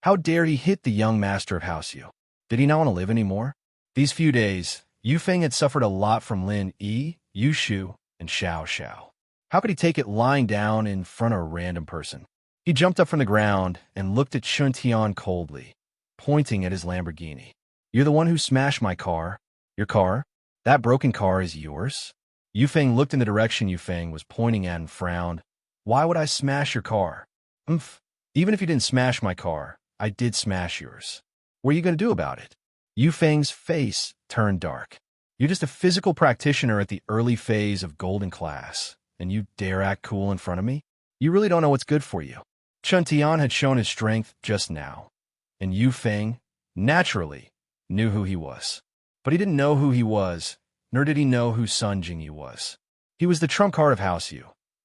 How dare he hit the young master of House Yu? Did he not want to live anymore? These few days, Yufeng had suffered a lot from Lin Yi, Yu Shu, and Xiao Xiao. How could he take it lying down in front of a random person? He jumped up from the ground and looked at Chintian coldly, pointing at his Lamborghini. You're the one who smashed my car. Your car? That broken car is yours? Yufeng looked in the direction Yufeng was pointing at and frowned. Why would I smash your car? Even if you didn't smash my car, I did smash yours. What are you going to do about it? Yufeng's face turned dark. You're just a physical practitioner at the early phase of golden class, and you dare act cool in front of me? You really don't know what's good for you. Chintian had shown his strength just now, and Yufeng, naturally, knew who he was. But he didn't know who he was, nor did he know who Sun Jingyi was. He was the trump card of House Yu,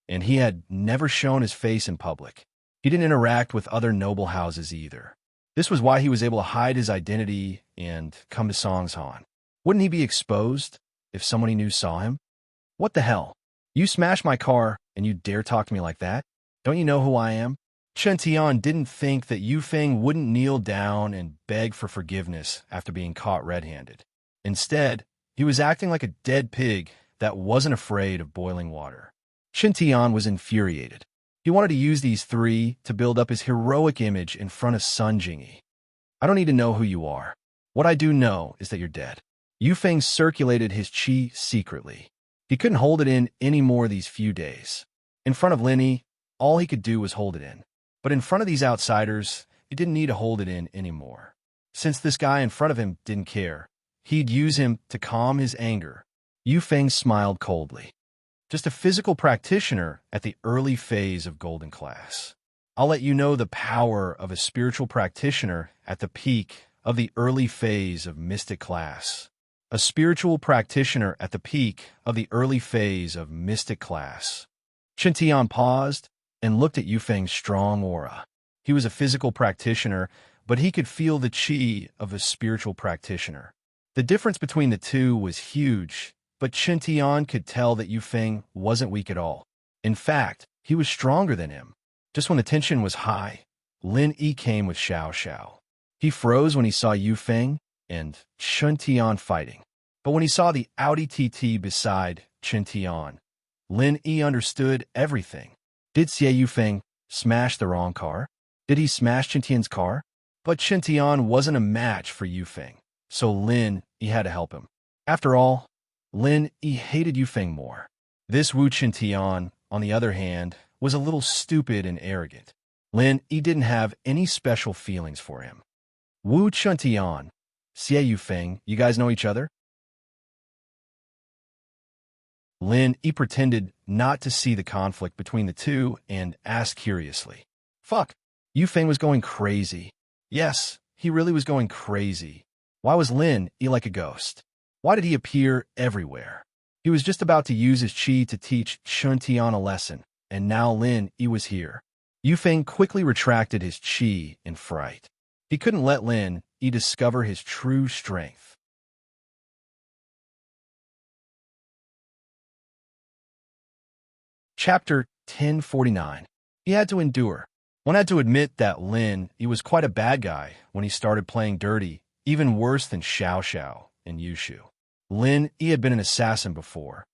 and he had never shown his face in public. He didn't interact with other noble houses either. This was why he was able to hide his identity and come to Songshan. Wouldn't he be exposed if someone he knew saw him? What the hell? You smashed my car, and you dare talk to me like that? Don't you know who I am? Chintian didn't think that Yufeng wouldn't kneel down and beg for forgiveness after being caught red-handed. Instead, he was acting like a dead pig that wasn't afraid of boiling water. Chintian was infuriated. He wanted to use these 3 to build up his heroic image in front of Sun Jingyi. I don't need to know who you are. What I do know is that you're dead. Yufeng circulated his qi secretly. He couldn't hold it in any more these few days. In front of Linny, all he could do was hold it in. But in front of these outsiders, he didn't need to hold it in anymore. Since this guy in front of him didn't care, he'd use him to calm his anger. Yufeng smiled coldly. Just a physical practitioner at the early phase of golden class. I'll let you know the power of a spiritual practitioner at the peak of the early phase of mystic class. A spiritual practitioner at the peak of the early phase of mystic class. Chintian paused and looked at Yufeng's strong aura. He was a physical practitioner, but he could feel the qi of a spiritual practitioner. The difference between the two was huge, but Chintian could tell that Yufeng wasn't weak at all. In fact, he was stronger than him. Just when the tension was high, Lin Yi came with Xiao Xiao. He froze when he saw Yufeng and Chintian fighting. But when he saw the Audi TT beside Chintian, Lin Yi understood everything. Did Xie Yufeng smash the wrong car? Did he smash Chintian's car? But Chintian wasn't a match for Yufeng, so Lin Yi had to help him. After all, Lin Yi hated Yufeng more. This Wu Chintian, on the other hand, was a little stupid and arrogant. Lin Yi didn't have any special feelings for him. Wu Chintian, Xie Yufeng, you guys know each other? Lin Yi pretended not to see the conflict between the two and asked curiously. Fuck, Yufeng was going crazy. Yes, he really was going crazy. Why was Lin Yi like a ghost? Why did he appear everywhere? He was just about to use his chi to teach Chun Tian a lesson, and now Lin Yi was here. Yufeng quickly retracted his chi in fright. He couldn't let Lin Yi discover his true strength. Chapter 1049. He had to endure. One had to admit that Lin Yi was quite a bad guy when he started playing dirty, even worse than Xiao Xiao and Yushu. Lin Yi had been an assassin before,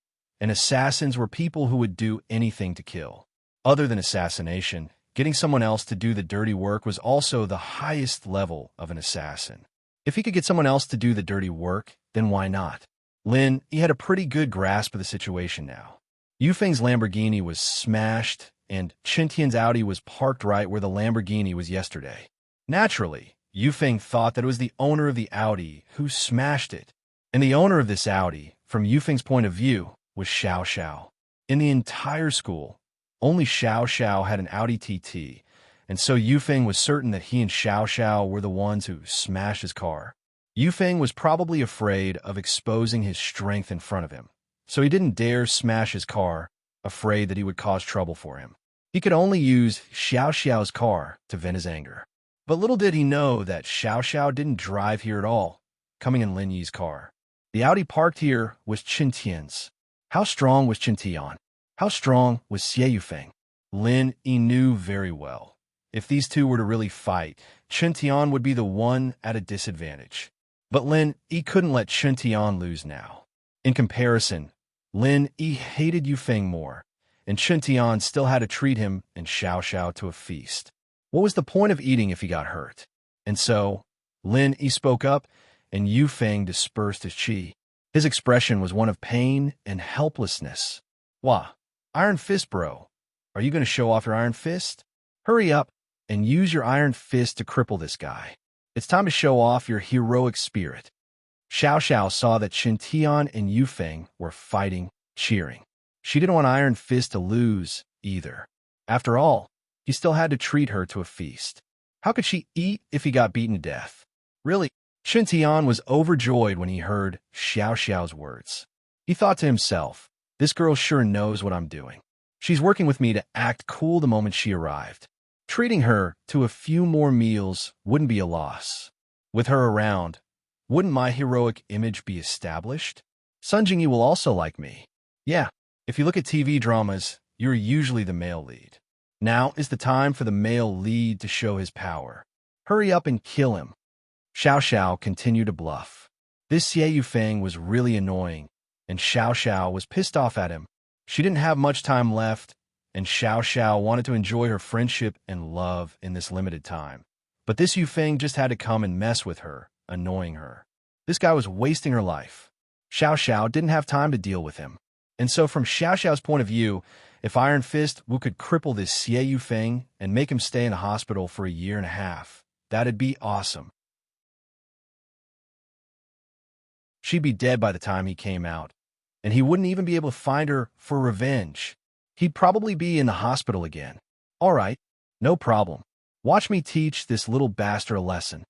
and assassins were people who would do anything to kill. Other than assassination, getting someone else to do the dirty work was also the highest level of an assassin. If he could get someone else to do the dirty work, then why not? Lin Yi had a pretty good grasp of the situation now. Yufeng's Lamborghini was smashed, and Qintian's Audi was parked right where the Lamborghini was yesterday. Naturally, Yufeng thought that it was the owner of the Audi who smashed it. And the owner of this Audi, from Yufeng's point of view, was Xiao Xiao. In the entire school, only Xiao Xiao had an Audi TT, and so Yufeng was certain that he and Xiao Xiao were the ones who smashed his car. Yufeng was probably afraid of exposing his strength in front of him, so he didn't dare smash his car, afraid that he would cause trouble for him. He could only use Xiao Xiao's car to vent his anger. But little did he know that Xiao Xiao didn't drive here at all, coming in Lin Yi's car. The Audi parked here was Qintian's. How strong was Qintian? How strong was Xie Yufeng? Lin Yi knew very well. If these two were to really fight, Qintian would be the one at a disadvantage. But Lin Yi couldn't let Qintian lose now. In comparison, Lin Yi hated Yufeng more, and Qintian still had to treat him and Xiao Xiao to a feast. What was the point of eating if he got hurt? And so, Lin Yi spoke up, and Yufeng dispersed his chi. His expression was one of pain and helplessness. Wah, Iron Fist, bro. Are you going to show off your Iron Fist? Hurry up and use your Iron Fist to cripple this guy. It's time to show off your heroic spirit. Xiao Xiao saw that Qintian and Yufeng were fighting, cheering. She didn't want Iron Fist to lose, either. After all, he still had to treat her to a feast. How could she eat if he got beaten to death? Really, Qintian was overjoyed when he heard Xiao Xiao's words. He thought to himself, this girl sure knows what I'm doing. She's working with me to act cool the moment she arrived. Treating her to a few more meals wouldn't be a loss. With her around, wouldn't my heroic image be established? Sun Jingyi will also like me. Yeah, if you look at TV dramas, you're usually the male lead. Now is the time for the male lead to show his power. Hurry up and kill him. Xiao Xiao continued to bluff. This Xie Yufeng was really annoying, and Xiao Xiao was pissed off at him. She didn't have much time left, and Xiao Xiao wanted to enjoy her friendship and love in this limited time. But this Yufeng just had to come and mess with her, annoying her. This guy was wasting her life. Xiao Xiao didn't have time to deal with him. And so from Xiao Xiao's point of view, if Iron Fist could cripple this Xie Yufeng and make him stay in a hospital for a year and a half, that'd be awesome. She'd be dead by the time he came out, and he wouldn't even be able to find her for revenge. He'd probably be in the hospital again. All right, no problem. Watch me teach this little bastard a lesson.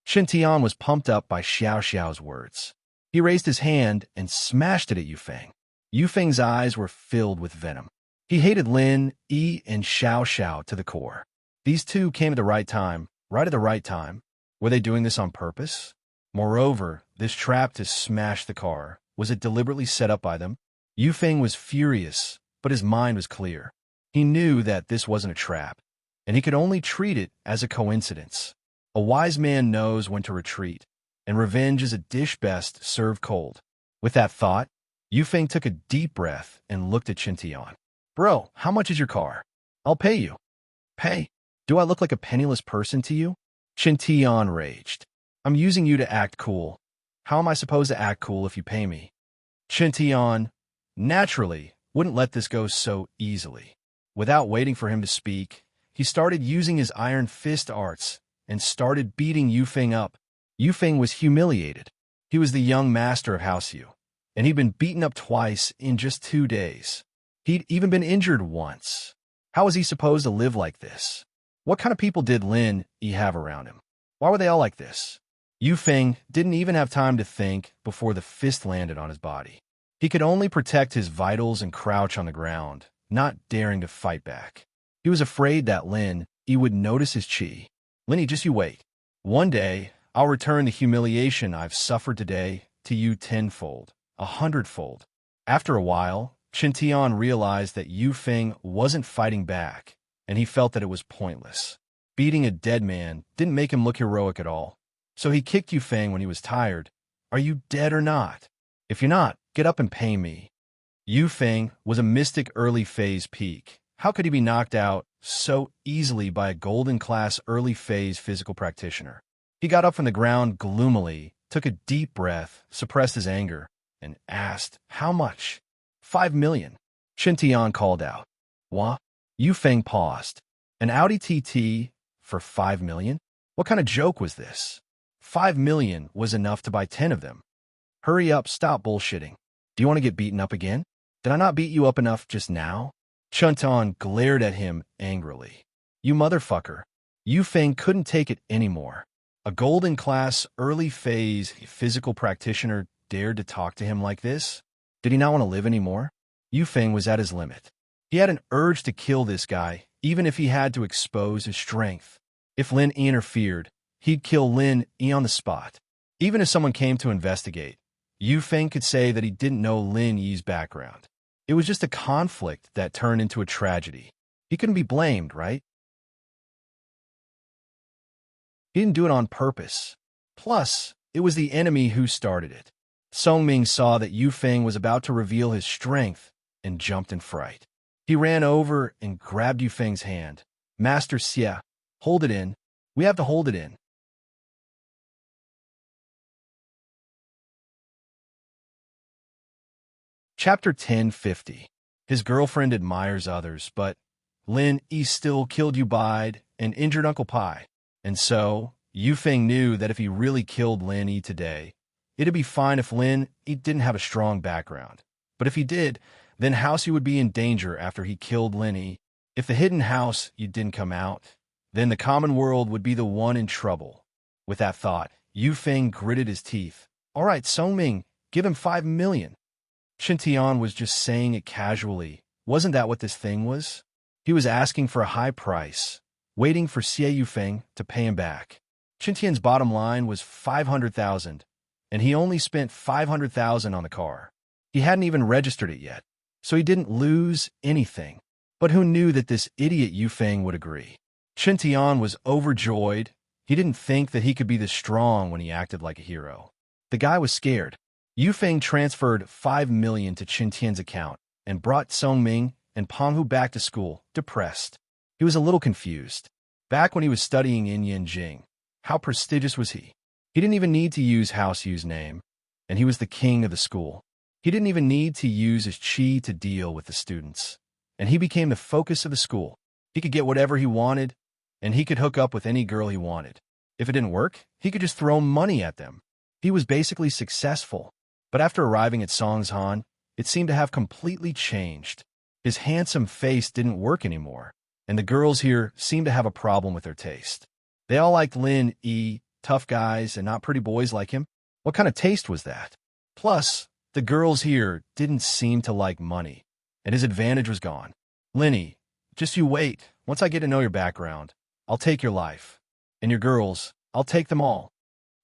Qintian was pumped up by Xiao Xiao's words. He raised his hand and smashed it at Yufeng. Yufeng's eyes were filled with venom. He hated Lin Yi and Xiao Xiao to the core. These two came at the right time, right at the right time. Were they doing this on purpose? Moreover, this trap to smash the car, was it deliberately set up by them? Yufeng was furious, but his mind was clear. He knew that this wasn't a trap, and he could only treat it as a coincidence. A wise man knows when to retreat, and revenge is a dish best served cold. With that thought, Yufeng took a deep breath and looked at Qintian. Bro, how much is your car? I'll pay you. Pay? Do I look like a penniless person to you? Qintian raged. I'm using you to act cool. How am I supposed to act cool if you pay me? Qintian, naturally, wouldn't let this go so easily. Without waiting for him to speak, he started using his Iron Fist arts and started beating Yufeng up. Yufeng was humiliated. He was the young master of House Yu, and he'd been beaten up twice in just 2 days. He'd even been injured once. How was he supposed to live like this? What kind of people did Lin Yi have around him? Why were they all like this? Yu Feng didn't even have time to think before the fist landed on his body. He could only protect his vitals and crouch on the ground, not daring to fight back. He was afraid that Lin Yi would notice his chi. Lin Yi, just you wait. One day, I'll return the humiliation I've suffered today to you tenfold, 100-fold. After a while, Qin Tian realized that Yu Feng wasn't fighting back, and he felt that it was pointless. Beating a dead man didn't make him look heroic at all. So he kicked Yu Feng when he was tired. Are you dead or not? If you're not, get up and pay me. Yu Feng was a mystic early phase peak. How could he be knocked out so easily by a golden class early phase physical practitioner? He got up from the ground gloomily, took a deep breath, suppressed his anger, and asked, how much? 5 million. Qin Tian called out. What? Yu Feng paused. An Audi TT for 5 million? What kind of joke was this? 5 million was enough to buy 10 of them. Hurry up, stop bullshitting. Do you want to get beaten up again? Did I not beat you up enough just now? Qin Tian glared at him angrily. You motherfucker. Yu Feng couldn't take it anymore. A golden class early phase physical practitioner dared to talk to him like this? Did he not want to live anymore? Yu Feng was at his limit. He had an urge to kill this guy, even if he had to expose his strength. If Lin Yi interfered, he'd kill Lin Yi on the spot. Even if someone came to investigate, Yu Feng could say that he didn't know Lin Yi's background. It was just a conflict that turned into a tragedy. He couldn't be blamed, right? He didn't do it on purpose. Plus, it was the enemy who started it. Song Ming saw that Yu Feng was about to reveal his strength and jumped in fright. He ran over and grabbed Yu Feng's hand. Master Xie, hold it in. We have to hold it in. Chapter 1050. His girlfriend admires others, but Lin Yi still killed Yu Bide and injured Uncle Pai. And so, Yu Feng knew that if he really killed Lin Yi today, it'd be fine if Lin Yi didn't have a strong background. But if he did, then House Yi would be in danger after he killed Lin Yi. If the hidden House Yi didn't come out, then the common world would be the one in trouble. With that thought, Yu Feng gritted his teeth. All right, Song Ming, give him 5 million. Qin Tian was just saying it casually. Wasn't that what this thing was? He was asking for a high price, waiting for Xie Yu Feng to pay him back. Qin Tian's bottom line was 500,000, and he only spent 500,000 on the car. He hadn't even registered it yet, so he didn't lose anything. But who knew that this idiot Yu Feng would agree? Qin Tian was overjoyed. He didn't think that he could be this strong when he acted like a hero. The guy was scared. Yu Feng transferred 5 million to Qin Tian's account and brought Song Ming and Peng Hu back to school, depressed. He was a little confused. Back when he was studying in Yanjing, how prestigious was he? He didn't even need to use House Yu's name, and he was the king of the school. He didn't even need to use his chi to deal with the students, and he became the focus of the school. He could get whatever he wanted, and he could hook up with any girl he wanted. If it didn't work, he could just throw money at them. He was basically successful. But after arriving at Songshan, it seemed to have completely changed. His handsome face didn't work anymore, and the girls here seemed to have a problem with their taste. They all liked Lin Yi, tough guys and not pretty boys like him. What kind of taste was that? Plus, the girls here didn't seem to like money, and his advantage was gone. Lin Yi, just you wait. Once I get to know your background, I'll take your life. And your girls, I'll take them all.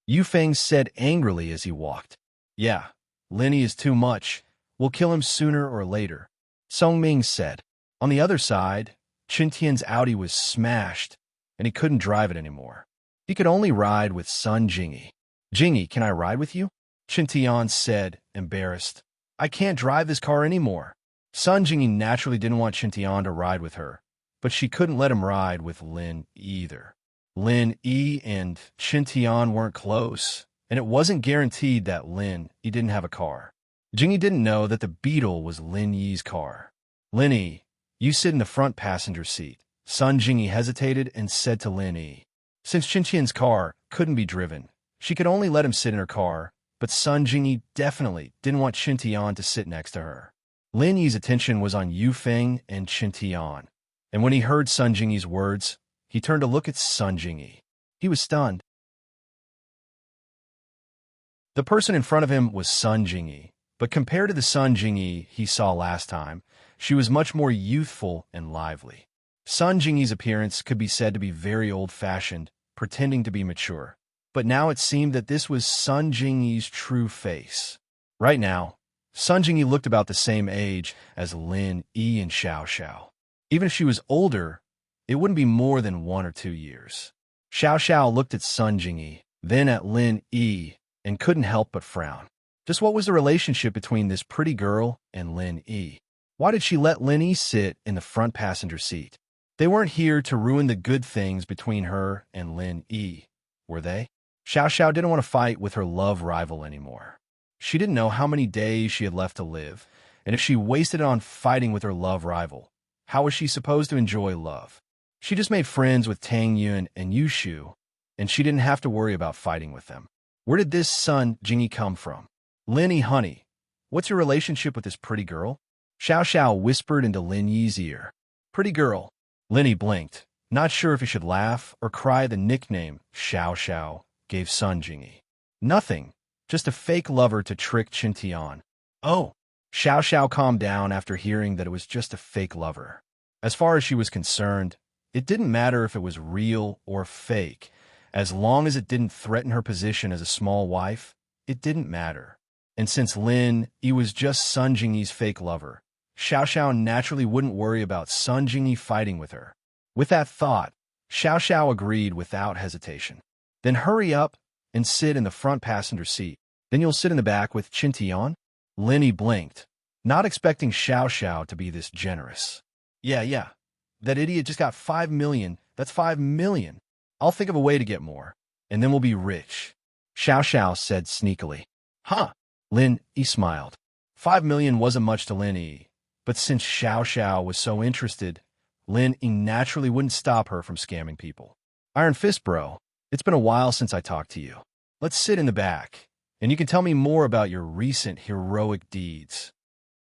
Yu Feng said angrily as he walked. Yeah, Lin Yi is too much. We'll kill him sooner or later. Song Ming said. On the other side, Qin Tian's Audi was smashed, and he couldn't drive it anymore. He could only ride with son Jingyi. Jingyi, can I ride with you? Qin Tian said, embarrassed. I can't drive this car anymore. Son Jingyi naturally didn't want Qin Tian to ride with her, but she couldn't let him ride with Lin either. Lin Yi and Qin Tian weren't close, and it wasn't guaranteed that Lin Yi didn't have a car. Jingyi didn't know that the Beetle was Lin Yi's car. Lin Yi, you sit in the front passenger seat. Son Jingyi hesitated and said to Lin Yi. Since Qin Tian's car couldn't be driven, she could only let him sit in her car, but Son Jingyi definitely didn't want Qin Tian to sit next to her. Lin Yi's attention was on Yu Feng and Qin Tian, and when he heard Son Jingyi's words, he turned to look at Son Jingyi. He was stunned. The person in front of him was Sun Jingyi, but compared to the Sun Jingyi he saw last time, she was much more youthful and lively. Sun Jingyi's appearance could be said to be very old-fashioned, pretending to be mature. But now it seemed that this was Sun Jingyi's true face. Right now, Sun Jingyi looked about the same age as Lin Yi and Xiao Xiao. Even if she was older, it wouldn't be more than 1 or 2 years. Xiao Xiao looked at Sun Jingyi, then at Lin Yi, and couldn't help but frown. Just what was the relationship between this pretty girl and Lin Yi? Why did she let Lin Yi sit in the front passenger seat? They weren't here to ruin the good things between her and Lin Yi, were they? Xiao Xiao didn't want to fight with her love rival anymore. She didn't know how many days she had left to live, and if she wasted it on fighting with her love rival, how was she supposed to enjoy love? She just made friends with Tang Yun and Yu Shu, and she didn't have to worry about fighting with them. Where did this Sun Jingyi come from? Lin Yi, honey, what's your relationship with this pretty girl? Xiao Xiao whispered into Lin Yi's ear. Pretty girl. Lin Yi blinked, not sure if he should laugh or cry at the nickname Xiao Xiao gave Sun Jingyi. Nothing, just a fake lover to trick Qintian. Oh, Xiao Xiao calmed down after hearing that it was just a fake lover. As far as she was concerned, it didn't matter if it was real or fake. As long as it didn't threaten her position as a small wife, it didn't matter. And since Lin Yi was just Sun Jingyi's fake lover, Xiao Xiao naturally wouldn't worry about Sun Jingyi fighting with her. With that thought, Xiao Xiao agreed without hesitation. Then hurry up and sit in the front passenger seat. Then you'll sit in the back with Qintian? Lin Yi blinked, not expecting Xiao Xiao to be this generous. Yeah. That idiot just got 5 million. That's 5 million. I'll think of a way to get more, and then we'll be rich. Xiao Xiao said sneakily. Huh? Lin Yi smiled. 5 million wasn't much to Lin Yi, but since Xiao Xiao was so interested, Lin Yi naturally wouldn't stop her from scamming people. Iron Fist bro, it's been a while since I talked to you. Let's sit in the back, and you can tell me more about your recent heroic deeds.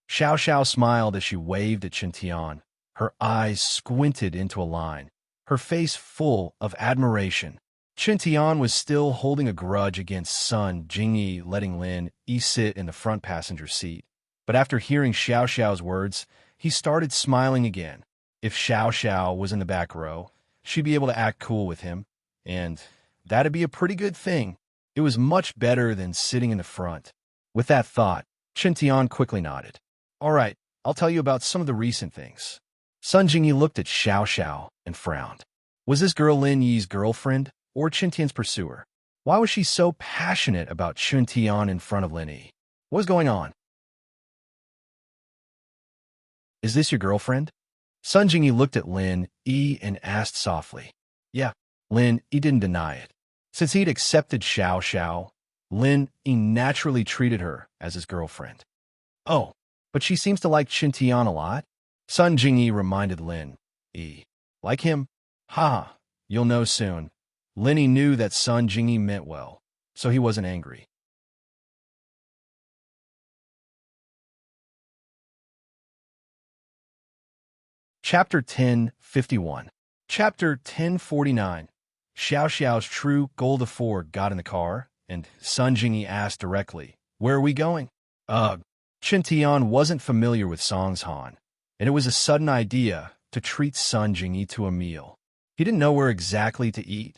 Xiao Xiao smiled as she waved at Qintian, her eyes squinted into a line, her face full of admiration. Qintian was still holding a grudge against Sun Jingyi letting Lin Yi sit in the front passenger seat, but after hearing Xiao Xiao's words, he started smiling again. If Xiao Xiao was in the back row, she'd be able to act cool with him, and that'd be a pretty good thing. It was much better than sitting in the front. With that thought, Qintian quickly nodded. All right, I'll tell you about some of the recent things. Sun Jingyi looked at Xiao Xiao and frowned. Was this girl Lin Yi's girlfriend or Qintian's pursuer? Why was she so passionate about Qintian in front of Lin Yi? What was going on? Is this your girlfriend? Sun Jingyi looked at Lin Yi and asked softly. Yeah, Lin Yi didn't deny it. Since he'd accepted Xiao Xiao, Lin Yi naturally treated her as his girlfriend. Oh, but she seems to like Qintian a lot? Sun Jingyi reminded Lin Yi. Like him? Ha, you'll know soon. Lin Yi knew that Sun Jingyi meant well, so he wasn't angry. Chapter 1051. Chapter 1049. Xiao Xiao's true gold of 4 got in the car, and Sun Jingyi asked directly, Where are we going? Qintian wasn't familiar with Songshan, and it was a sudden idea to treat Sun Jingyi to a meal. He didn't know where exactly to eat,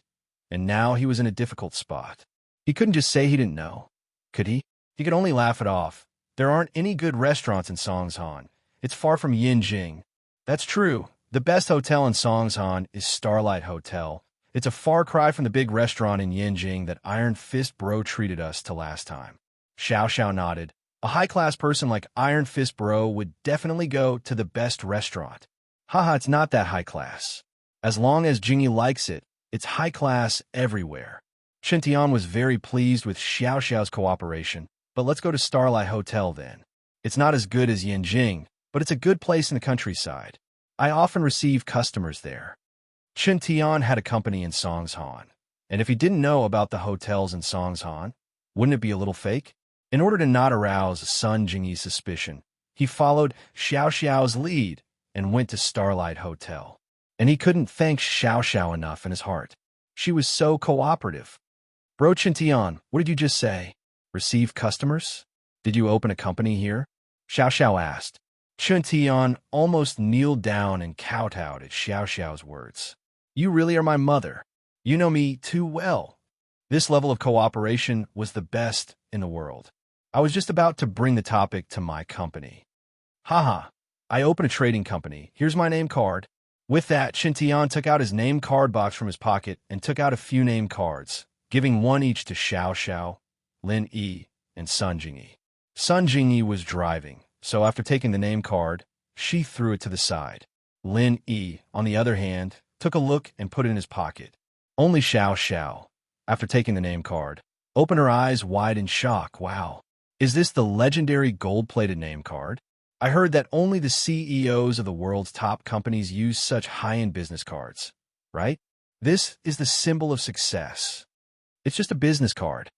and now he was in a difficult spot. He couldn't just say he didn't know, could he? He could only laugh it off. There aren't any good restaurants in Songshan. It's far from Yinjing. That's true. The best hotel in Songshan is Starlight Hotel. It's a far cry from the big restaurant in Yinjing that Iron Fist Bro treated us to last time. Xiao Xiao nodded. A high-class person like Iron Fist Bro would definitely go to the best restaurant. Haha, it's not that high class. As long as Jingyi likes it, it's high class everywhere. Qintian was very pleased with Xiao Xiao's cooperation, but let's go to Starlight Hotel then. It's not as good as Yinjing, but it's a good place in the countryside. I often receive customers there. Qintian had a company in Songshan, and if he didn't know about the hotels in Songshan, wouldn't it be a little fake? In order to not arouse Sun Jingyi's suspicion, he followed Xiao Xiao's lead and went to Starlight Hotel. And he couldn't thank Xiao Xiao enough in his heart. She was so cooperative. Bro Qintian, what did you just say? Receive customers? Did you open a company here? Xiao Xiao asked. Chun Tian almost kneeled down and kowtowed at Xiao Xiao's words. You really are my mother. You know me too well. This level of cooperation was the best in the world. I was just about to bring the topic to my company. Haha, I open a trading company. Here's my name card. With that, Chen Tian took out his name card box from his pocket and took out a few name cards, giving one each to Xiao Xiao, Lin Yi, and Sun Jingyi. Sun Jingyi was driving, so after taking the name card, she threw it to the side. Lin Yi, on the other hand, took a look and put it in his pocket. Only Xiao Xiao, after taking the name card, opened her eyes wide in shock. Wow, is this the legendary gold-plated name card? I heard that only the CEOs of the world's top companies use such high-end business cards, right? This is the symbol of success. It's just a business card.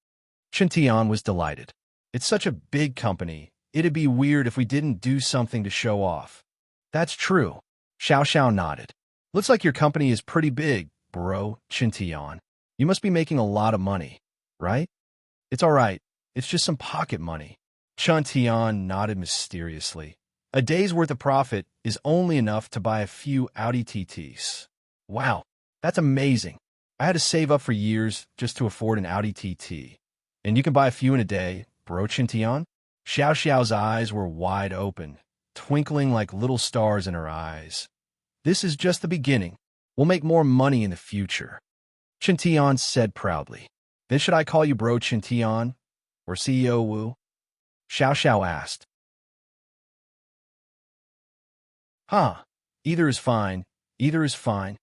Chen Tian was delighted. It's such a big company, it'd be weird if we didn't do something to show off. That's true. Xiao Xiao nodded. Looks like your company is pretty big, bro, Chen Tian. You must be making a lot of money, right? It's all right. It's just some pocket money. Chen Tian nodded mysteriously. A day's worth of profit is only enough to buy a few Audi TTs. Wow, that's amazing. I had to save up for years just to afford an Audi TT. And you can buy a few in a day, bro, Chen Tian? Xiao Xiao's eyes were wide open, twinkling like little stars in her eyes. This is just the beginning. We'll make more money in the future. Chen Tian said proudly. Then should I call you bro Chen Tian? Or CEO Wu? Xiao Xiao asked. Huh, either is fine, either is fine.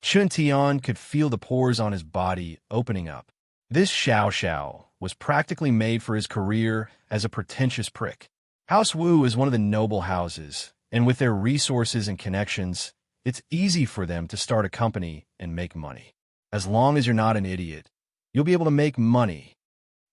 Chen Tian could feel the pores on his body opening up. This Xiao Xiao was practically made for his career as a pretentious prick. House Wu is one of the noble houses, and with their resources and connections, it's easy for them to start a company and make money. As long as you're not an idiot, you'll be able to make money.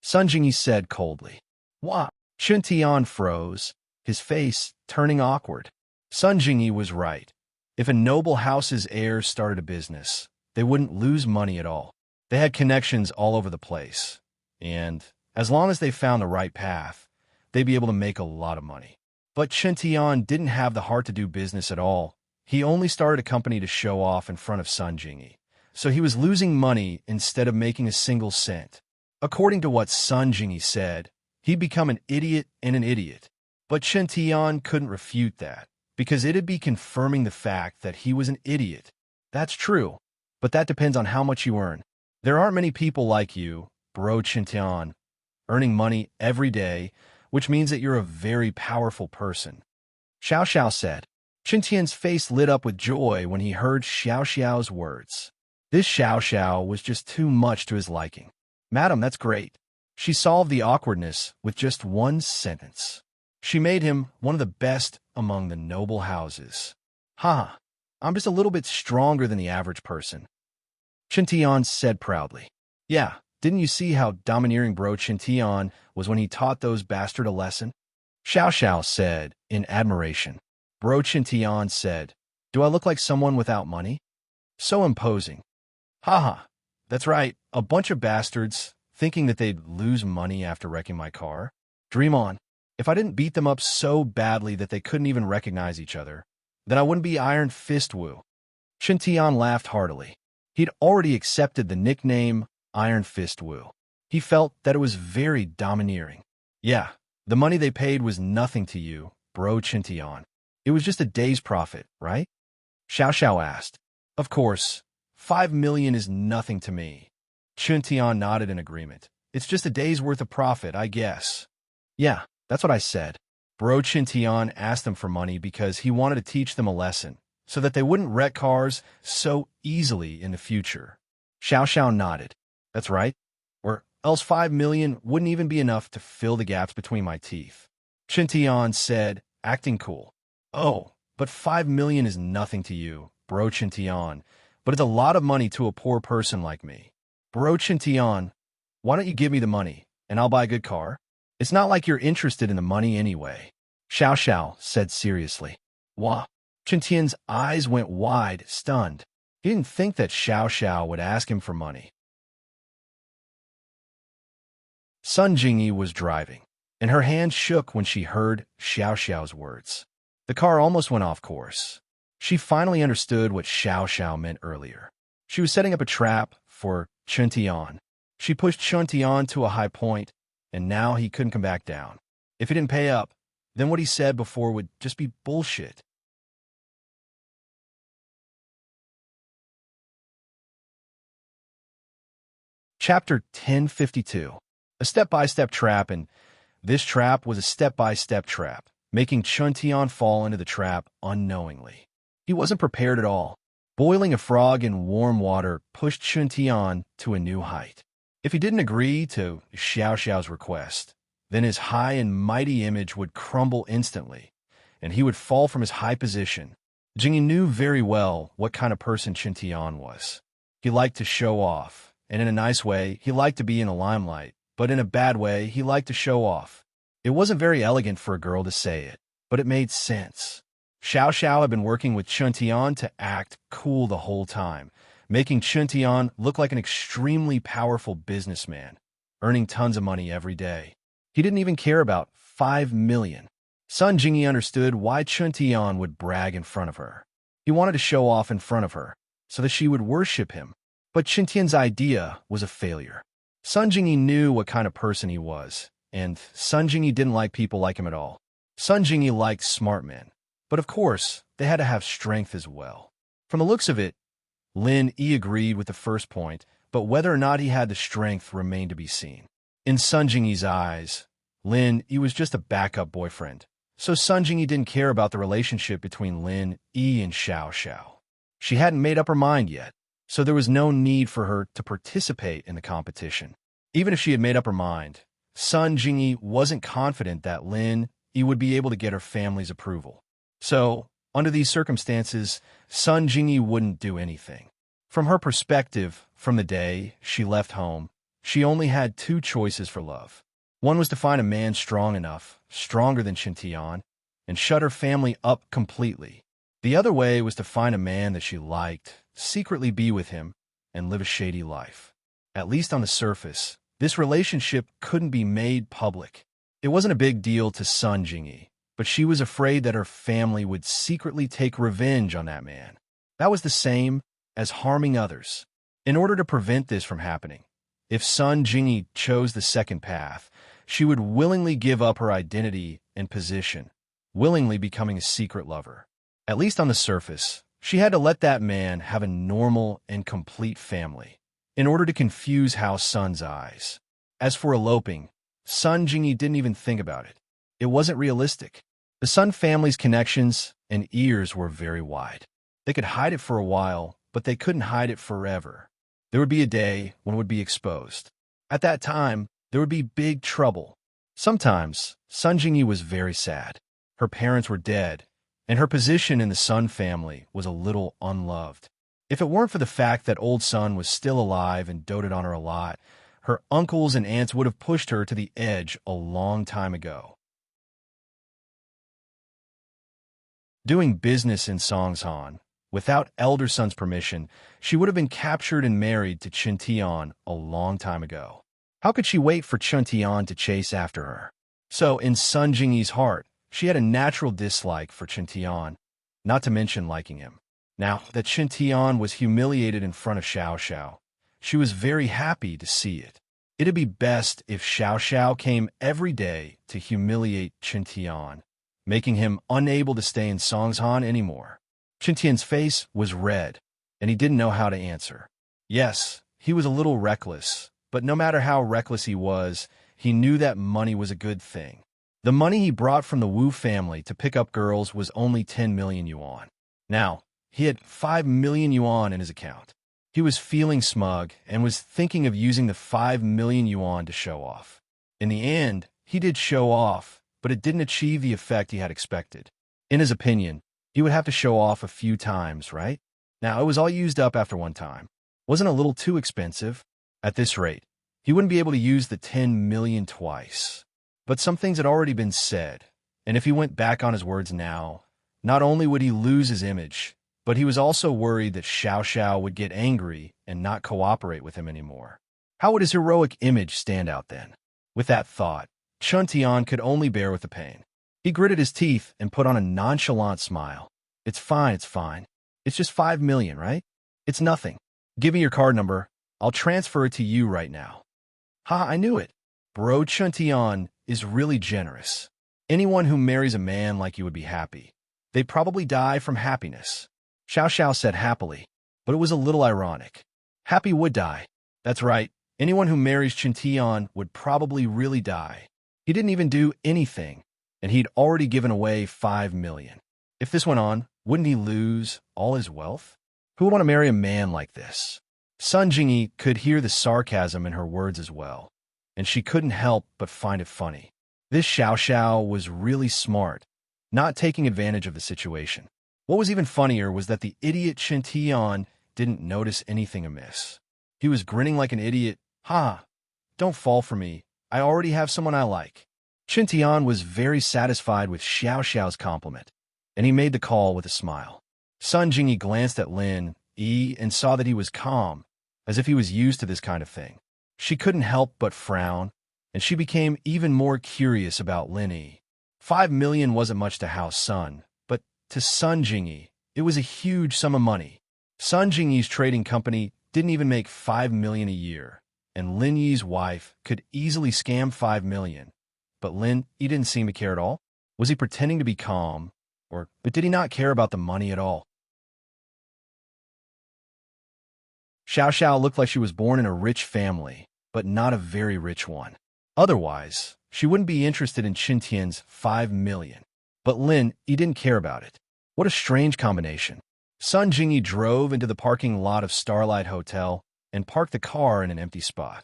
Sun Jingyi said coldly. What? Chen Tian froze, his face turning awkward. Sun Jingyi was right. If a noble house's heirs started a business, they wouldn't lose money at all. They had connections all over the place. And as long as they found the right path, they'd be able to make a lot of money. But Chen Tian didn't have the heart to do business at all. He only started a company to show off in front of Sun Jingyi. So he was losing money instead of making a single cent. According to what Sun Jingyi said, he'd become an idiot and an idiot. But Chen Tian couldn't refute that, because it'd be confirming the fact that he was an idiot. That's true, but that depends on how much you earn. There aren't many people like you, bro Chen Tian, earning money every day, which means that you're a very powerful person. Xiao Xiao said. Chen Tian's face lit up with joy when he heard Xiao Xiao's words. This Xiao Xiao was just too much to his liking. Madam, that's great. She solved the awkwardness with just one sentence. She made him one of the best among the noble houses. Ha! I'm just a little bit stronger than the average person. Chen Tian said proudly. Yeah, didn't you see how domineering bro Chen Tian was when he taught those bastards a lesson? Xiao Xiao said in admiration. Bro Chen Tian said, do I look like someone without money? So imposing. Haha, that's right, a bunch of bastards thinking that they'd lose money after wrecking my car. Dream on. If I didn't beat them up so badly that they couldn't even recognize each other, then I wouldn't be Iron Fist Wu. Chen Tian laughed heartily. He'd already accepted the nickname Iron Fist Wu. He felt that it was very domineering. Yeah, the money they paid was nothing to you, bro Chen Tian. It was just a day's profit, right? Xiao Xiao asked. Of course, 5 million is nothing to me. Chen Tian nodded in agreement. It's just a day's worth of profit, I guess. Yeah, that's what I said. Bro Chen Tian asked them for money because he wanted to teach them a lesson, so that they wouldn't wreck cars so easily in the future. Xiao Xiao nodded. That's right. Or else 5 million wouldn't even be enough to fill the gaps between my teeth. Chen Tian said, acting cool. Oh, but 5 million is nothing to you, bro Chen Tian, but it's a lot of money to a poor person like me. Bro Chen Tian, why don't you give me the money, and I'll buy a good car? It's not like you're interested in the money anyway. Xiao Xiao said seriously. Wah. Chen Tian's eyes went wide, stunned. He didn't think that Xiao Xiao would ask him for money. Sun Jingyi was driving, and her hand shook when she heard Xiao Xiao's words. The car almost went off course. She finally understood what Xiao Xiao meant earlier. She was setting up a trap for Chen Tian. She pushed Chen Tian to a high point, and now he couldn't come back down. If he didn't pay up, then what he said before would just be bullshit. Chapter 1052. A step-by-step trap, and this trap was a step-by-step trap, making Chen Tian fall into the trap unknowingly. He wasn't prepared at all. Boiling a frog in warm water pushed Chen Tian to a new height. If he didn't agree to Xiao Xiao's request, then his high and mighty image would crumble instantly, and he would fall from his high position. Jingyi knew very well what kind of person Chen Tian was. He liked to show off, and in a nice way, he liked to be in the limelight, but in a bad way, he liked to show off. It wasn't very elegant for a girl to say it, but it made sense. Xiao Xiao had been working with Chen Tian to act cool the whole time, making Chen Tian look like an extremely powerful businessman, earning tons of money every day. He didn't even care about 5 million. Sun Jingyi understood why Chen Tian would brag in front of her. He wanted to show off in front of her, so that she would worship him. But Chen Tian's idea was a failure. Sun Jingyi knew what kind of person he was, and Sun Jingyi didn't like people like him at all. Sun Jingyi liked smart men, but of course, they had to have strength as well. From the looks of it, Lin Yi agreed with the first point, but whether or not he had the strength remained to be seen. In Sun Jingyi's eyes, Lin Yi was just a backup boyfriend, so Sun Jingyi didn't care about the relationship between Lin Yi and Xiao Xiao. She hadn't made up her mind yet, so there was no need for her to participate in the competition. Even if she had made up her mind, Sun Jingyi wasn't confident that Lin Yi would be able to get her family's approval. So, under these circumstances, Sun Jingyi wouldn't do anything. From her perspective, from the day she left home, she only had 2 choices for love. One was to find a man strong enough, stronger than Chen Tian, and shut her family up completely. The other way was to find a man that she liked, secretly be with him, and live a shady life. At least on the surface, this relationship couldn't be made public. It wasn't a big deal to Sun Jingyi, but she was afraid that her family would secretly take revenge on that man. That was the same as harming others. In order to prevent this from happening, if Sun Jingyi chose the second path, she would willingly give up her identity and position, willingly becoming a secret lover. At least on the surface, she had to let that man have a normal and complete family, in order to confuse Hao Sun's eyes. As for eloping, Sun Jingyi didn't even think about it. It wasn't realistic. The Sun family's connections and ears were very wide. They could hide it for a while, but they couldn't hide it forever. There would be a day when it would be exposed. At that time, there would be big trouble. Sometimes, Sun Jingyi was very sad. Her parents were dead, and her position in the Sun family was a little unloved. If it weren't for the fact that old Sun was still alive and doted on her a lot, her uncles and aunts would have pushed her to the edge a long time ago. Doing business in Songshan, without elder Sun's permission, she would have been captured and married to Chen Tian a long time ago. How could she wait for Chen Tian to chase after her? So, in Sun Jingyi's heart, she had a natural dislike for Chen Tian, not to mention liking him. Now that Chen Tian was humiliated in front of Xiao Xiao, she was very happy to see it. It'd be best if Xiao Xiao came every day to humiliate Chen Tian, making him unable to stay in Songshan anymore. Chen Tian's face was red, and he didn't know how to answer. Yes, he was a little reckless, but no matter how reckless he was, he knew that money was a good thing. The money he brought from the Wu family to pick up girls was only 10 million yuan. Now, he had 5 million yuan in his account. He was feeling smug and was thinking of using the 5 million yuan to show off. In the end, he did show off, but it didn't achieve the effect he had expected. In his opinion, he would have to show off a few times, right? Now, it was all used up after one time. Wasn't a little too expensive? At this rate, he wouldn't be able to use the 10 million twice. But some things had already been said, and if he went back on his words now, not only would he lose his image, but he was also worried that Xiao Xiao would get angry and not cooperate with him anymore. How would his heroic image stand out then? With that thought, Chun Tian could only bear with the pain. He gritted his teeth and put on a nonchalant smile. It's fine, it's fine. It's just 5 million, right? It's nothing. Give me your card number. I'll transfer it to you right now. Ha, I knew it. Bro, Chun Tian is really generous. Anyone who marries a man like you would be happy. They'd probably die from happiness. Xiao Xiao said happily, but it was a little ironic. Happy would die. That's right. Anyone who marries Chun Tian would probably really die. He didn't even do anything, and he'd already given away 5 million. If this went on, wouldn't he lose all his wealth? Who would want to marry a man like this? Sun Jingyi could hear the sarcasm in her words as well, and she couldn't help but find it funny. This Xiao Xiao was really smart, not taking advantage of the situation. What was even funnier was that the idiot Chun Tian didn't notice anything amiss. He was grinning like an idiot. Ha! Don't fall for me. I already have someone I like. Chun Tian was very satisfied with Xiao Xiao's compliment, and he made the call with a smile. Sun Jingyi glanced at Lin Yi and saw that he was calm, as if he was used to this kind of thing. She couldn't help but frown, and she became even more curious about Lin Yi. 5 million wasn't much to House Sun, but to Sun Jingyi, it was a huge sum of money. Sun Jingyi's trading company didn't even make 5 million a year, and Lin Yi's wife could easily scam 5 million. But Lin Yi didn't seem to care at all. Was he pretending to be calm, but did he not care about the money at all? Xiao Xiao looked like she was born in a rich family, but not a very rich one. Otherwise, she wouldn't be interested in Chun Tian's 5 million. But Lin Yi didn't care about it. What a strange combination. Sun Jingyi drove into the parking lot of Starlight Hotel and parked the car in an empty spot.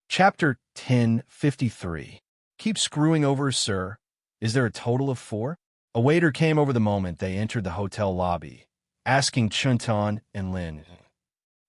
Chapter 1053. Keep screwing over, sir. Is there a total of 4? A waiter came over the moment they entered the hotel lobby, asking Chun Tian and Lin.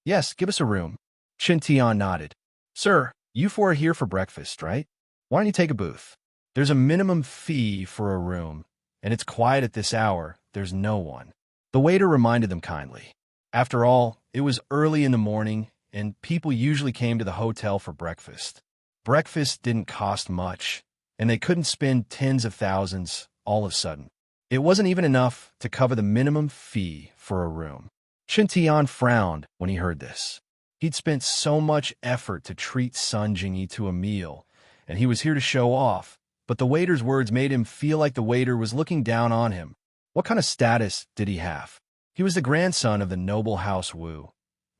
Yes, give us a room. Chun Tian nodded. Sir, you 4 are here for breakfast, right? Why don't you take a booth? There's a minimum fee for a room, and it's quiet at this hour. There's no one. The waiter reminded them kindly. After all, it was early in the morning, and people usually came to the hotel for breakfast. Breakfast didn't cost much, and they couldn't spend tens of thousands all of a sudden. It wasn't even enough to cover the minimum fee for a room. Chun Tian frowned when he heard this. He'd spent so much effort to treat Sun Jingyi to a meal, and he was here to show off, but the waiter's words made him feel like the waiter was looking down on him. What kind of status did he have? He was the grandson of the noble House Wu.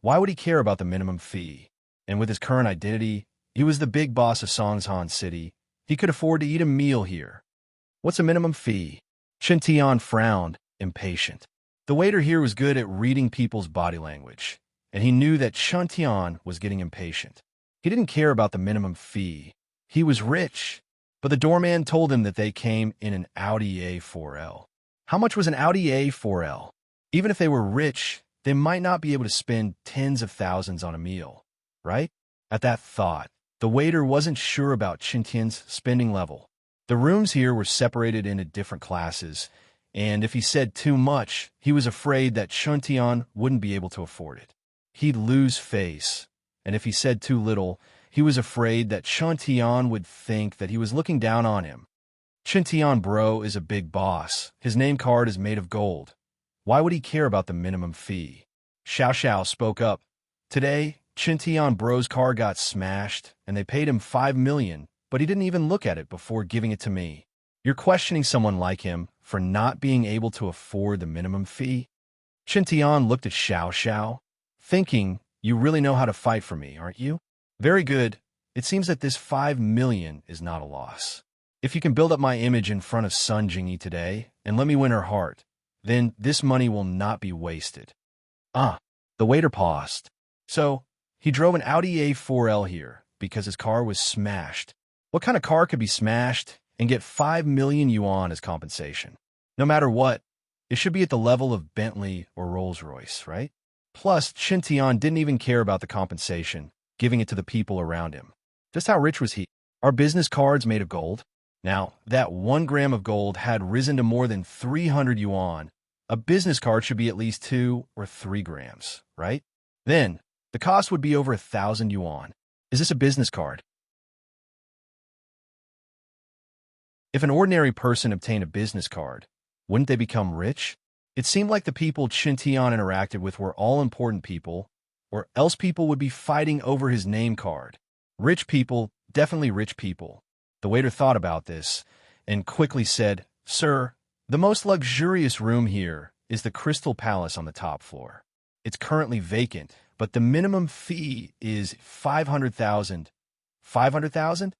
Why would he care about the minimum fee? And with his current identity, he was the big boss of Songshan City. He could afford to eat a meal here. What's a minimum fee? Chun Tian frowned, impatient. The waiter here was good at reading people's body language, and he knew that Chun Tian was getting impatient. He didn't care about the minimum fee. He was rich, but the doorman told him that they came in an Audi A4L. How much was an Audi A4L? Even if they were rich, they might not be able to spend tens of thousands on a meal, right? At that thought, the waiter wasn't sure about Chun Tian's spending level. The rooms here were separated into different classes, and if he said too much, he was afraid that Chun Tian wouldn't be able to afford it. He'd lose face, and if he said too little, he was afraid that Chun Tian would think that he was looking down on him. Chun Tian bro is a big boss. His name card is made of gold. Why would he care about the minimum fee? Xiao Xiao spoke up. Today, Chun Tian bro's car got smashed, and they paid him 5 million, but he didn't even look at it before giving it to me. You're questioning someone like him for not being able to afford the minimum fee? Chun Tian looked at Xiao Xiao, thinking, you really know how to fight for me, aren't you? Very good. It seems that this 5 million is not a loss. If you can build up my image in front of Sun Jingyi today and let me win her heart, then this money will not be wasted. The waiter paused. So, he drove an Audi A4L here because his car was smashed. What kind of car could be smashed and get 5 million yuan as compensation? No matter what, it should be at the level of Bentley or Rolls-Royce, right? Plus, Chun Tian didn't even care about the compensation, giving it to the people around him. Just how rich was he? Are business cards made of gold? Now, that 1 gram of gold had risen to more than 300 yuan, A business card should be at least 2 or 3 grams, right? Then, the cost would be over 1,000 yuan. Is this a business card? If an ordinary person obtained a business card, wouldn't they become rich? It seemed like the people Qin Tian interacted with were all important people, or else people would be fighting over his name card. Rich people, definitely rich people. The waiter thought about this and quickly said, "Sir, the most luxurious room here is the Crystal Palace on the top floor. It's currently vacant, but the minimum fee is 500,000. 500,000?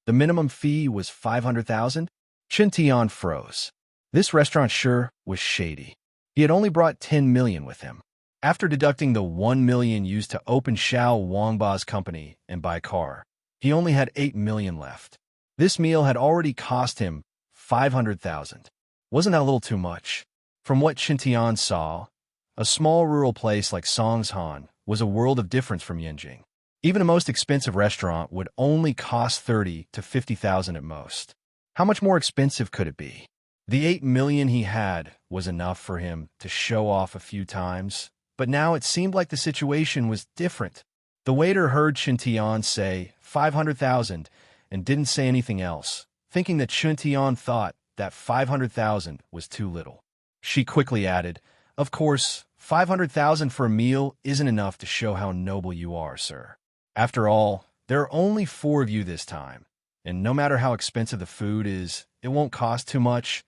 The minimum fee was 500,000? Qin Tian froze. This restaurant sure was shady. He had only brought 10 million with him. After deducting the 1 million used to open Xiao Wangba's company and buy car, he only had 8 million left. This meal had already cost him 500,000. Wasn't that a little too much? From what Qin Tian saw, a small rural place like Songshan was a world of difference from Yanjing. Even a most expensive restaurant would only cost 30 to 50,000 at most. How much more expensive could it be? The 8 million he had was enough for him to show off a few times, but now it seemed like the situation was different. The waiter heard Qin Tian say 500,000 and didn't say anything else, thinking that Qin Tian thought that 500,000 was too little. She quickly added, "Of course, 500,000 for a meal isn't enough to show how noble you are, sir. After all, there are only 4 of you this time, and no matter how expensive the food is, it won't cost too much.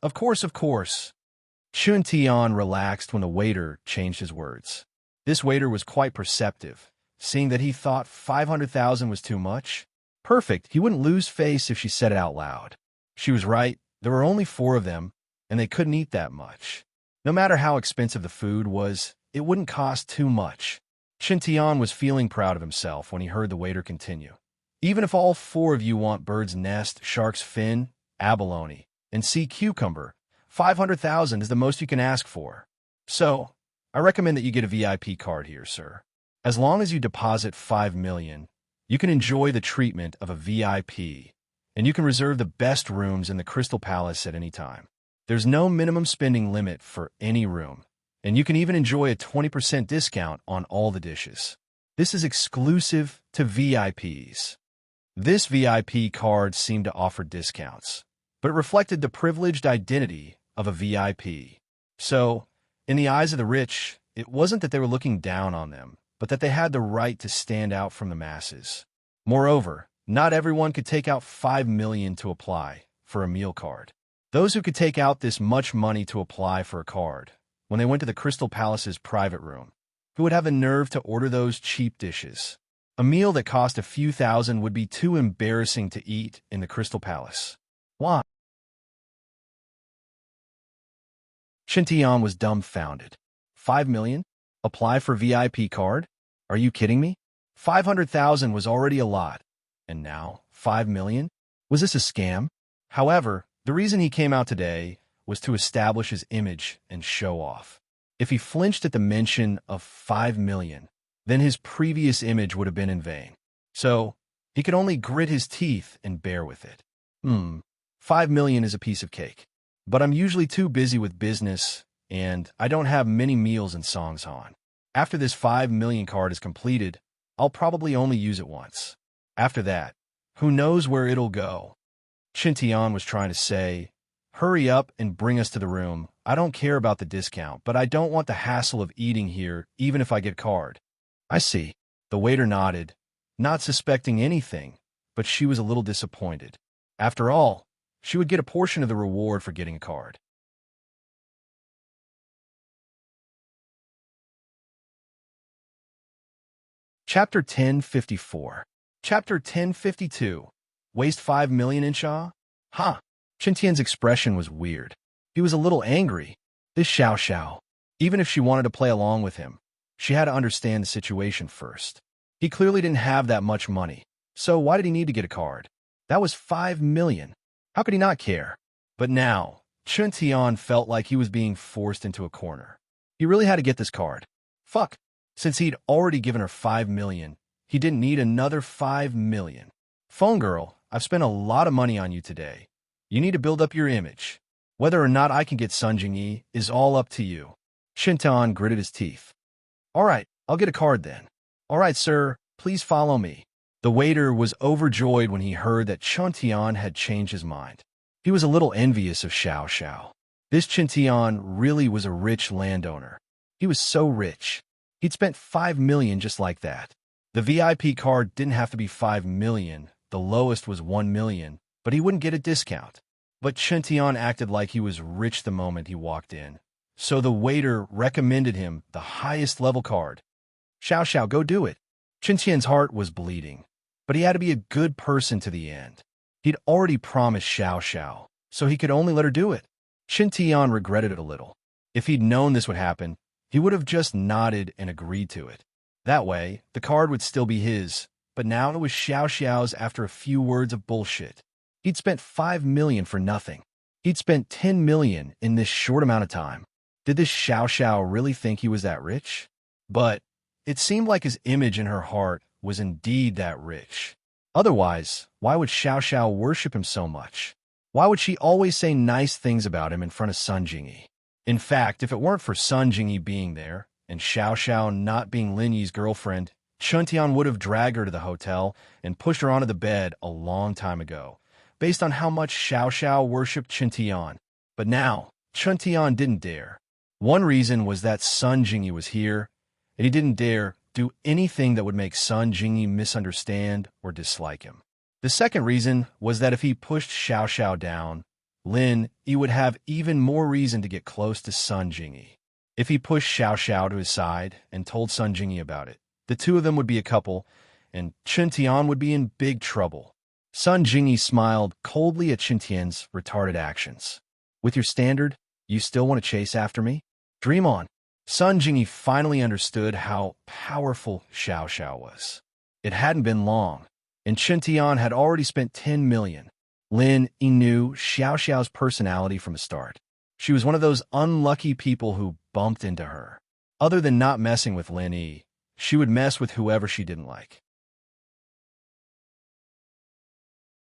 Of course, of course." Qin Tian relaxed when the waiter changed his words. This waiter was quite perceptive, seeing that he thought 500,000 was too much. Perfect, he wouldn't lose face if she said it out loud. She was right, there were only 4 of them, and they couldn't eat that much. No matter how expensive the food was, it wouldn't cost too much. Qin Tian was feeling proud of himself when he heard the waiter continue. "Even if all 4 of you want bird's nest, shark's fin, abalone, and sea cucumber, 500,000 is the most you can ask for. So, I recommend that you get a VIP card here, sir. As long as you deposit 5 million, you can enjoy the treatment of a VIP, and you can reserve the best rooms in the Crystal Palace at any time. There's no minimum spending limit for any room, and you can even enjoy a 20% discount on all the dishes. This is exclusive to VIPs. This VIP card seemed to offer discounts, but it reflected the privileged identity of a VIP. So, in the eyes of the rich, it wasn't that they were looking down on them, but that they had the right to stand out from the masses. Moreover, not everyone could take out 5 million to apply for a meal card. Those who could take out this much money to apply for a card, when they went to the Crystal Palace's private room, who would have the nerve to order those cheap dishes? A meal that cost a few thousand would be too embarrassing to eat in the Crystal Palace. Why? Qin Tian was dumbfounded. 5 million? Apply for VIP card? Are you kidding me? 500,000 was already a lot. And now, 5 million? Was this a scam? However, the reason he came out today was to establish his image and show off. If he flinched at the mention of 5 million, then his previous image would have been in vain. So, he could only grit his teeth and bear with it. 5 million is a piece of cake. But I'm usually too busy with business, and I don't have many meals in Songshan. After this 5 million card is completed, I'll probably only use it once. After that, who knows where it'll go? Qin Tian was trying to say, "Hurry up and bring us to the room. I don't care about the discount, but I don't want the hassle of eating here, even if I get card." "I see." The waiter nodded, not suspecting anything, but she was a little disappointed. After all, she would get a portion of the reward for getting a card. Chapter 1054. Chapter 1052. Waste 5 million in Sha? Ha! Qin Tian's expression was weird. He was a little angry. This Xiao Xiao. Even if she wanted to play along with him, she had to understand the situation first. He clearly didn't have that much money, so why did he need to get a card? That was 5 million. How could he not care? But now, Qin Tian felt like he was being forced into a corner. He really had to get this card. Fuck. Since he'd already given her 5 million, he didn't need another 5 million. Phone girl, I've spent a lot of money on you today. You need to build up your image. Whether or not I can get Sun Jingyi is all up to you. Shintan gritted his teeth. All right, I'll get a card then. All right, sir, please follow me. The waiter was overjoyed when he heard that Chuntian had changed his mind. He was a little envious of Xiao Xiao. This Chuntian really was a rich landowner. He was so rich. He'd spent 5 million just like that. The VIP card didn't have to be 5 million. The lowest was 1 million, but he wouldn't get a discount. But Chuntian acted like he was rich the moment he walked in. So the waiter recommended him the highest level card. Xiao Xiao, go do it. Chuntian's heart was bleeding, but he had to be a good person to the end. He'd already promised Xiao Xiao, so he could only let her do it. Chuntian regretted it a little. If he'd known this would happen, he would have just nodded and agreed to it. That way, the card would still be his, but now it was Xiao Xiao's after a few words of bullshit. He'd spent 5 million for nothing. He'd spent 10 million in this short amount of time. Did this Xiao Xiao really think he was that rich? But it seemed like his image in her heart was indeed that rich. Otherwise, why would Xiao Xiao worship him so much? Why would she always say nice things about him in front of Sun Jingyi? In fact, if it weren't for Sun Jingyi being there, and Xiao Xiao not being Lin Yi's girlfriend, Chuntian would have dragged her to the hotel and pushed her onto the bed a long time ago, based on how much Xiao Xiao worshipped Chuntian. But now, Chuntian didn't dare. One reason was that Sun Jingyi was here, and he didn't dare do anything that would make Sun Jingyi misunderstand or dislike him. The second reason was that if he pushed Xiao Xiao down, Lin Yi would have even more reason to get close to Sun Jingyi. If he pushed Xiao Xiao to his side and told Sun Jingyi about it, the two of them would be a couple, and Chuntian would be in big trouble. Sun Jingyi smiled coldly at Chuntian's retarded actions. With your standard, you still want to chase after me? Dream on. Sun Jingyi finally understood how powerful Xiao Xiao was. It hadn't been long, and Chuntian had already spent 10 million. Lin Yi knew Xiao Xiao's personality from the start. She was one of those unlucky people who bumped into her. Other than not messing with Lin Yi, she would mess with whoever she didn't like.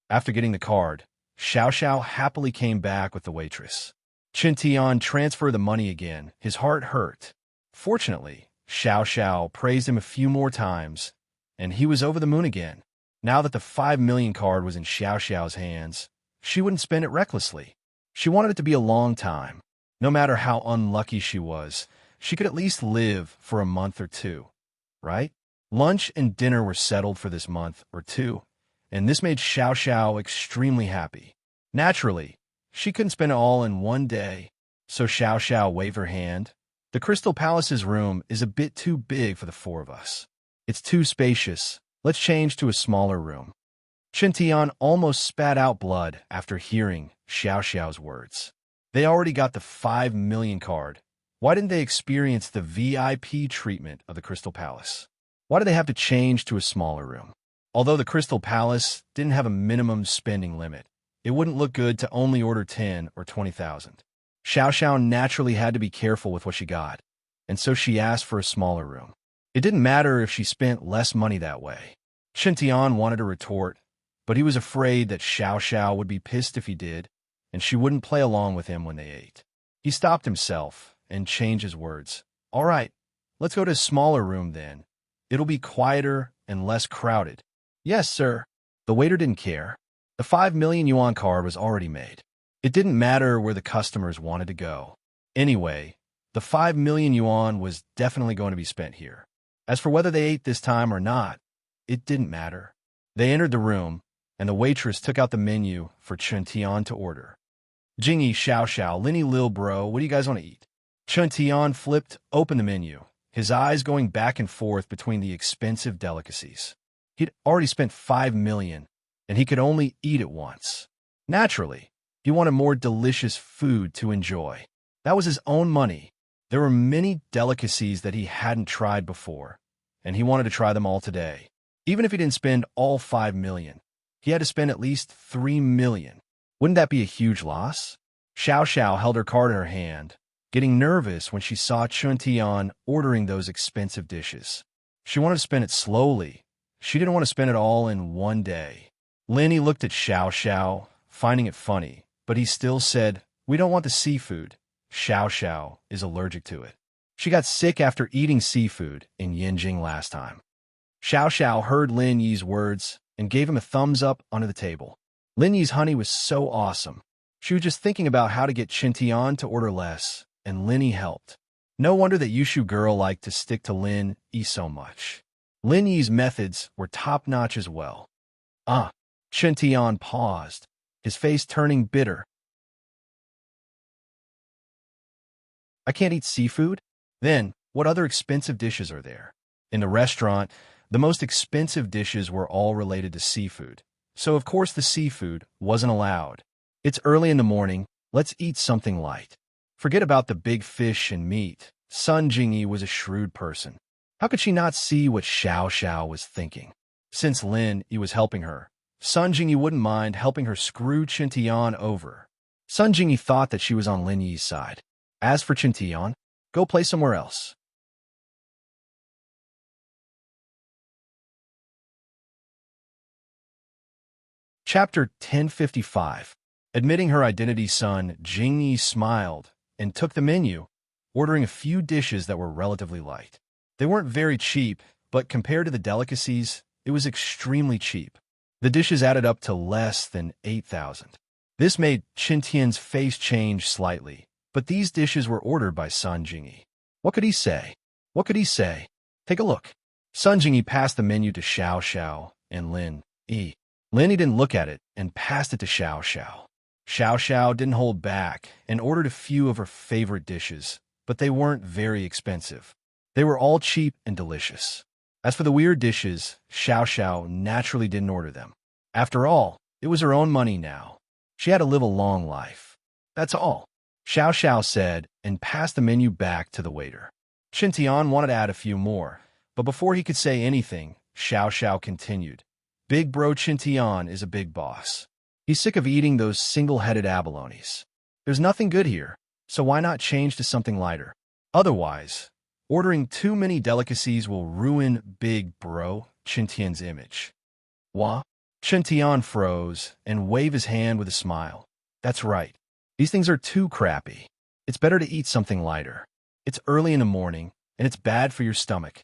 After getting the card, Xiao Xiao happily came back with the waitress. Chuntian transferred the money again. His heart hurt. Fortunately, Xiao Xiao praised him a few more times, and he was over the moon again. Now that the 5 million card was in Xiao Xiao's hands, she wouldn't spend it recklessly. She wanted it to be a long time. No matter how unlucky she was, she could at least live for a month or two, right? Lunch and dinner were settled for this month or two, and this made Xiao Xiao extremely happy. Naturally, she couldn't spend it all in one day, so Xiao Xiao waved her hand. The Crystal Palace's room is a bit too big for the four of us. It's too spacious. Let's change to a smaller room. Chuntian almost spat out blood after hearing Xiao Xiao's words. They already got the 5 million card. Why didn't they experience the VIP treatment of the Crystal Palace? Why did they have to change to a smaller room? Although the Crystal Palace didn't have a minimum spending limit, it wouldn't look good to only order 10 or 20,000. Xiao Xiao naturally had to be careful with what she got, and so she asked for a smaller room. It didn't matter if she spent less money that way. Chuntian wanted to retort, but he was afraid that Xiao Xiao would be pissed if he did, and she wouldn't play along with him when they ate. He stopped himself and changed his words. All right, let's go to a smaller room then. It'll be quieter and less crowded. Yes, sir. The waiter didn't care. The 5 million yuan card was already made. It didn't matter where the customers wanted to go. Anyway, the 5 million yuan was definitely going to be spent here. As for whether they ate this time or not, it didn't matter. They entered the room, and the waitress took out the menu for Chuntian to order. Jingyi, Xiao Xiao, Linny, Lil Bro, what do you guys want to eat? Chuntian flipped open the menu, his eyes going back and forth between the expensive delicacies. He'd already spent 5 million, and he could only eat it once. Naturally, he wanted more delicious food to enjoy. That was his own money. There were many delicacies that he hadn't tried before, and he wanted to try them all today. Even if he didn't spend all 5 million, he had to spend at least 3 million. Wouldn't that be a huge loss? Xiao Xiao held her card in her hand, getting nervous when she saw Chuntian ordering those expensive dishes. She wanted to spend it slowly. She didn't want to spend it all in one day. Linny looked at Xiao Xiao, finding it funny, but he still said, We don't want the seafood. Xiao Xiao is allergic to it. She got sick after eating seafood in Yinjing last time. Xiao Xiao heard Lin Yi's words and gave him a thumbs up under the table. Lin Yi's honey was so awesome. She was just thinking about how to get Qintian to order less, and Lin Yi helped. No wonder that Yushu girl liked to stick to Lin Yi so much. Lin Yi's methods were top-notch as well. Qintian paused, his face turning bitter. I can't eat seafood? Then, what other expensive dishes are there? In the restaurant, the most expensive dishes were all related to seafood. So of course the seafood wasn't allowed. It's early in the morning, let's eat something light. Forget about the big fish and meat. Sun Jingyi was a shrewd person. How could she not see what Xiao Xiao was thinking? Since Lin Yi was helping her, Sun Jingyi wouldn't mind helping her screw Qintian over. Sun Jingyi thought that she was on Lin Yi's side. As for Qintian, go play somewhere else. Chapter 1055. Admitting her identity, Sun Jingyi smiled and took the menu, ordering a few dishes that were relatively light. They weren't very cheap, but compared to the delicacies, it was extremely cheap. The dishes added up to less than 8,000. This made Qintian's face change slightly, but these dishes were ordered by Sun Jingyi. What could he say? What could he say? Take a look. Sun Jingyi passed the menu to Xiao Xiao and Lin Yi. Lin Yi didn't look at it and passed it to Xiao Xiao. Xiao Xiao didn't hold back and ordered a few of her favorite dishes, but they weren't very expensive. They were all cheap and delicious. As for the weird dishes, Xiao Xiao naturally didn't order them. After all, it was her own money now. She had to live a long life. That's all, Xiao Xiao said and passed the menu back to the waiter. Qintian wanted to add a few more, but before he could say anything, Xiao Xiao continued. Big bro Qintian is a big boss. He's sick of eating those single-headed abalones. There's nothing good here, so why not change to something lighter? Otherwise, ordering too many delicacies will ruin Big Bro Qintian's image. What? Qintian froze and waved his hand with a smile. That's right. These things are too crappy. It's better to eat something lighter. It's early in the morning, and it's bad for your stomach.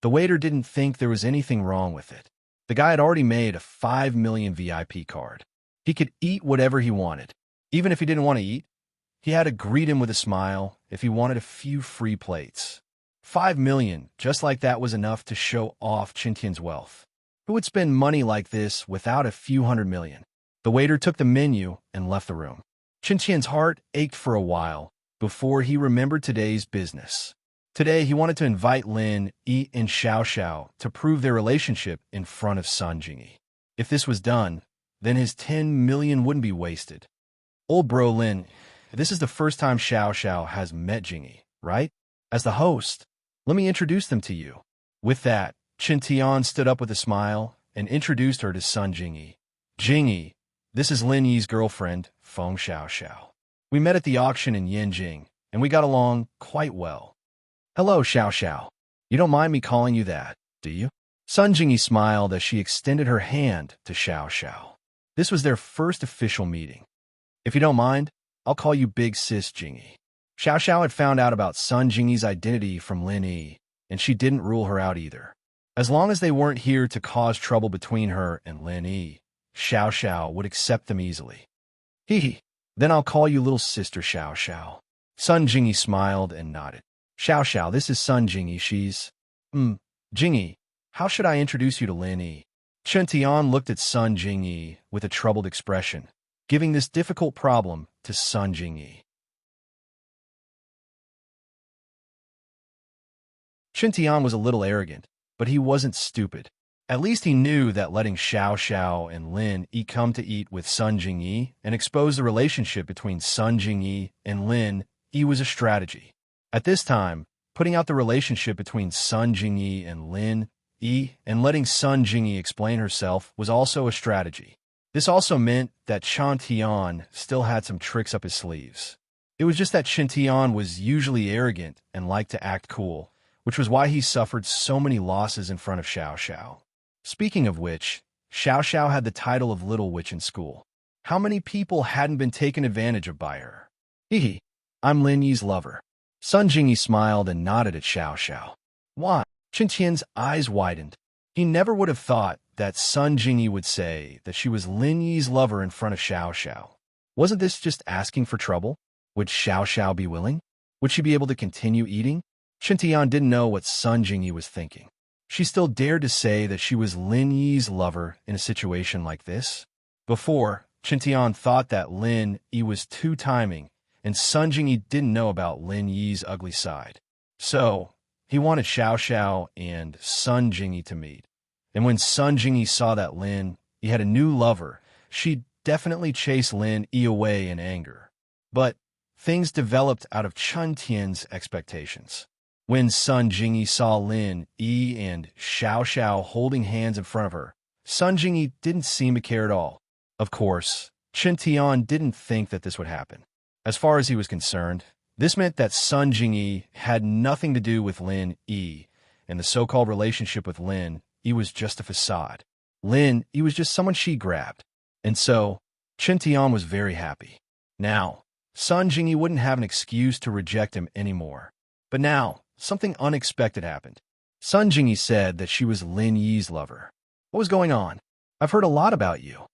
The waiter didn't think there was anything wrong with it. The guy had already made a 5 million VIP card. He could eat whatever he wanted. Even if he didn't want to eat, he had to greet him with a smile if he wanted a few free plates. 5 million, just like that, was enough to show off Qintian's wealth. Who would spend money like this without a few hundred million? The waiter took the menu and left the room. Qintian's heart ached for a while before he remembered today's business. Today, he wanted to invite Lin Yi and Xiao Xiao to prove their relationship in front of Sun Jingyi. If this was done, then his 10 million wouldn't be wasted. Old bro Lin, this is the first time Xiao Xiao has met Jingyi, right? As the host, let me introduce them to you. With that, Qintian stood up with a smile and introduced her to Sun Jingyi. Jingyi, this is Lin Yi's girlfriend, Feng Xiao Xiao. We met at the auction in Yinjing, and we got along quite well. Hello, Xiao Xiao. You don't mind me calling you that, do you? Sun Jingyi smiled as she extended her hand to Xiao Xiao. This was their first official meeting. If you don't mind, I'll call you Big Sis Jingyi. Xiao Xiao had found out about Sun Jingyi's identity from Lin Yi, and she didn't rule her out either. As long as they weren't here to cause trouble between her and Lin Yi, Xiao Xiao would accept them easily. Hee, then I'll call you little sister Xiao Xiao. Sun Jingyi smiled and nodded. Xiao Xiao, this is Sun Jingyi, she's… Jingyi, how should I introduce you to Lin Yi? Qintian looked at Sun Jingyi with a troubled expression, giving this difficult problem to Sun Jingyi. Qintian was a little arrogant, but he wasn't stupid. At least he knew that letting Xiao Xiao and Lin Yi come to eat with Sun Jingyi and expose the relationship between Sun Jingyi and Lin Yi was a strategy. At this time, putting out the relationship between Sun Jingyi and Lin Yi and letting Sun Jingyi explain herself was also a strategy. This also meant that Qintian still had some tricks up his sleeves. It was just that Qintian was usually arrogant and liked to act cool, which was why he suffered so many losses in front of Xiao Xiao. Speaking of which, Xiao Xiao had the title of Little Witch in school. How many people hadn't been taken advantage of by her? Hee. I'm Lin Yi's lover. Sun Jingyi smiled and nodded at Xiao Xiao. Why? Chen Tian's eyes widened. He never would have thought that Sun Jingyi would say that she was Lin Yi's lover in front of Xiao Xiao. Wasn't this just asking for trouble? Would Xiao Xiao be willing? Would she be able to continue eating? Chen Tian didn't know what Sun Jingyi was thinking. She still dared to say that she was Lin Yi's lover in a situation like this. Before, Chen Tian thought that Lin Yi was two-timing, and Sun Jingyi didn't know about Lin Yi's ugly side. So, he wanted Xiao Xiao and Sun Jingyi to meet. And when Sun Jingyi saw that Lin Yi had a new lover, she'd definitely chase Lin Yi away in anger. But things developed out of Chen Tian's expectations. When Sun Jingyi saw Lin Yi and Xiao Xiao holding hands in front of her, Sun Jingyi didn't seem to care at all. Of course, Chen Tian didn't think that this would happen. As far as he was concerned, this meant that Sun Jingyi had nothing to do with Lin Yi, and the so-called relationship with Lin Yi was just a facade. Lin Yi was just someone she grabbed. And so, Chen Tian was very happy. Now, Sun Jingyi wouldn't have an excuse to reject him anymore. But now, something unexpected happened. Sun Jingyi said that she was Lin Yi's lover. What was going on? I've heard a lot about you.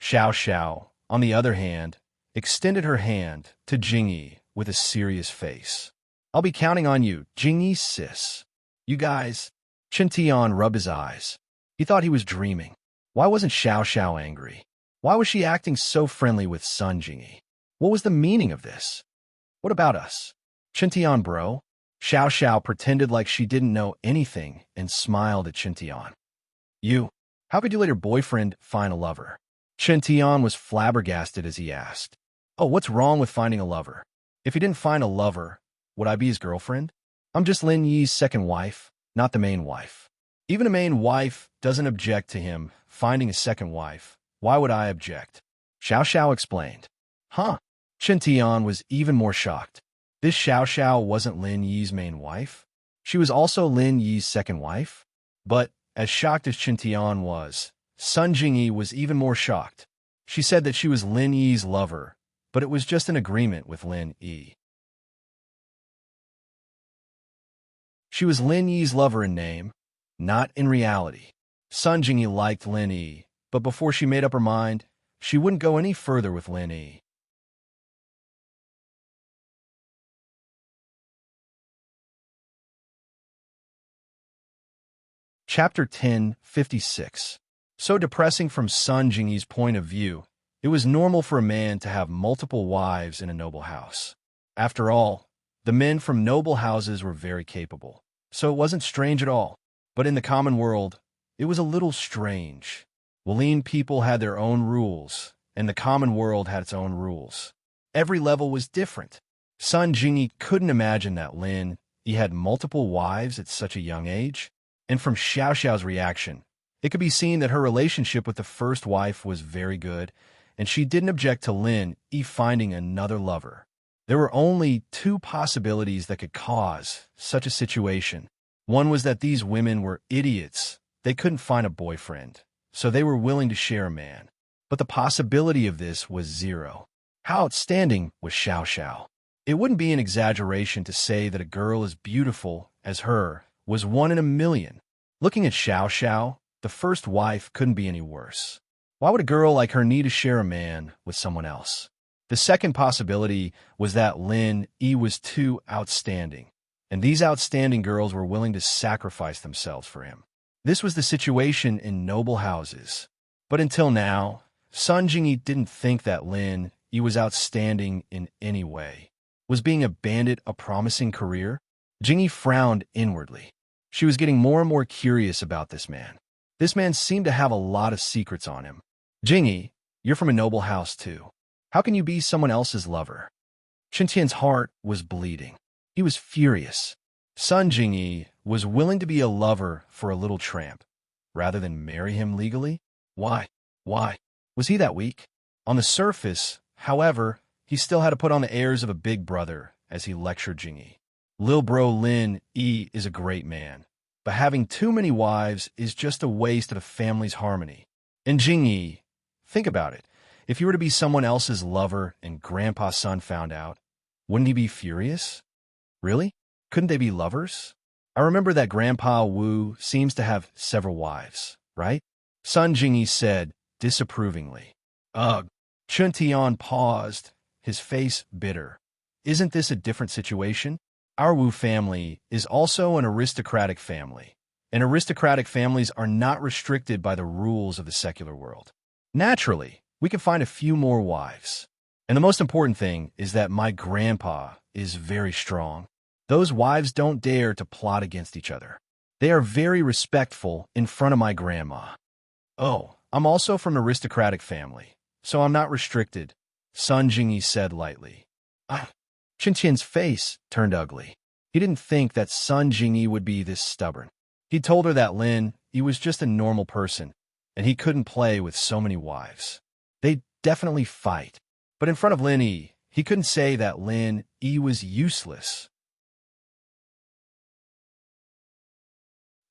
Xiao Xiao, on the other hand, extended her hand to Jingyi with a serious face. I'll be counting on you, Jingyi sis. You guys. Chen Tian rubbed his eyes. He thought he was dreaming. Why wasn't Xiao Xiao angry? Why was she acting so friendly with Sun Jingyi? What was the meaning of this? What about us? Chen Tian, bro? Xiao Xiao pretended like she didn't know anything and smiled at Chen Tian. You. How could you let your boyfriend find a lover? Chen Tian was flabbergasted as he asked. Oh, what's wrong with finding a lover? If he didn't find a lover, would I be his girlfriend? I'm just Lin Yi's second wife, not the main wife. Even a main wife doesn't object to him finding a second wife. Why would I object? Xiao Xiao explained. Huh? Chen Tian was even more shocked. This Xiao Xiao wasn't Lin Yi's main wife? She was also Lin Yi's second wife? But, as shocked as Chen Tian was, Sun Jingyi was even more shocked. She said that she was Lin Yi's lover, but it was just an agreement with Lin Yi. She was Lin Yi's lover in name, not in reality. Sun Jingyi liked Lin Yi, but before she made up her mind, she wouldn't go any further with Lin Yi. Chapter 10:56. So depressing from Sun Jingyi's point of view, it was normal for a man to have multiple wives in a noble house. After all, the men from noble houses were very capable, so it wasn't strange at all. But in the common world, it was a little strange. Walin people had their own rules, and the common world had its own rules. Every level was different. Sun Jingyi couldn't imagine that Lin Yi had multiple wives at such a young age. And from Xiao Xiao's reaction, it could be seen that her relationship with the first wife was very good, and she didn't object to Lin Yi finding another lover. There were only two possibilities that could cause such a situation. One was that these women were idiots. They couldn't find a boyfriend, so they were willing to share a man. But the possibility of this was zero. How outstanding was Xiao Xiao? It wouldn't be an exaggeration to say that a girl as beautiful as her was one in a million. Looking at Xiao Xiao, the first wife couldn't be any worse. Why would a girl like her need to share a man with someone else? The second possibility was that Lin Yi was too outstanding, and these outstanding girls were willing to sacrifice themselves for him. This was the situation in noble houses. But until now, Sun Jingyi didn't think that Lin Yi was outstanding in any way. Was being a bandit a promising career? Jingyi frowned inwardly. She was getting more and more curious about this man. This man seemed to have a lot of secrets on him. Jingyi, you're from a noble house too. How can you be someone else's lover? Chen Tian's heart was bleeding. He was furious. Sun Jingyi was willing to be a lover for a little tramp, rather than marry him legally? Why? Why? Was he that weak? On the surface, however, he still had to put on the airs of a big brother as he lectured Jingyi. Lil bro Lin Yi is a great man, but having too many wives is just a waste of a family's harmony. And Jingyi, think about it. If you were to be someone else's lover and Grandpa's son found out, Wouldn't he be furious? Really? Couldn't they be lovers? I remember that Grandpa Wu seems to have several wives, right? Sun Jingyi said, disapprovingly. Ugh. Chun Tian paused, his face bitter. Isn't this a different situation? Our Wu family is also an aristocratic family, and aristocratic families are not restricted by the rules of the secular world. Naturally, we can find a few more wives. And the most important thing is that my grandpa is very strong. Those wives don't dare to plot against each other. They are very respectful in front of my grandma. Oh, I'm also from an aristocratic family, so I'm not restricted, Sun Jingyi said lightly. Chin Chin's face turned ugly. He didn't think that Sun Jingyi would be this stubborn. He told her that Lin Yi was just a normal person, and he couldn't play with so many wives. They'd definitely fight. But in front of Lin Yi, he couldn't say that Lin Yi was useless.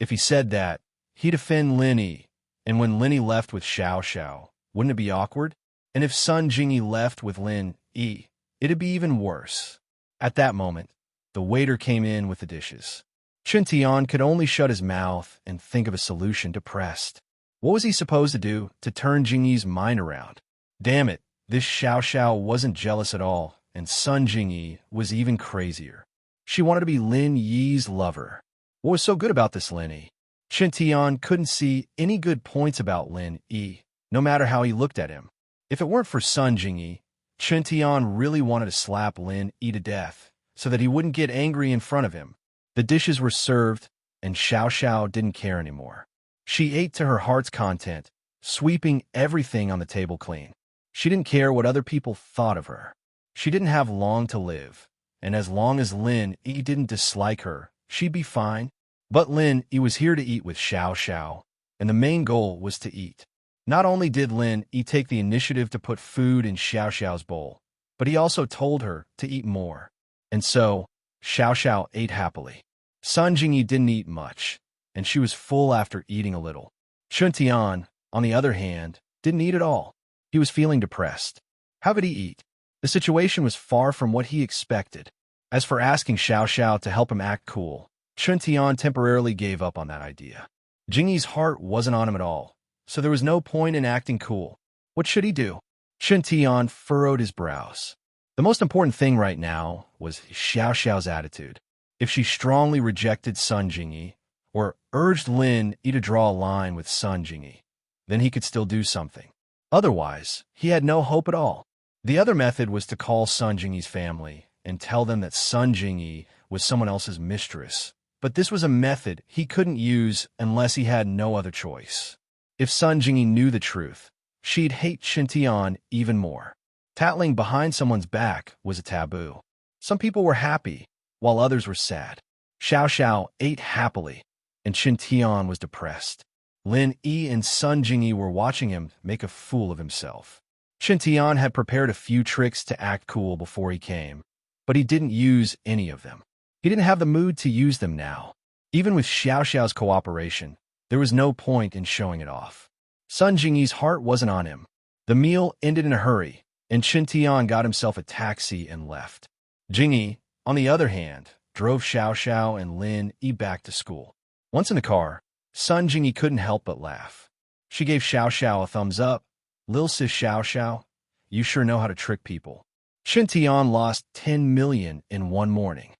If he said that, he'd offend Lin Yi, and when Lin Yi left with Xiao Xiao, wouldn't it be awkward? And if Sun Jingyi left with Lin Yi, it'd be even worse. At that moment, the waiter came in with the dishes. Chun Tian could only shut his mouth and think of a solution depressed. What was he supposed to do to turn Jingyi's mind around? Damn it, this Xiao Xiao wasn't jealous at all, and Sun Jingyi was even crazier. She wanted to be Lin Yi's lover. What was so good about this Lin Yi? Chun Tian couldn't see any good points about Lin Yi, no matter how he looked at him. If it weren't for Sun Jingyi, Chun Tian really wanted to slap Lin Yi to death, so that he wouldn't get angry in front of him. The dishes were served, and Xiao Xiao didn't care anymore. She ate to her heart's content, sweeping everything on the table clean. She didn't care what other people thought of her. She didn't have long to live, and as long as Lin Yi didn't dislike her, she'd be fine. But Lin Yi was here to eat with Xiao Xiao, and the main goal was to eat. Not only did Lin Yi take the initiative to put food in Xiao Xiao's bowl, but he also told her to eat more. And so, Xiao Xiao ate happily. Sun Jingyi didn't eat much, and she was full after eating a little. Chun Tian, on the other hand, didn't eat at all. He was feeling depressed. How could he eat? The situation was far from what he expected. As for asking Xiao Xiao to help him act cool, Chun Tian temporarily gave up on that idea. Jingyi's heart wasn't on him at all, so there was no point in acting cool. What should he do? Chun Tian furrowed his brows. The most important thing right now was Xiao Xiao's attitude. If she strongly rejected Sun Jingyi, or urged Lin Yi to draw a line with Sun Jingyi, then he could still do something. Otherwise, he had no hope at all. The other method was to call Sun Jingyi's family and tell them that Sun Jingyi was someone else's mistress. But this was a method he couldn't use unless he had no other choice. If Sun Jingyi knew the truth, she'd hate Chun Tian even more. Tattling behind someone's back was a taboo. Some people were happy, while others were sad. Xiao Xiao ate happily, and Chun Tian was depressed. Lin Yi and Sun Jingyi were watching him make a fool of himself. Chun Tian had prepared a few tricks to act cool before he came, but he didn't use any of them. He didn't have the mood to use them now. Even with Xiao Xiao's cooperation, there was no point in showing it off. Sun Jingyi's heart wasn't on him. The meal ended in a hurry, and Chun Tian got himself a taxi and left. Jingyi, on the other hand, drove Xiao Xiao and Lin Yi back to school. Once in the car, Sun Jingyi couldn't help but laugh. She gave Xiao Xiao a thumbs up. Lil sis Xiao Xiao, you sure know how to trick people. Chun Tian lost 10 million in one morning.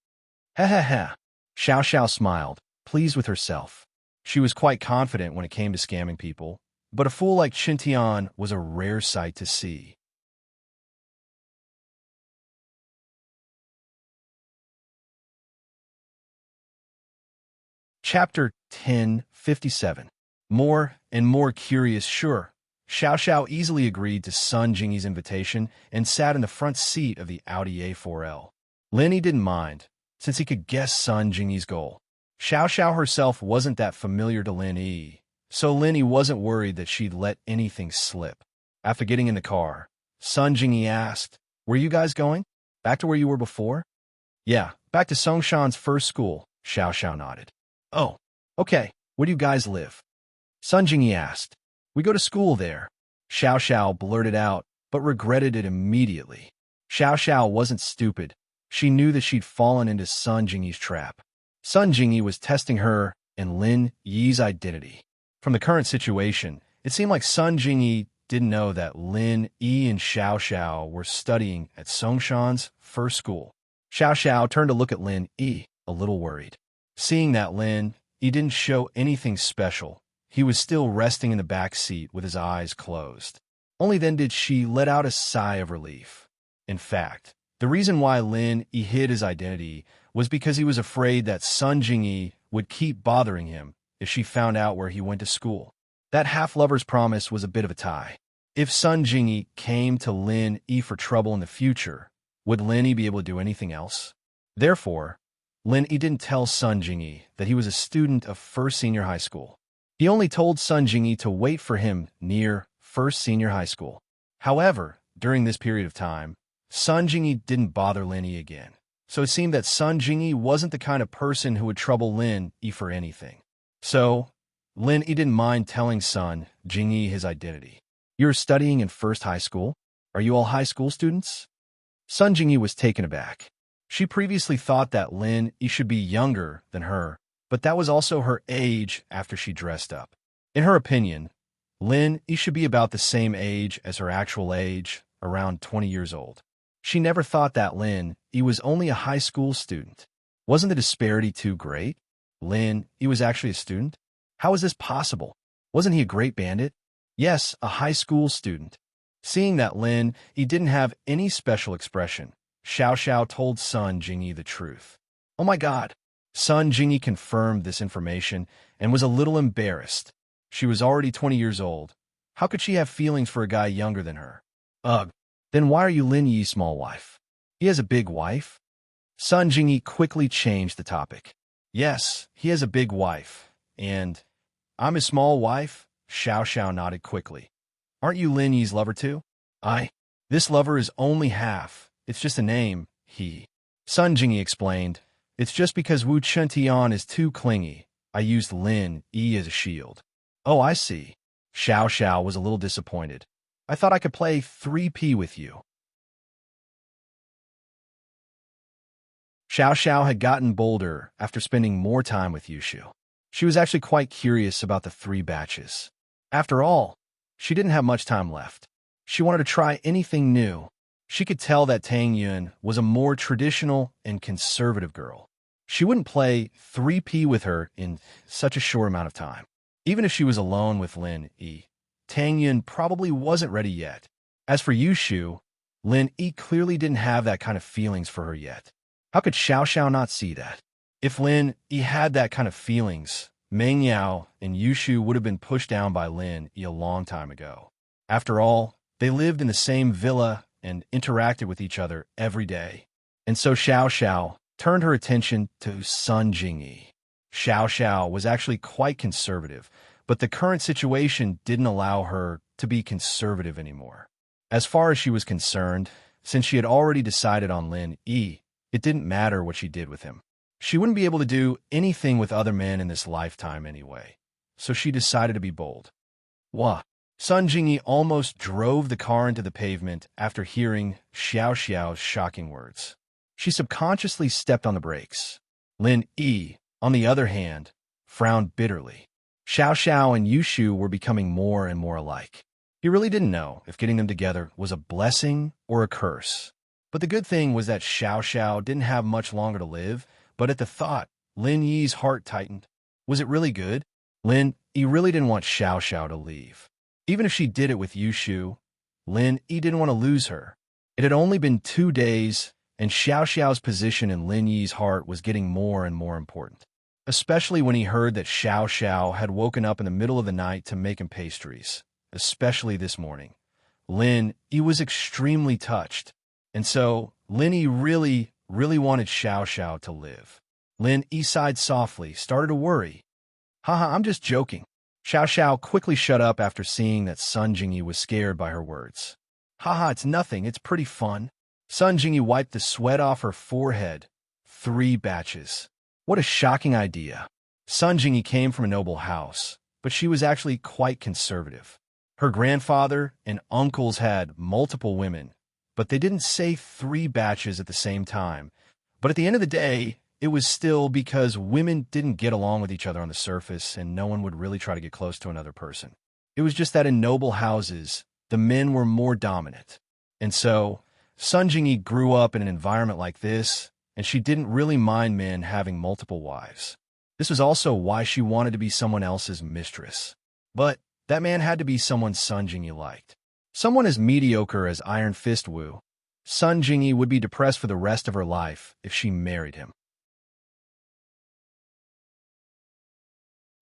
Ha ha ha. Xiao Xiao smiled, pleased with herself. She was quite confident when it came to scamming people, but a fool like Chun Tian was a rare sight to see. Chapter 1057. More and more curious, sure. Xiao Xiao easily agreed to Sun Jingyi's invitation and sat in the front seat of the Audi A4L. Lin Yi didn't mind, since he could guess Sun Jingyi's goal. Xiao Xiao herself wasn't that familiar to Lin Yi, so Lin Yi wasn't worried that she'd let anything slip. After getting in the car, Sun Jingyi asked, "Where you guys going? Back to where you were before?" "Yeah, back to Songshan's first school," Xiao Xiao nodded. "Oh, okay. Where do you guys live?" Sun Jingyi asked. "We go to school there," Xiao Xiao blurted out, but regretted it immediately. Xiao Xiao wasn't stupid, She knew that she'd fallen into Sun Jingyi's trap. Sun Jingyi was testing her and Lin Yi's identity. From the current situation, it seemed like Sun Jingyi didn't know that Lin Yi and Xiao Xiao were studying at Songshan's first school. Xiao Xiao turned to look at Lin Yi, a little worried. Seeing that Lin Yi didn't show anything special, he was still resting in the back seat with his eyes closed. Only then did she let out a sigh of relief. In fact, the reason why Lin Yi hid his identity was because he was afraid that Sun Jingyi would keep bothering him if she found out where he went to school. That half-lover's promise was a bit of a tie. If Sun Jingyi came to Lin Yi for trouble in the future, would Lin Yi be able to do anything else? Therefore, Lin Yi didn't tell Sun Jingyi that he was a student of First Senior High School. He only told Sun Jingyi to wait for him near First Senior High School. However, during this period of time, Sun Jingyi didn't bother Lin Yi again. So it seemed that Sun Jingyi wasn't the kind of person who would trouble Lin Yi for anything. So, Lin Yi didn't mind telling Sun Jingyi his identity. "You're studying in First High School? Are you all high school students?" Sun Jingyi was taken aback. She previously thought that Lin Yi should be younger than her, but that was also her age after she dressed up. In her opinion, Lin Yi should be about the same age as her actual age, around 20 years old. She never thought that Lin Yi was only a high school student. Wasn't the disparity too great? Lin Yi was actually a student? How was this possible? Wasn't he a great bandit? Yes, a high school student. Seeing that Lin Yi didn't have any special expression, Xiao Xiao told Sun Jingyi the truth. Oh my God! Sun Jingyi confirmed this information and was a little embarrassed. She was already 20 years old. How could she have feelings for a guy younger than her? Ugh. Then why are you Lin Yi's small wife? He has a big wife? Sun Jingyi quickly changed the topic. Yes, he has a big wife. And I'm his small wife? Xiao Xiao nodded quickly. Aren't you Lin Yi's lover too? This lover is only half. It's just a name, he. Sun Jingyi explained. It's just because Wu Chentian is too clingy. I used Lin Yi as a shield. Oh, I see. Xiao Xiao was a little disappointed. I thought I could play 3P with you. Xiao Xiao had gotten bolder after spending more time with Yushu. She was actually quite curious about the 3 batches. After all, she didn't have much time left. She wanted to try anything new. She could tell that Tang Yun was a more traditional and conservative girl. She wouldn't play 3P with her in such a short amount of time. Even if she was alone with Lin Yi, Tang Yun probably wasn't ready yet. As for Yushu, Lin Yi clearly didn't have that kind of feelings for her yet. How could Xiao Xiao not see that? If Lin Yi had that kind of feelings, Meng Yao and Yushu would have been pushed down by Lin Yi a long time ago. After all, they lived in the same villa and interacted with each other every day. And so Xiao Xiao turned her attention to Sun Jingyi. Xiao Xiao was actually quite conservative, but the current situation didn't allow her to be conservative anymore. As far as she was concerned, since she had already decided on Lin Yi, it didn't matter what she did with him. She wouldn't be able to do anything with other men in this lifetime anyway, so she decided to be bold. Wah! Sun Jingyi almost drove the car into the pavement after hearing Xiao Xiao's shocking words. She subconsciously stepped on the brakes. Lin Yi, on the other hand, frowned bitterly. Xiao Xiao and Yushu were becoming more and more alike. He really didn't know if getting them together was a blessing or a curse. But the good thing was that Xiao Xiao didn't have much longer to live, but at the thought, Lin Yi's heart tightened. Was it really good? Lin Yi really didn't want Xiao Xiao to leave. Even if she did it with Yushu, Lin Yi didn't want to lose her. It had only been 2 days, and Xiao Xiao's position in Lin Yi's heart was getting more and more important. Especially when he heard that Xiao Xiao had woken up in the middle of the night to make him pastries, especially this morning. Lin Yi was extremely touched, and so Lin Yi really wanted Xiao Xiao to live. Lin Yi sighed softly, started to worry. Haha, I'm just joking. Xiao Xiao quickly shut up after seeing that Sun Jingyi was scared by her words. Haha, it's nothing, it's pretty fun. Sun Jingyi wiped the sweat off her forehead. 3 batches. What a shocking idea. Sun Jingyi came from a noble house, but she was actually quite conservative. Her grandfather and uncles had multiple women, but they didn't say 3 batches at the same time. But at the end of the day, it was still because women didn't get along with each other on the surface, and no one would really try to get close to another person. It was just that in noble houses, the men were more dominant. And so, Sun Jingyi grew up in an environment like this, and she didn't really mind men having multiple wives. This was also why she wanted to be someone else's mistress. But that man had to be someone Sun Jingyi liked. Someone as mediocre as Iron Fist Wu, Sun Jingyi would be depressed for the rest of her life if she married him.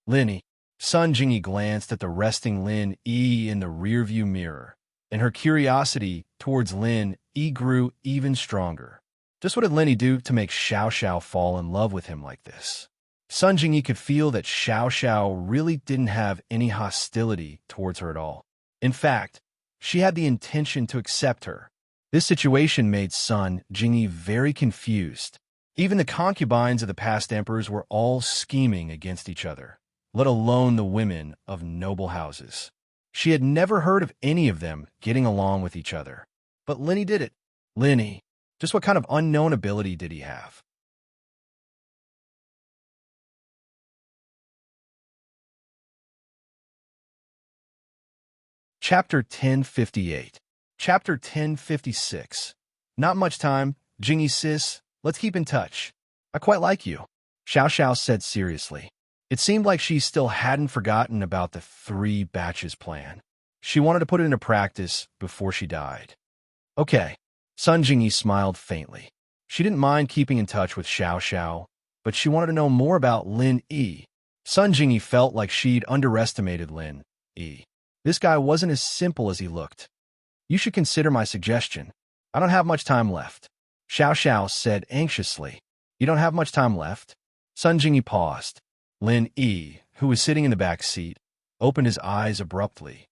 Lin. Sun Jingyi glanced at the resting Lin Yi in the rearview mirror, and her curiosity towards Lin Yi grew even stronger. Just what did Lin Yi do to make Xiao Xiao fall in love with him like this? Sun Jingyi could feel that Xiao Xiao really didn't have any hostility towards her at all. In fact, she had the intention to accept her. This situation made Sun Jingyi very confused. Even the concubines of the past emperors were all scheming against each other, let alone the women of noble houses. She had never heard of any of them getting along with each other. But Lin Yi did it. Lin Yi, just what kind of unknown ability did he have? Chapter 1058. Chapter 1056. Not much time, Jingyi sis, let's keep in touch. I quite like you, Xiao Xiao said seriously. It seemed like she still hadn't forgotten about the 3 batches plan. She wanted to put it into practice before she died. Okay, Sun Jingyi smiled faintly. She didn't mind keeping in touch with Xiao Xiao, but she wanted to know more about Lin Yi. Sun Jingyi felt like she'd underestimated Lin Yi. This guy wasn't as simple as he looked. You should consider my suggestion. I don't have much time left, Xiao Xiao said anxiously. You don't have much time left? Sun Jingyi paused. Lin Yi, who was sitting in the back seat, opened his eyes abruptly.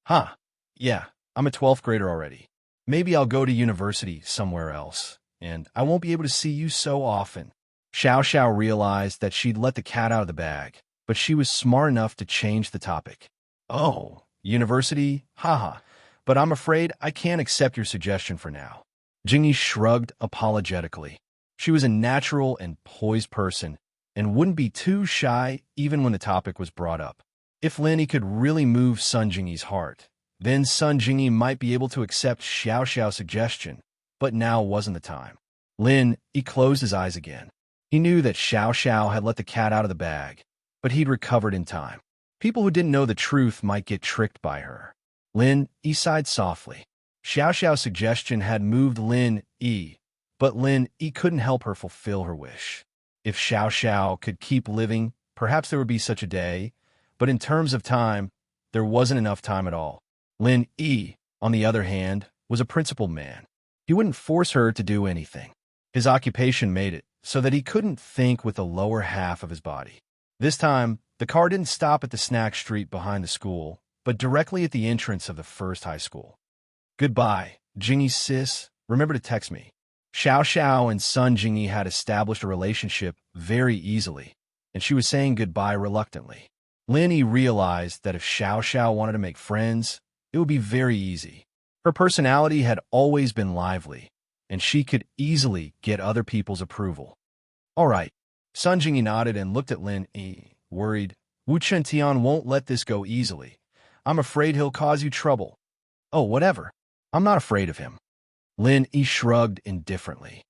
Huh, yeah, I'm a 12th grader already. Maybe I'll go to university somewhere else, and I won't be able to see you so often. Xiao Xiao realized that she'd let the cat out of the bag, but she was smart enough to change the topic. Oh, university? Haha, but I'm afraid I can't accept your suggestion for now. Jingyi shrugged apologetically. She was a natural and poised person, and wouldn't be too shy even when the topic was brought up. If Lin Yi could really move Sun Jingyi's heart, then Sun Jingyi might be able to accept Xiao Xiao's suggestion, but now wasn't the time. Lin Yi closed his eyes again. He knew that Xiao Xiao had let the cat out of the bag, but he'd recovered in time. People who didn't know the truth might get tricked by her. Lin Yi sighed softly. Xiao Xiao's suggestion had moved Lin Yi, but Lin Yi couldn't help her fulfill her wish. If Xiao Xiao could keep living, perhaps there would be such a day, but in terms of time, there wasn't enough time at all. Lin Yi, on the other hand, was a principled man. He wouldn't force her to do anything. His occupation made it so that he couldn't think with the lower half of his body. This time, the car didn't stop at the snack street behind the school, but directly at the entrance of the first high school. Goodbye, Jingyi sis. Remember to text me. Xiao Xiao and Sun Jingyi had established a relationship very easily, and she was saying goodbye reluctantly. Lin Yi realized that if Xiao Xiao wanted to make friends, it would be very easy. Her personality had always been lively, and she could easily get other people's approval. All right. Sun Jingyi nodded and looked at Lin Yi, worried. Wu Chentian won't let this go easily. I'm afraid he'll cause you trouble. Oh, whatever. I'm not afraid of him. Lin Yi shrugged indifferently.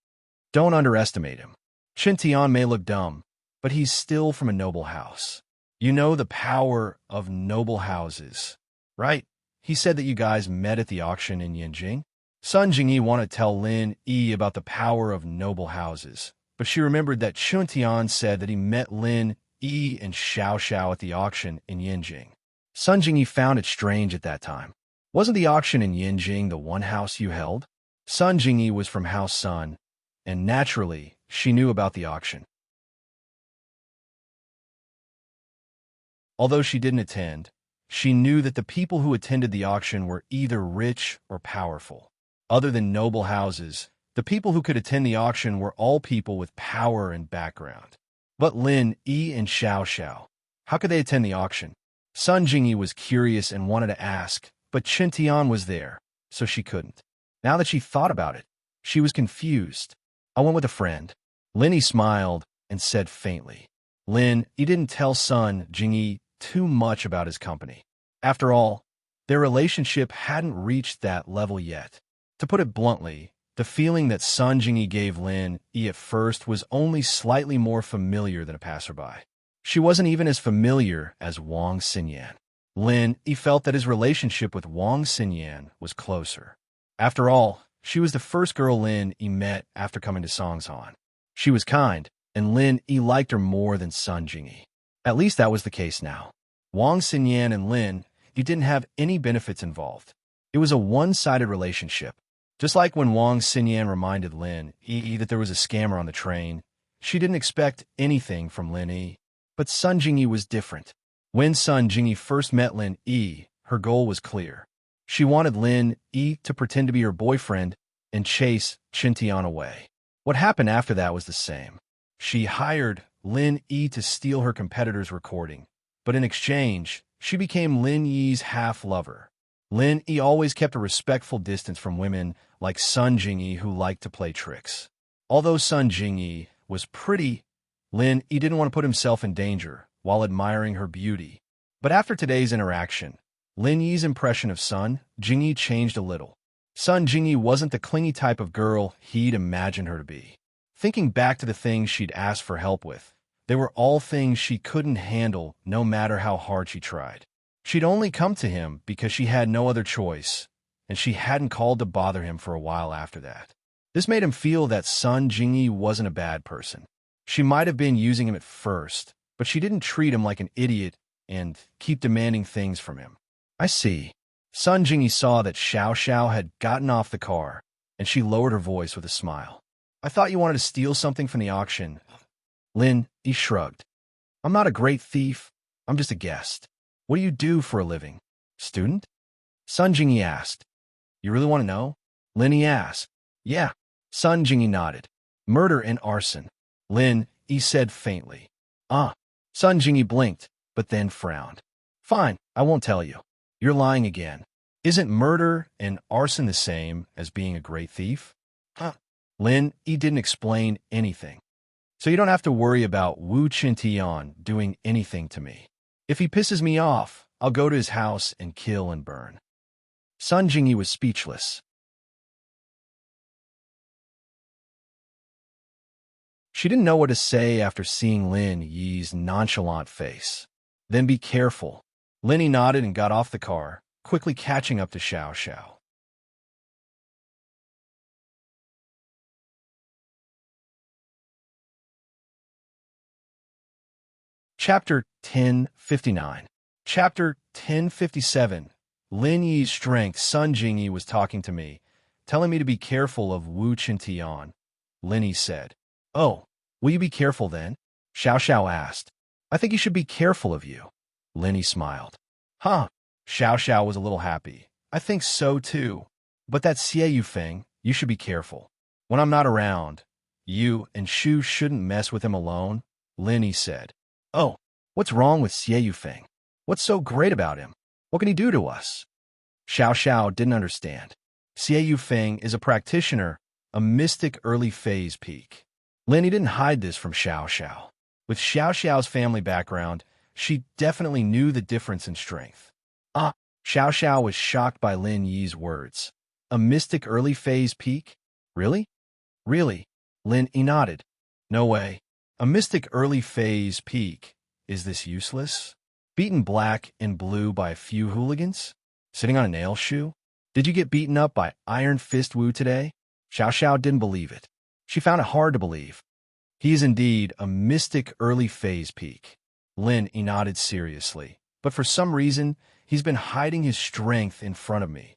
Don't underestimate him. Chentian may look dumb, but he's still from a noble house. You know the power of noble houses, right? He said that you guys met at the auction in Yanjing. Sun Jingyi wanted to tell Lin Yi about the power of noble houses, but she remembered that Chuntian said that he met Lin Yi and Xiao Xiao at the auction in Yanjing. Sun Jingyi found it strange at that time. Wasn't the auction in Yanjing the one house you held? Sun Jingyi was from House Sun, and naturally, she knew about the auction. Although she didn't attend, she knew that the people who attended the auction were either rich or powerful. Other than noble houses, the people who could attend the auction were all people with power and background. But Lin Yi and Xiao Xiao, how could they attend the auction? Sun Jingyi was curious and wanted to ask, but Chen Tian was there, so she couldn't. Now that she thought about it, she was confused. I went with a friend. Lin Yi smiled and said faintly. Lin Yi didn't tell Sun Jingyi too much about his company. After all, their relationship hadn't reached that level yet. To put it bluntly, the feeling that Sun Jingyi gave Lin Yi at first was only slightly more familiar than a passerby. She wasn't even as familiar as Wang Xinyan. Lin Yi felt that his relationship with Wang Xinyan was closer. After all, she was the first girl Lin Yi met after coming to Songshan. She was kind, and Lin Yi liked her more than Sun Jingyi. At least that was the case now. Wang Xinyan and Lin Yi didn't have any benefits involved. It was a one-sided relationship. Just like when Wang Xinyan reminded Lin Yi that there was a scammer on the train, she didn't expect anything from Lin Yi. But Sun Jingyi was different. When Sun Jingyi first met Lin Yi, her goal was clear. She wanted Lin Yi to pretend to be her boyfriend and chase Qintian away. What happened after that was the same. She hired Lin Yi to steal her competitor's recording, but in exchange, she became Lin Yi's half-lover. Lin Yi always kept a respectful distance from women like Sun Jingyi who liked to play tricks. Although Sun Jingyi was pretty, Lin Yi didn't want to put himself in danger while admiring her beauty. But after today's interaction, Lin Yi's impression of Sun Jingyi changed a little. Sun Jingyi wasn't the clingy type of girl he'd imagined her to be. Thinking back to the things she'd asked for help with, they were all things she couldn't handle no matter how hard she tried. She'd only come to him because she had no other choice, and she hadn't called to bother him for a while after that. This made him feel that Sun Jingyi wasn't a bad person. She might have been using him at first, but she didn't treat him like an idiot and keep demanding things from him. I see. Sun Jingyi saw that Xiao Xiao had gotten off the car, and she lowered her voice with a smile. I thought you wanted to steal something from the auction. Lin Yi shrugged. I'm not a great thief. I'm just a guest. What do you do for a living? Student? Sun Jingyi asked. You really want to know? Lin Yi asked. Yeah. Sun Jingyi nodded. Murder and arson. Lin Yi said faintly. Ah. Sun Jingyi blinked, but then frowned. Fine, I won't tell you. You're lying again. Isn't murder and arson the same as being a great thief? Huh. Lin Yi didn't explain anything. So you don't have to worry about Wu Qintian doing anything to me. If he pisses me off, I'll go to his house and kill and burn. Sun Jingyi was speechless. She didn't know what to say after seeing Lin Yi's nonchalant face. Then be careful. Lin Yi nodded and got off the car, quickly catching up to Xiao Xiao. Chapter 1059. Chapter 1057. Lin Yi's strength. Sun Jingyi was talking to me, telling me to be careful of Wu Qintian. Lin Yi said. Oh, will you be careful then? Xiao Xiao asked. I think he should be careful of you. Lin Yi smiled. Huh. Xiao Xiao was a little happy. I think so too. But that Xie Yufeng, you should be careful. When I'm not around, you and Shu shouldn't mess with him alone, Lin Yi said. Oh, what's wrong with Xie Yufeng? What's so great about him? What can he do to us? Xiao Xiao didn't understand. Xie Yufeng is a practitioner, a mystic early phase peak. Lin Yi didn't hide this from Xiao Xiao. With Xiao Xiao's family background, she definitely knew the difference in strength. Ah, Xiao Xiao was shocked by Lin Yi's words. A mystic early phase peak? Really? Really? Lin Yi nodded. No way. A mystic early phase peak. Is this useless? Beaten black and blue by a few hooligans? Sitting on a nail shoe? Did you get beaten up by Iron Fist Wu today? Xiao Xiao didn't believe it. She found it hard to believe. He is indeed a mystic early phase peak. Lin Yi nodded seriously, but for some reason, he's been hiding his strength in front of me.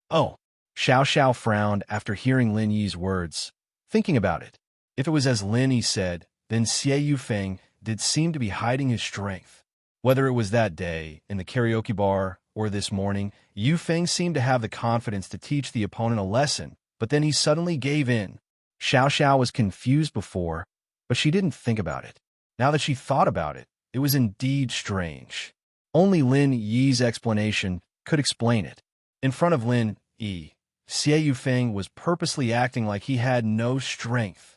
Oh, Xiao Xiao frowned after hearing Lin Yi's words. Thinking about it, if it was as Lin Yi said, then Xie Yufeng did seem to be hiding his strength. Whether it was that day, in the karaoke bar, or this morning, Yufeng seemed to have the confidence to teach the opponent a lesson, but then he suddenly gave in. Xiao Xiao was confused before, but she didn't think about it. Now that she thought about it, it was indeed strange. Only Lin Yi's explanation could explain it. In front of Lin Yi, Xie Yufeng was purposely acting like he had no strength.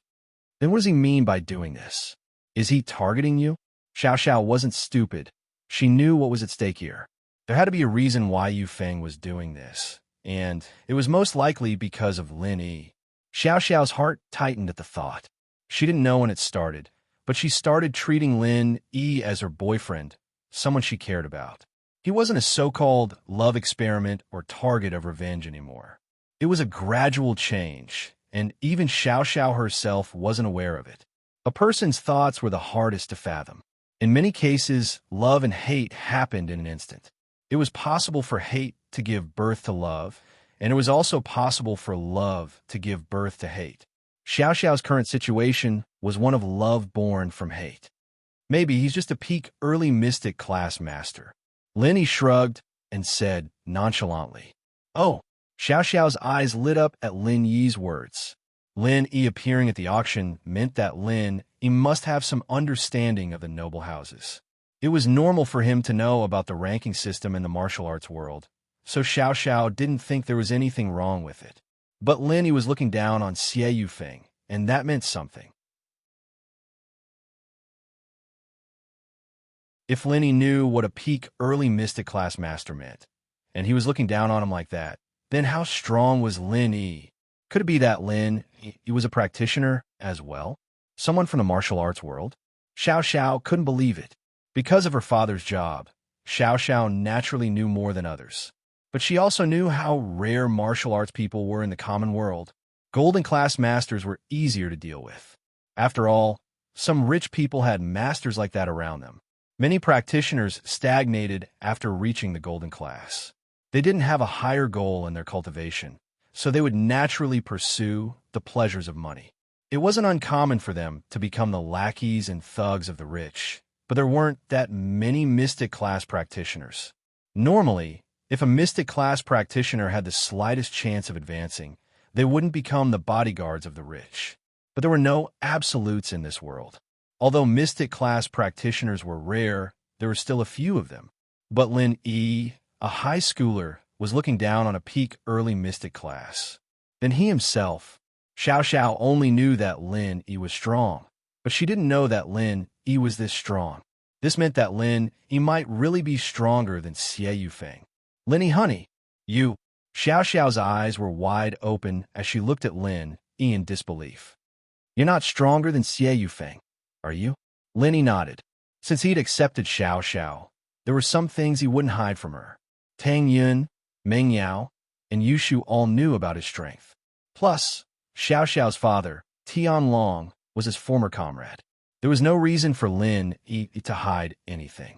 Then what does he mean by doing this? Is he targeting you? Xiao Xiao wasn't stupid. She knew what was at stake here. There had to be a reason why Yufeng was doing this, and it was most likely because of Lin Yi. Xiao Xiao's heart tightened at the thought. She didn't know when it started, but she started treating Lin Yi as her boyfriend, someone she cared about. He wasn't a so-called love experiment or target of revenge anymore. It was a gradual change, and even Xiao Xiao herself wasn't aware of it. A person's thoughts were the hardest to fathom. In many cases, love and hate happened in an instant. It was possible for hate to give birth to love, and it was also possible for love to give birth to hate. Xiao Xiao's current situation was one of love born from hate. Maybe he's just a peak early mystic class master. Lin Yi shrugged and said nonchalantly, "Oh." Xiao Xiao's eyes lit up at Lin Yi's words. Lin Yi appearing at the auction meant that Lin Yi must have some understanding of the noble houses. It was normal for him to know about the ranking system in the martial arts world, so Xiao Xiao didn't think there was anything wrong with it. But Lin Yi was looking down on Xie Yufeng, and that meant something. If Lin Yi knew what a peak early mystic class master meant, and he was looking down on him like that, then how strong was Lin Yi? Could it be that Lin Yi was a practitioner as well? Someone from the martial arts world? Xiao Xiao couldn't believe it. Because of her father's job, Xiao Xiao naturally knew more than others. But she also knew how rare martial arts people were in the common world. Golden class masters were easier to deal with. After all, some rich people had masters like that around them. Many practitioners stagnated after reaching the golden class. They didn't have a higher goal in their cultivation, so they would naturally pursue the pleasures of money. It wasn't uncommon for them to become the lackeys and thugs of the rich, but there weren't that many mystic class practitioners. Normally, if a mystic class practitioner had the slightest chance of advancing, they wouldn't become the bodyguards of the rich. But there were no absolutes in this world. Although mystic class practitioners were rare, there were still a few of them. But Lin Yi, a high schooler, was looking down on a peak early mystic class. Then he himself, Xiao Xiao, only knew that Lin Yi was strong, but she didn't know that Lin Yi was this strong. This meant that Lin Yi might really be stronger than Xie Yufeng. Lin Yi, honey, you. Xiao Xiao's eyes were wide open as she looked at Lin Yi in disbelief. You're not stronger than Xie Yufeng, are you? Lin Yi nodded. Since he'd accepted Xiao Xiao, there were some things he wouldn't hide from her. Tang Yun, Meng Yao, and Yushu all knew about his strength. Plus, Xiao Xiao's father, Tian Long, was his former comrade. There was no reason for Lin Yi to hide anything.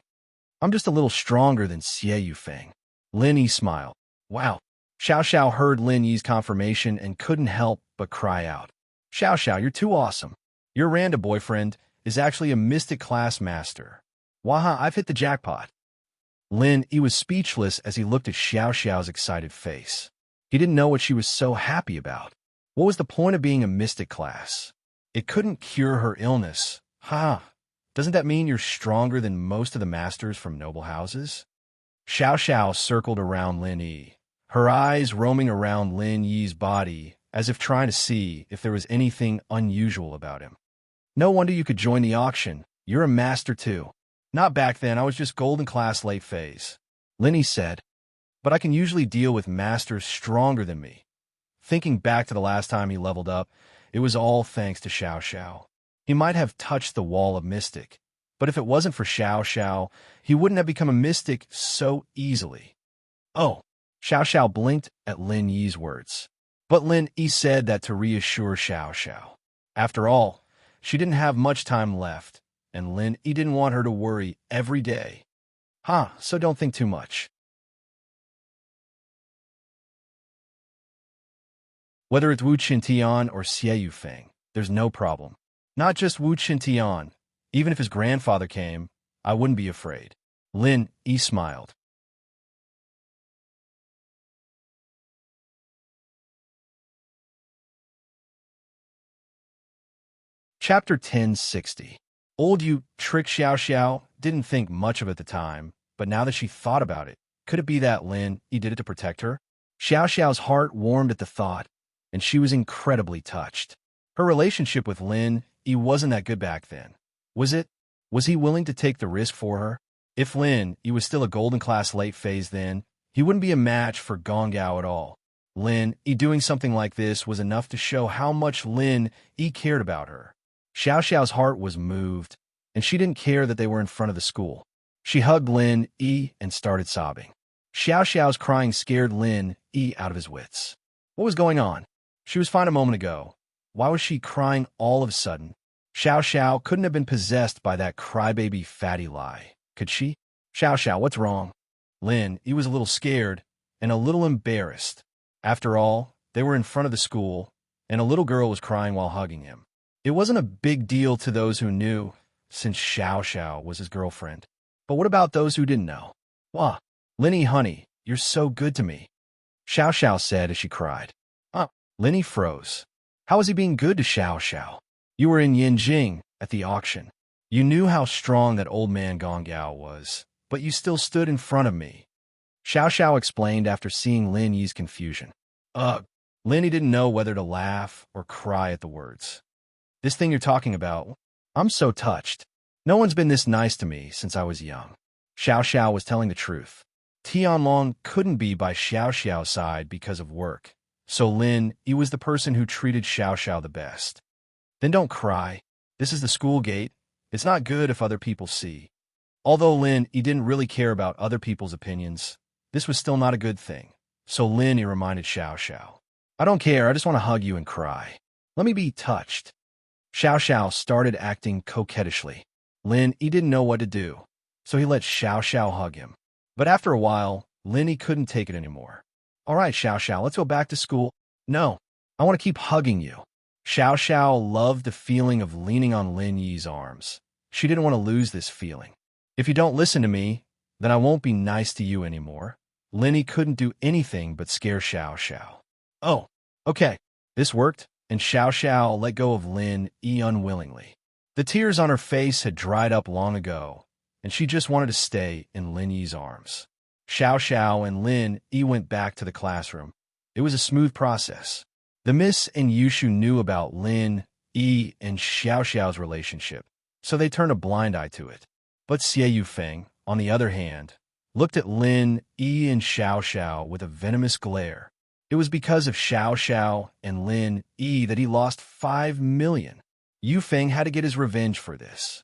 I'm just a little stronger than Xie Yufeng. Lin Yi smiled. Wow. Xiao Xiao heard Lin Yi's confirmation and couldn't help but cry out. Xiao Xiao, you're too awesome. Your Randa boyfriend is actually a mystic class master. Waha, I've hit the jackpot. Lin Yi was speechless as he looked at Xiao Xiao's excited face. He didn't know what she was so happy about. What was the point of being a mystic class? It couldn't cure her illness. Doesn't that mean you're stronger than most of the masters from noble houses? Xiao Xiao circled around Lin Yi, her eyes roaming around Lin Yi's body as if trying to see if there was anything unusual about him. No wonder you could join the auction. You're a master too. Not back then, I was just golden class late phase. Lin Yi said, but I can usually deal with masters stronger than me. Thinking back to the last time he leveled up, it was all thanks to Xiao Xiao. He might have touched the wall of mystic, but if it wasn't for Xiao Xiao, he wouldn't have become a mystic so easily. Oh, Xiao Xiao blinked at Lin Yi's words. But Lin Yi said that to reassure Xiao Xiao. After all, she didn't have much time left, and Lin Yi didn't want her to worry every day. So don't think too much. Whether it's Wu Qintian or Xie Yufeng, there's no problem. Not just Wu Qintian. Even if his grandfather came, I wouldn't be afraid. Lin Yi smiled. Chapter 1060. Old Yu tricked Xiao Xiao, didn't think much of it at the time, but now that she thought about it, could it be that Lin Yi did it to protect her? Xiao Xiao's heart warmed at the thought, and she was incredibly touched. Her relationship with Lin Yi wasn't that good back then. Was it? Was he willing to take the risk for her? If Lin Yi was still a golden class late phase then, he wouldn't be a match for Gong Gao at all. Lin Yi doing something like this was enough to show how much Lin Yi cared about her. Xiao Xiao's heart was moved, and she didn't care that they were in front of the school. She hugged Lin Yi and started sobbing. Xiao Xiao's crying scared Lin Yi out of his wits. What was going on? She was fine a moment ago. Why was she crying all of a sudden? Xiao Xiao couldn't have been possessed by that crybaby fatty lie, could she? Xiao Xiao, what's wrong? Lin Yi was a little scared and a little embarrassed. After all, they were in front of the school, and a little girl was crying while hugging him. It wasn't a big deal to those who knew, since Xiao Xiao was his girlfriend. But what about those who didn't know? Wah, Lin Yi, honey, you're so good to me, Xiao Xiao said as she cried. Lin Yi froze. How was he being good to Xiao Xiao? You were in Yinjing at the auction. You knew how strong that old man Gong Gao was, but you still stood in front of me, Xiao Xiao explained after seeing Lin Yi's confusion. Ugh. Lin Yi didn't know whether to laugh or cry at the words. This thing you're talking about, I'm so touched. No one's been this nice to me since I was young. Xiao Xiao was telling the truth. Tianlong couldn't be by Xiao Xiao's side because of work, so Lin Yi was the person who treated Xiao Xiao the best. Then don't cry. This is the school gate. It's not good if other people see. Although Lin Yi didn't really care about other people's opinions, this was still not a good thing. So Lin Yi reminded Xiao Xiao. I don't care, I just want to hug you and cry. Let me be touched. Xiao Xiao started acting coquettishly. Lin Yi didn't know what to do, so he let Xiao Xiao hug him. But after a while, Lin Yi couldn't take it anymore. All right, Xiao Xiao, let's go back to school. No, I want to keep hugging you. Xiao Xiao loved the feeling of leaning on Lin Yi's arms. She didn't want to lose this feeling. If you don't listen to me, then I won't be nice to you anymore. Lin Yi couldn't do anything but scare Xiao Xiao. Oh, okay. This worked, and Xiao Xiao let go of Lin Yi unwillingly. The tears on her face had dried up long ago, and she just wanted to stay in Lin Yi's arms. Xiao Xiao and Lin Yi went back to the classroom. It was a smooth process. The Miss and Yushu knew about Lin Yi and Xiao Xiao's relationship, so they turned a blind eye to it. But Xie Yufeng, on the other hand, looked at Lin Yi and Xiao Xiao with a venomous glare. It was because of Xiao Xiao and Lin Yi that he lost 5 million. Yufeng had to get his revenge for this.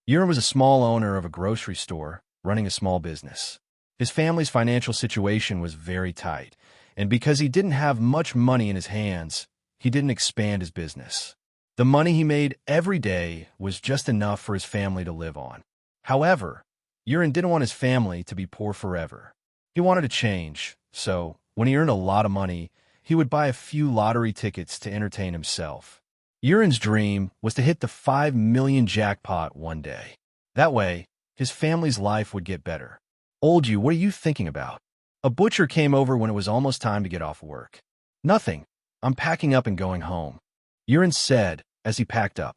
Yuren was a small owner of a grocery store, running a small business. His family's financial situation was very tight, and because he didn't have much money in his hands, he didn't expand his business. The money he made every day was just enough for his family to live on. However, Yuren didn't want his family to be poor forever. He wanted to change, so when he earned a lot of money, he would buy a few lottery tickets to entertain himself. Yuren's dream was to hit the 5 million jackpot one day. That way, his family's life would get better. Old you, what are you thinking about? A butcher came over when it was almost time to get off work. Nothing. I'm packing up and going home, Yuren said as he packed up.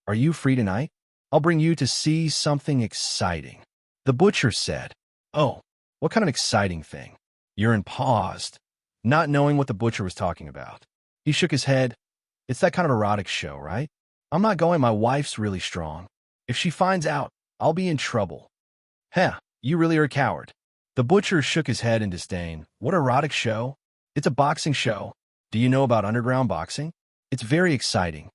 Are you free tonight? I'll bring you to see something exciting, the butcher said. Oh, what kind of exciting thing? Yuren paused, not knowing what the butcher was talking about. He shook his head. It's that kind of erotic show, right? I'm not going, my wife's really strong. If she finds out, I'll be in trouble. Heh, you really are a coward. The butcher shook his head in disdain. What erotic show? It's a boxing show. Do you know about underground boxing? It's very exciting.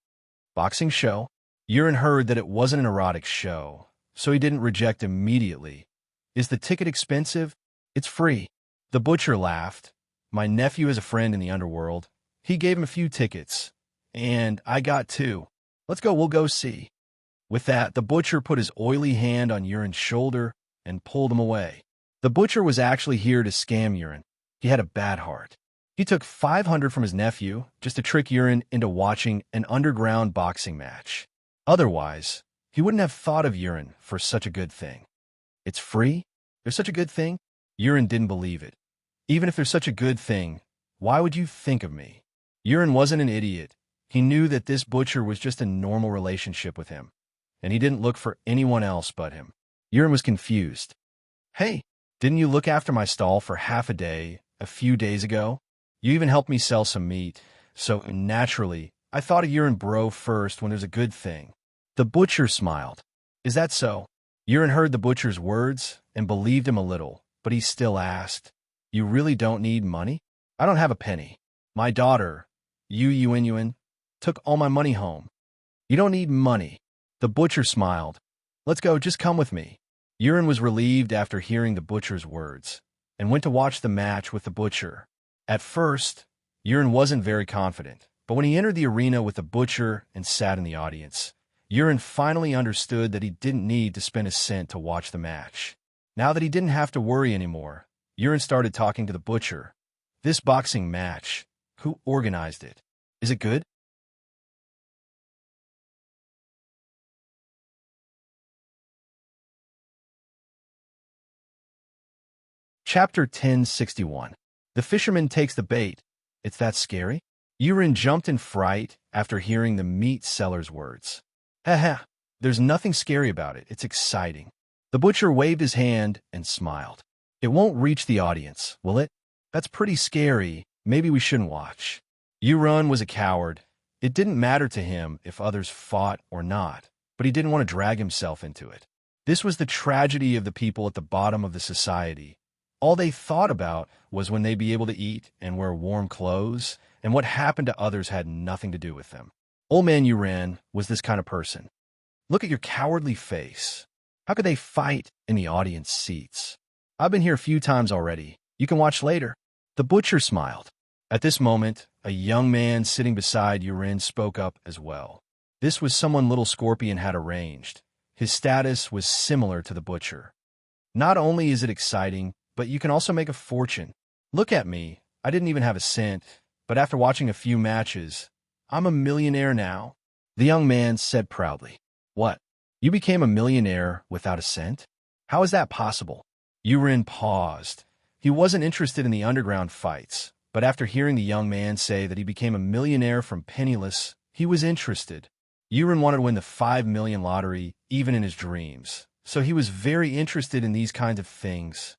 Boxing show? Yuren heard that it wasn't an erotic show, so he didn't reject immediately. Is the ticket expensive? It's free. The butcher laughed. My nephew has a friend in the underworld. He gave him a few tickets. And I got 2. Let's go, we'll go see. With that, the butcher put his oily hand on Yuren's shoulder and pulled him away. The butcher was actually here to scam Yuren. He had a bad heart. He took 500 from his nephew just to trick Yuren into watching an underground boxing match. Otherwise, he wouldn't have thought of Yuren for such a good thing. It's free? There's such a good thing? Yuren didn't believe it. Even if there's such a good thing, why would you think of me? Yuren wasn't an idiot. He knew that this butcher was just a normal relationship with him, and he didn't look for anyone else but him. Yuren was confused. Hey, Didn't you look after my stall for half a day a few days ago? You even helped me sell some meat. So naturally, I thought of urine bro first when there's a good thing. The butcher smiled. Is that so? Urine heard the butcher's words and believed him a little, but he still asked, You really don't need money? I don't have a penny. My daughter, Yuan, took all my money home. You don't need money. The butcher smiled. Let's go, just come with me. Urine was relieved after hearing the butcher's words and went to watch the match with the butcher. At first, Urine wasn't very confident, but when he entered the arena with the butcher and sat in the audience, Urine finally understood that he didn't need to spend a cent to watch the match. Now that he didn't have to worry anymore, Urine started talking to the butcher. This boxing match, who organized it? Is it good? Chapter 1061. The fisherman takes the bait. It's that scary? Urine jumped in fright after hearing the meat seller's words. Haha, there's nothing scary about it. It's exciting. The butcher waved his hand and smiled. It won't reach the audience, will it? That's pretty scary. Maybe we shouldn't watch. Urun was a coward. It didn't matter to him if others fought or not, but he didn't want to drag himself into it. This was the tragedy of the people at the bottom of the society. All they thought about was when they'd be able to eat and wear warm clothes, and what happened to others had nothing to do with them. Old man Uran was this kind of person. Look at your cowardly face. How could they fight in the audience seats? I've been here a few times already. You can watch later. The butcher smiled. At this moment, a young man sitting beside Uran spoke up as well. This was someone Little Scorpion had arranged. His status was similar to the butcher. Not only is it exciting, but you can also make a fortune. Look at me. I didn't even have a cent, but after watching a few matches, I'm a millionaire now. The young man said proudly. What? You became a millionaire without a cent? How is that possible? Urin paused. He wasn't interested in the underground fights, but after hearing the young man say that he became a millionaire from penniless, he was interested. Urin wanted to win the 5 million lottery, even in his dreams, so he was very interested in these kinds of things.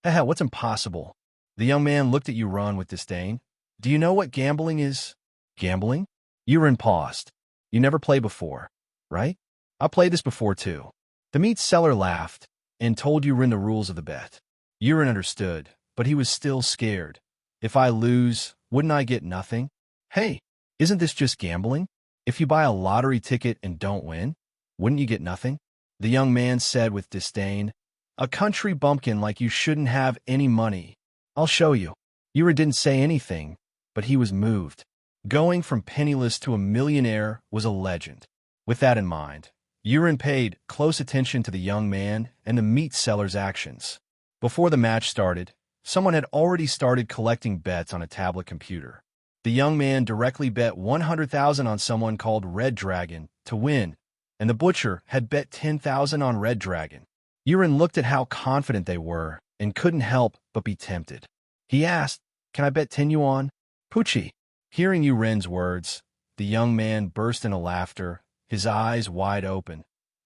Haha, what's impossible? The young man looked at Uran with disdain. Do you know what gambling is? Gambling? Uran paused. You never played before, right? I played this before too. The meat seller laughed and told Uran the rules of the bet. Uran understood, but he was still scared. If I lose, wouldn't I get nothing? Hey, isn't this just gambling? If you buy a lottery ticket and don't win, wouldn't you get nothing? The young man said with disdain. A country bumpkin like you shouldn't have any money. I'll show you. Uran didn't say anything, but he was moved. Going from penniless to a millionaire was a legend. With that in mind, Uran paid close attention to the young man and the meat seller's actions. Before the match started, someone had already started collecting bets on a tablet computer. The young man directly bet 100,000 on someone called Red Dragon to win, and the butcher had bet 10,000 on Red Dragon. Uran looked at how confident they were and couldn't help but be tempted. He asked, Can I bet 10 yuan? Poochie. Hearing Uran's words, the young man burst into laughter, his eyes wide open.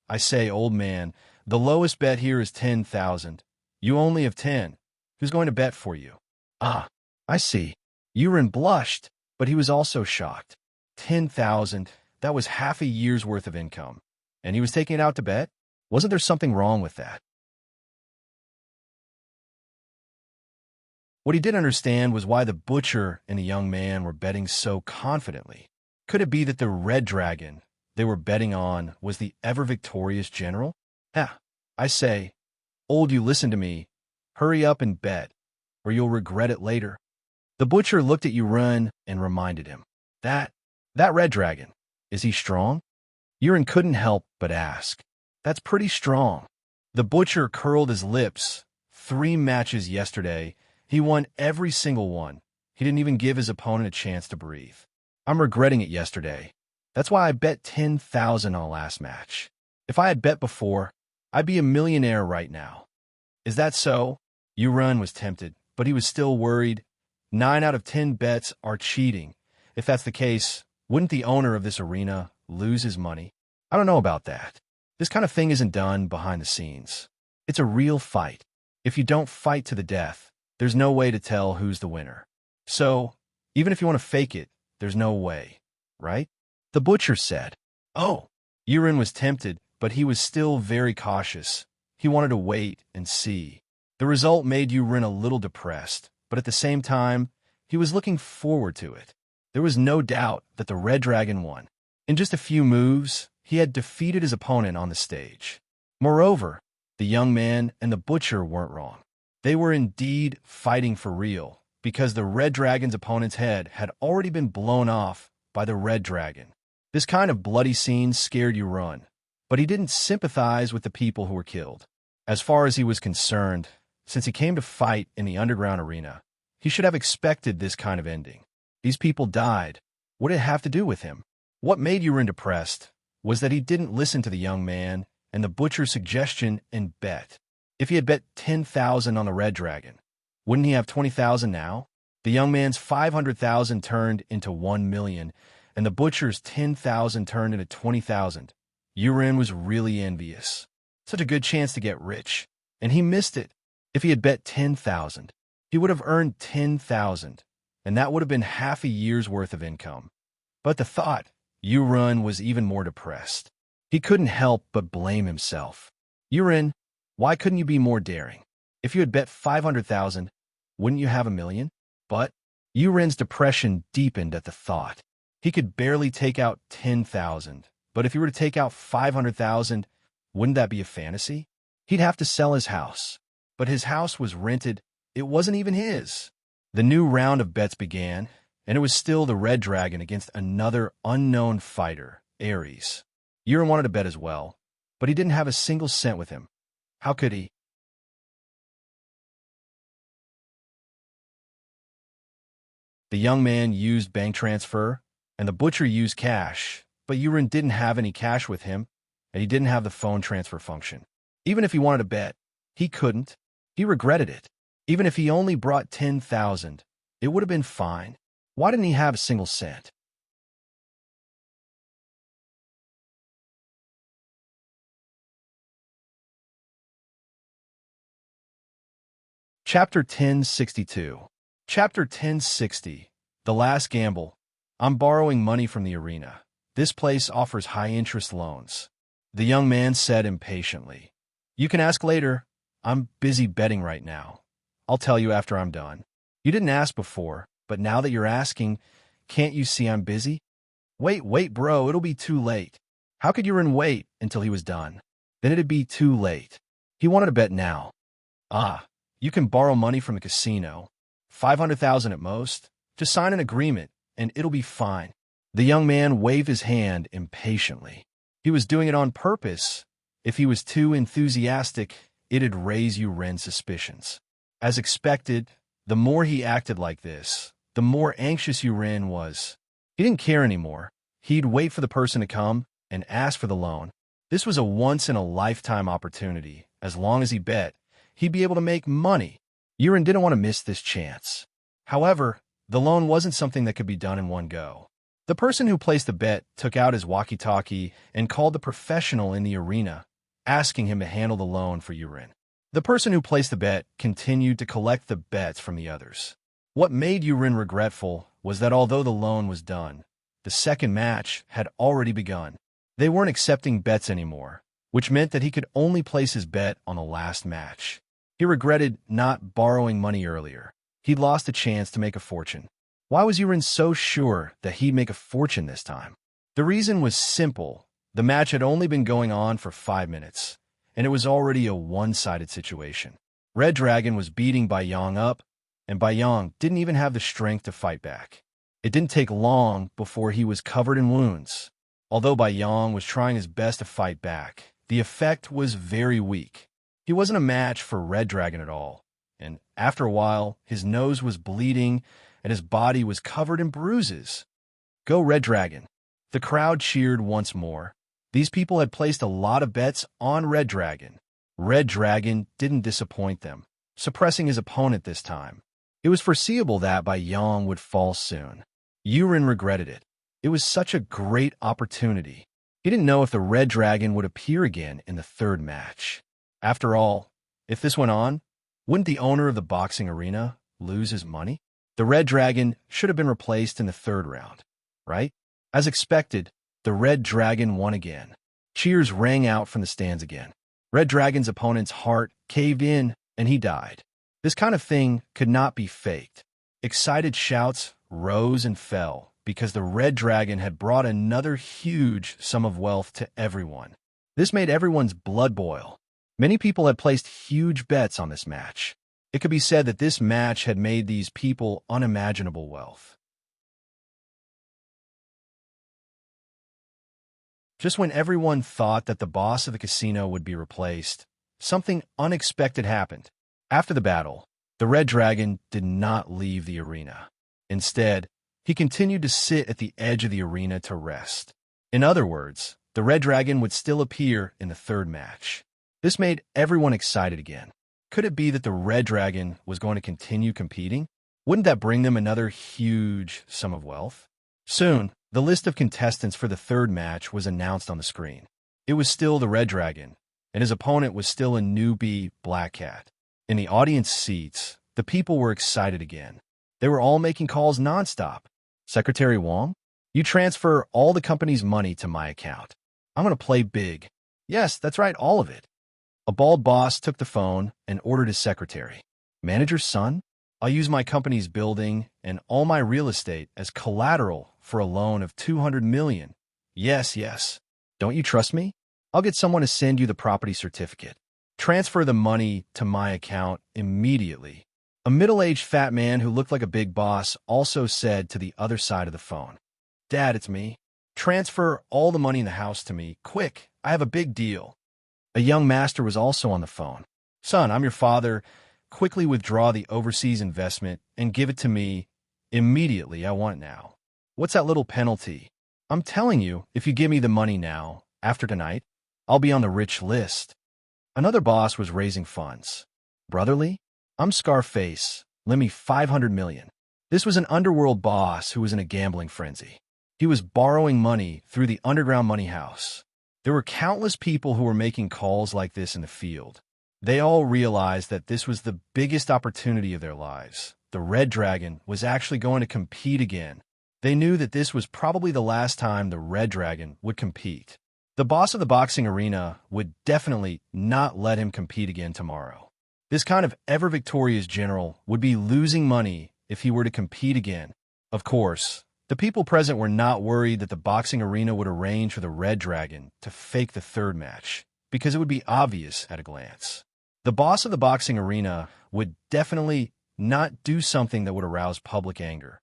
I say, old man, the lowest bet here is 10,000. You only have 10. Who's going to bet for you? Ah, I see. Uran blushed, but he was also shocked. 10,000, that was half a year's worth of income. And he was taking it out to bet? Wasn't there something wrong with that? What he didn't understand was why the butcher and the young man were betting so confidently. Could it be that the Red Dragon they were betting on was the ever-victorious general? I say, old you listen to me. Hurry up and bet, or you'll regret it later. The butcher looked at Uran and reminded him. That Red Dragon, is he strong? Uran couldn't help but ask. That's pretty strong. The butcher curled his lips. 3 matches yesterday. He won every single one. He didn't even give his opponent a chance to breathe. I'm regretting it yesterday. That's why I bet 10,000 on last match. If I had bet before, I'd be a millionaire right now. Is that so? Uran was tempted, but he was still worried. 9 out of 10 bets are cheating. If that's the case, wouldn't the owner of this arena lose his money? I don't know about that. This kind of thing isn't done behind the scenes. It's a real fight. If you don't fight to the death, there's no way to tell who's the winner. So, even if you want to fake it, there's no way, right? The butcher said. Oh, Yurin was tempted, but he was still very cautious. He wanted to wait and see. The result made Yurin a little depressed, but at the same time, he was looking forward to it. There was no doubt that the Red Dragon won. In just a few moves, he had defeated his opponent on the stage. Moreover, the young man and the butcher weren't wrong. They were indeed fighting for real, because the Red Dragon's opponent's head had already been blown off by the Red Dragon. This kind of bloody scene scared Yurin, but he didn't sympathize with the people who were killed. As far as he was concerned, since he came to fight in the underground arena, he should have expected this kind of ending. These people died. What did it have to do with him? What made Yurin depressed was that he didn't listen to the young man and the butcher's suggestion and bet. If he had bet 10,000 on the Red Dragon, wouldn't he have 20,000 now? The young man's 500,000 turned into 1 million, and the butcher's 10,000 turned into 20,000. Yurin was really envious. Such a good chance to get rich, and he missed it. If he had bet 10,000, he would have earned 10,000, and that would have been half a year's worth of income. But the thought, Yurin was even more depressed. He couldn't help but blame himself. Yurin, why couldn't you be more daring? If you had bet 500,000, wouldn't you have 1 million? But Yurin's depression deepened at the thought. He could barely take out 10,000, but if he were to take out 500,000, wouldn't that be a fantasy? He'd have to sell his house. But his house was rented. It wasn't even his. The new round of bets began, and it was still the Red Dragon against another unknown fighter, Ares. Yurin wanted to bet as well, but he didn't have a single cent with him. How could he? The young man used bank transfer, and the butcher used cash, but Yurin didn't have any cash with him, and he didn't have the phone transfer function. Even if he wanted to bet, he couldn't. He regretted it. Even if he only brought 10,000, it would have been fine. Why didn't he have a single cent? Chapter 1062. Chapter 1060. The Last Gamble. I'm borrowing money from the arena. This place offers high-interest loans. The young man said impatiently. You can ask later. I'm busy betting right now. I'll tell you after I'm done. You didn't ask before, but now that you're asking, can't you see I'm busy? Wait, bro, it'll be too late. How could Yurin wait until he was done? Then it'd be too late. He wanted to bet now. You can borrow money from the casino. 500,000 at most. Just sign an agreement, and it'll be fine. The young man waved his hand impatiently. He was doing it on purpose. If he was too enthusiastic, it'd raise Yurin's suspicions. As expected, the more he acted like this, the more anxious Yurin was. He didn't care anymore. He'd wait for the person to come and ask for the loan. This was a once-in-a-lifetime opportunity. As long as he bet, he'd be able to make money. Yurin didn't want to miss this chance. However, the loan wasn't something that could be done in one go. The person who placed the bet took out his walkie-talkie and called the professional in the arena, asking him to handle the loan for Yurin. The person who placed the bet continued to collect the bets from the others. What made Yurin regretful was that although the loan was done, the second match had already begun. They weren't accepting bets anymore, which meant that he could only place his bet on the last match. He regretted not borrowing money earlier. He'd lost a chance to make a fortune. Why was Yurin so sure that he'd make a fortune this time? The reason was simple. The match had only been going on for 5 minutes, and it was already a one-sided situation. Red Dragon was beating Bai Yang up, and Bai Yang didn't even have the strength to fight back. It didn't take long before he was covered in wounds. Although Bai Yang was trying his best to fight back, the effect was very weak. He wasn't a match for Red Dragon at all, and after a while, his nose was bleeding and his body was covered in bruises. Go Red Dragon! The crowd cheered once more. These people had placed a lot of bets on Red Dragon. Red Dragon didn't disappoint them, suppressing his opponent this time. It was foreseeable that Bai Yang would fall soon. Yurin regretted it. It was such a great opportunity. He didn't know if the Red Dragon would appear again in the third match. After all, if this went on, Wouldn't the owner of the boxing arena lose his money? The Red Dragon should have been replaced in the third round, right? As expected, the Red Dragon won again. Cheers rang out from the stands again. Red Dragon's opponent's heart caved in and he died. This kind of thing could not be faked. Excited shouts rose and fell because the Red Dragon had brought another huge sum of wealth to everyone. This made everyone's blood boil. Many people had placed huge bets on this match. It could be said that this match had made these people unimaginable wealth. Just when everyone thought that the boss of the casino would be replaced, something unexpected happened. After the battle, the Red Dragon did not leave the arena. Instead, he continued to sit at the edge of the arena to rest. In other words, the Red Dragon would still appear in the third match. This made everyone excited again. Could it be that the Red Dragon was going to continue competing? Wouldn't that bring them another huge sum of wealth? Soon, the list of contestants for the third match was announced on the screen. It was still the Red Dragon, and his opponent was still a newbie Black Cat. In the audience seats, the people were excited again. They were all making calls nonstop. Secretary Wong, you transfer all the company's money to my account. I'm going to play big. Yes, that's right, all of it. A bald boss took the phone and ordered his secretary. Manager's son, I'll use my company's building and all my real estate as collateral for a loan of $200 million. Yes. Don't you trust me? I'll get someone to send you the property certificate. Transfer the money to my account immediately. A middle-aged fat man who looked like a big boss also said to the other side of the phone, Dad, it's me. Transfer all the money in the house to me. Quick, I have a big deal. A young master was also on the phone. Son, I'm your father. Quickly withdraw the overseas investment and give it to me immediately. I want it now. What's that little penalty? I'm telling you, if you give me the money now, after tonight, I'll be on the rich list. Another boss was raising funds. Brotherly, I'm Scarface. Lend me $500 million. This was an underworld boss who was in a gambling frenzy. He was borrowing money through the underground money house. There were countless people who were making calls like this in the field. They all realized that this was the biggest opportunity of their lives. The Red Dragon was actually going to compete again. They knew that this was probably the last time the Red Dragon would compete. The boss of the boxing arena would definitely not let him compete again tomorrow. This kind of ever-victorious general would be losing money if he were to compete again. Of course, the people present were not worried that the boxing arena would arrange for the Red Dragon to fake the third match, because it would be obvious at a glance. The boss of the boxing arena would definitely not do something that would arouse public anger,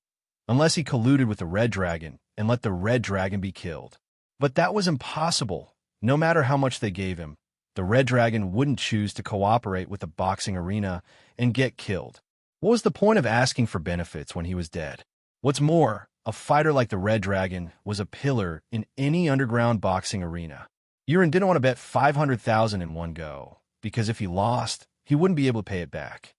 unless he colluded with the Red Dragon and let the Red Dragon be killed. But that was impossible. No matter how much they gave him, the Red Dragon wouldn't choose to cooperate with the boxing arena and get killed. What was the point of asking for benefits when he was dead? What's more, a fighter like the Red Dragon was a pillar in any underground boxing arena. Urin didn't want to bet $500,000 in one go, because if he lost, he wouldn't be able to pay it back.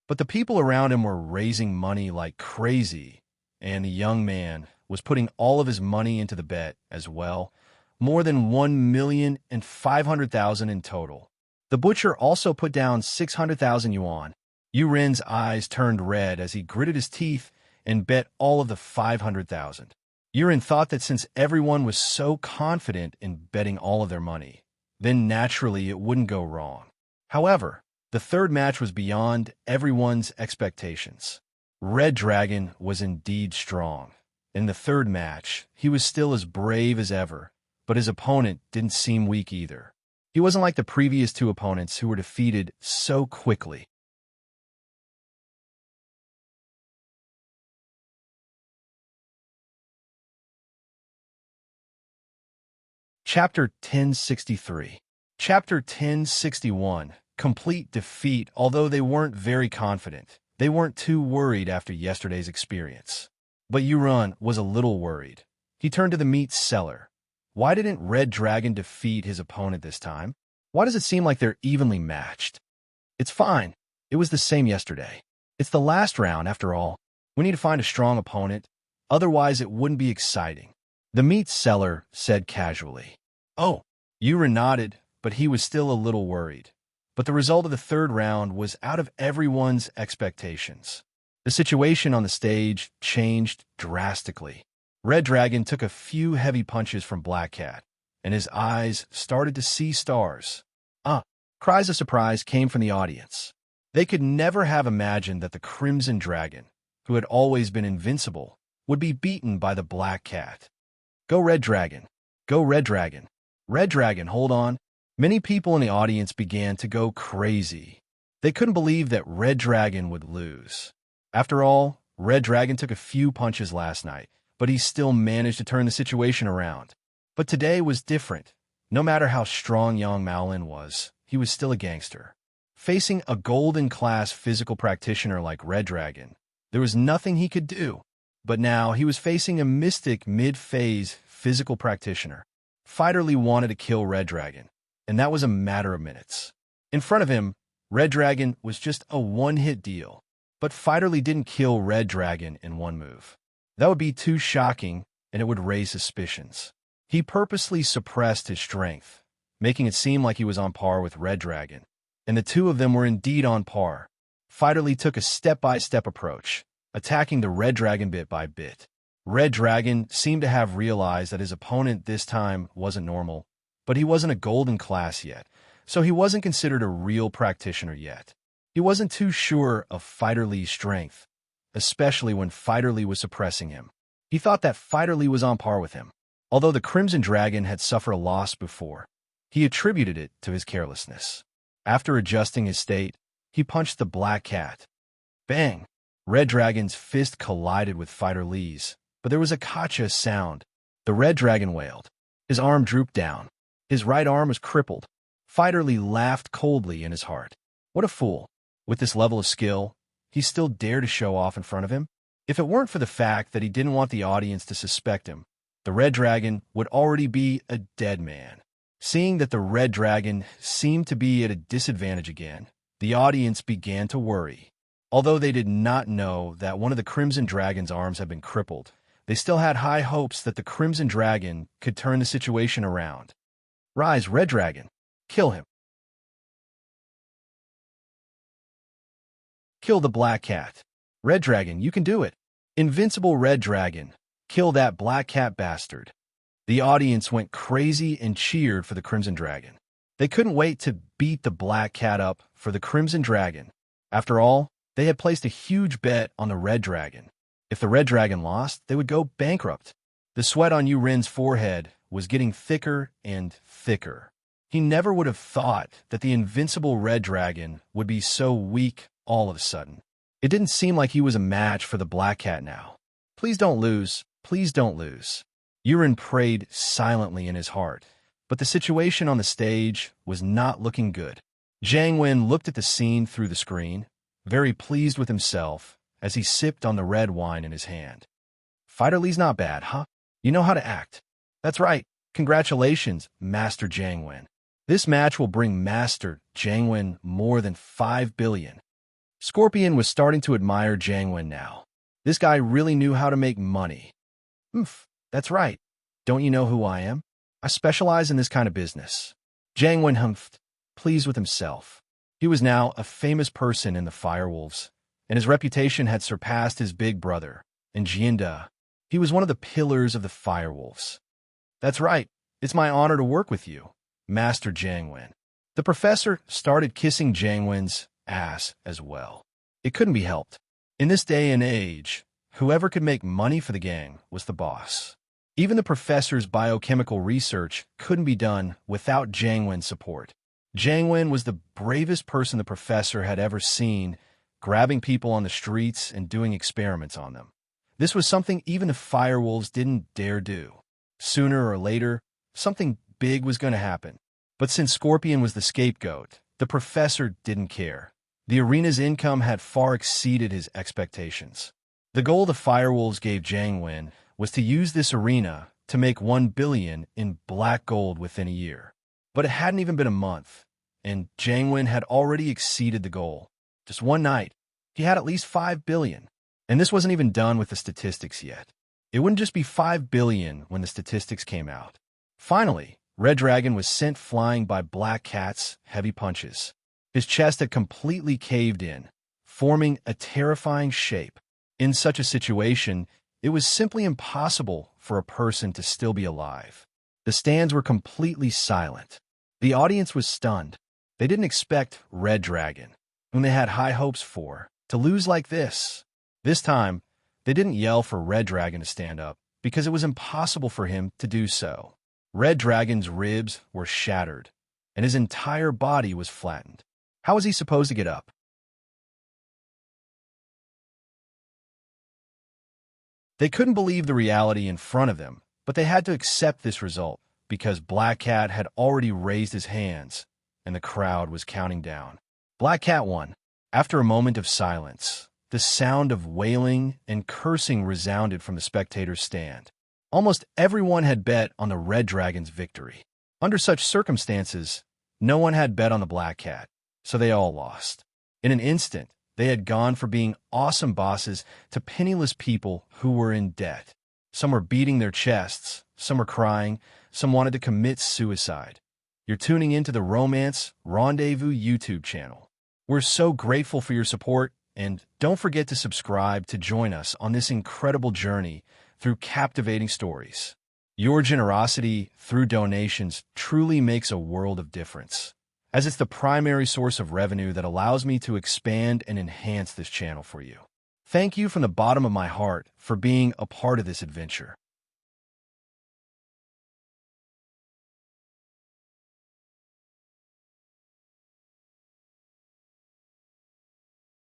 But the people around him were raising money like crazy, and the young man was putting all of his money into the bet as well, more than $1,500,000 in total. The butcher also put down 600,000 yuan. Yurin's eyes turned red as he gritted his teeth and bet all of the 500,000. Urin thought that since everyone was so confident in betting all of their money, then naturally it wouldn't go wrong. However, the third match was beyond everyone's expectations. Red Dragon was indeed strong. In the third match, he was still as brave as ever, but his opponent didn't seem weak either. He wasn't like the previous two opponents who were defeated so quickly. Chapter 1063. Chapter 1061. Complete defeat. Although they weren't very confident, they weren't too worried after yesterday's experience. But Yuran was a little worried. He turned to the meat seller. Why didn't Red Dragon defeat his opponent this time? Why does it seem like they're evenly matched? It's fine. It was the same yesterday. It's the last round, after all. We need to find a strong opponent. Otherwise, it wouldn't be exciting. The meat seller said casually. Oh, Yurin nodded, but he was still a little worried. But the result of the third round was out of everyone's expectations. The situation on the stage changed drastically. Red Dragon took a few heavy punches from Black Cat, and his eyes started to see stars. Cries of surprise came from the audience. They could never have imagined that the Crimson Dragon, who had always been invincible, would be beaten by the Black Cat. Go Red Dragon! Go Red Dragon! Red Dragon, hold on! Many people in the audience began to go crazy. They couldn't believe that Red Dragon would lose. After all, Red Dragon took a few punches last night, but he still managed to turn the situation around. But today was different. No matter how strong Yang Maolin was, he was still a gangster. Facing a golden-class physical practitioner like Red Dragon, there was nothing he could do. But now he was facing a mystic mid-phase physical practitioner. Fighter Lee wanted to kill Red Dragon, and that was a matter of minutes. In front of him, Red Dragon was just a one-hit deal. But Fighter Lee didn't kill Red Dragon in one move. That would be too shocking, and it would raise suspicions. He purposely suppressed his strength, making it seem like he was on par with Red Dragon. And the two of them were indeed on par. Fighter Lee took a step-by-step approach, attacking the Red Dragon bit by bit. Red Dragon seemed to have realized that his opponent this time wasn't normal, but he wasn't a golden class yet, so he wasn't considered a real practitioner yet. He wasn't too sure of Fighter Lee's strength, especially when Fighter Lee was suppressing him. He thought that Fighter Lee was on par with him. Although the Crimson Dragon had suffered a loss before, he attributed it to his carelessness. After adjusting his state, he punched the Black Cat. Bang! Red Dragon's fist collided with Fighter Lee's, but there was a gotcha sound. The Red Dragon wailed. His arm drooped down. His right arm was crippled. Fighter Lee laughed coldly in his heart. What a fool. With this level of skill, he still dared to show off in front of him? If it weren't for the fact that he didn't want the audience to suspect him, the Red Dragon would already be a dead man. Seeing that the Red Dragon seemed to be at a disadvantage again, the audience began to worry. Although they did not know that one of the Crimson Dragon's arms had been crippled, they still had high hopes that the Crimson Dragon could turn the situation around. Rise, Red Dragon! Kill him! Kill the Black Cat! Red Dragon, you can do it! Invincible Red Dragon! Kill that Black Cat bastard! The audience went crazy and cheered for the Crimson Dragon. They couldn't wait to beat the Black Cat up for the Crimson Dragon. After all, they had placed a huge bet on the Red Dragon. If the Red Dragon lost, they would go bankrupt. The sweat on Yurin's forehead was getting thicker and thicker. He never would have thought that the invincible Red Dragon would be so weak all of a sudden. It didn't seem like he was a match for the Black Cat now. Please don't lose. Please don't lose. Yurin prayed silently in his heart, but the situation on the stage was not looking good. Jiang Wen looked at the scene through the screen, very pleased with himself as he sipped on the red wine in his hand. Fighter Lee's not bad, huh? You know how to act. That's right. Congratulations, Master Jiang Wen. This match will bring Master Jiang Wen more than 5 billion. Scorpion was starting to admire Jiang Wen now. This guy really knew how to make money. That's right. Don't you know who I am? I specialize in this kind of business. Jiang Wen humphed, pleased with himself. He was now a famous person in the Firewolves, and his reputation had surpassed his big brother, in Jianda. He was one of the pillars of the Firewolves. That's right. It's my honor to work with you, Master Jiang Wen. The professor started kissing Jiang Wen's ass as well. It couldn't be helped. In this day and age, whoever could make money for the gang was the boss. Even the professor's biochemical research couldn't be done without Jiang Wen's support. Jiang Wen was the bravest person the professor had ever seen, grabbing people on the streets and doing experiments on them. This was something even the Firewolves didn't dare do. Sooner or later, something big was going to happen. But since Scorpion was the scapegoat, the professor didn't care. The arena's income had far exceeded his expectations. The goal the Firewolves gave Jiang Wen was to use this arena to make 1 billion in black gold within a year. But it hadn't even been a month, and Jiang Wen had already exceeded the goal. Just one night, he had at least 5 billion. And this wasn't even done with the statistics yet. It wouldn't just be 5 billion when the statistics came out. Finally, Red Dragon was sent flying by Black Cat's heavy punches. His chest had completely caved in, forming a terrifying shape. In such a situation, it was simply impossible for a person to still be alive. The stands were completely silent. The audience was stunned. They didn't expect Red Dragon, whom they had high hopes for, to lose like this. This time, they didn't yell for Red Dragon to stand up, because it was impossible for him to do so. Red Dragon's ribs were shattered, and his entire body was flattened. How was he supposed to get up? They couldn't believe the reality in front of them, but they had to accept this result, because Black Cat had already raised his hands, and the crowd was counting down. Black Cat won. After a moment of silence, the sound of wailing and cursing resounded from the spectators' stand. Almost everyone had bet on the Red Dragon's victory. Under such circumstances, no one had bet on the Black Cat, so they all lost. In an instant, they had gone from being awesome bosses to penniless people who were in debt. Some were beating their chests, some were crying, some wanted to commit suicide. You're tuning into the Romance Rendezvous YouTube channel. We're so grateful for your support, and don't forget to subscribe to join us on this incredible journey through captivating stories. Your generosity through donations truly makes a world of difference, as it's the primary source of revenue that allows me to expand and enhance this channel for you. Thank you from the bottom of my heart for being a part of this adventure.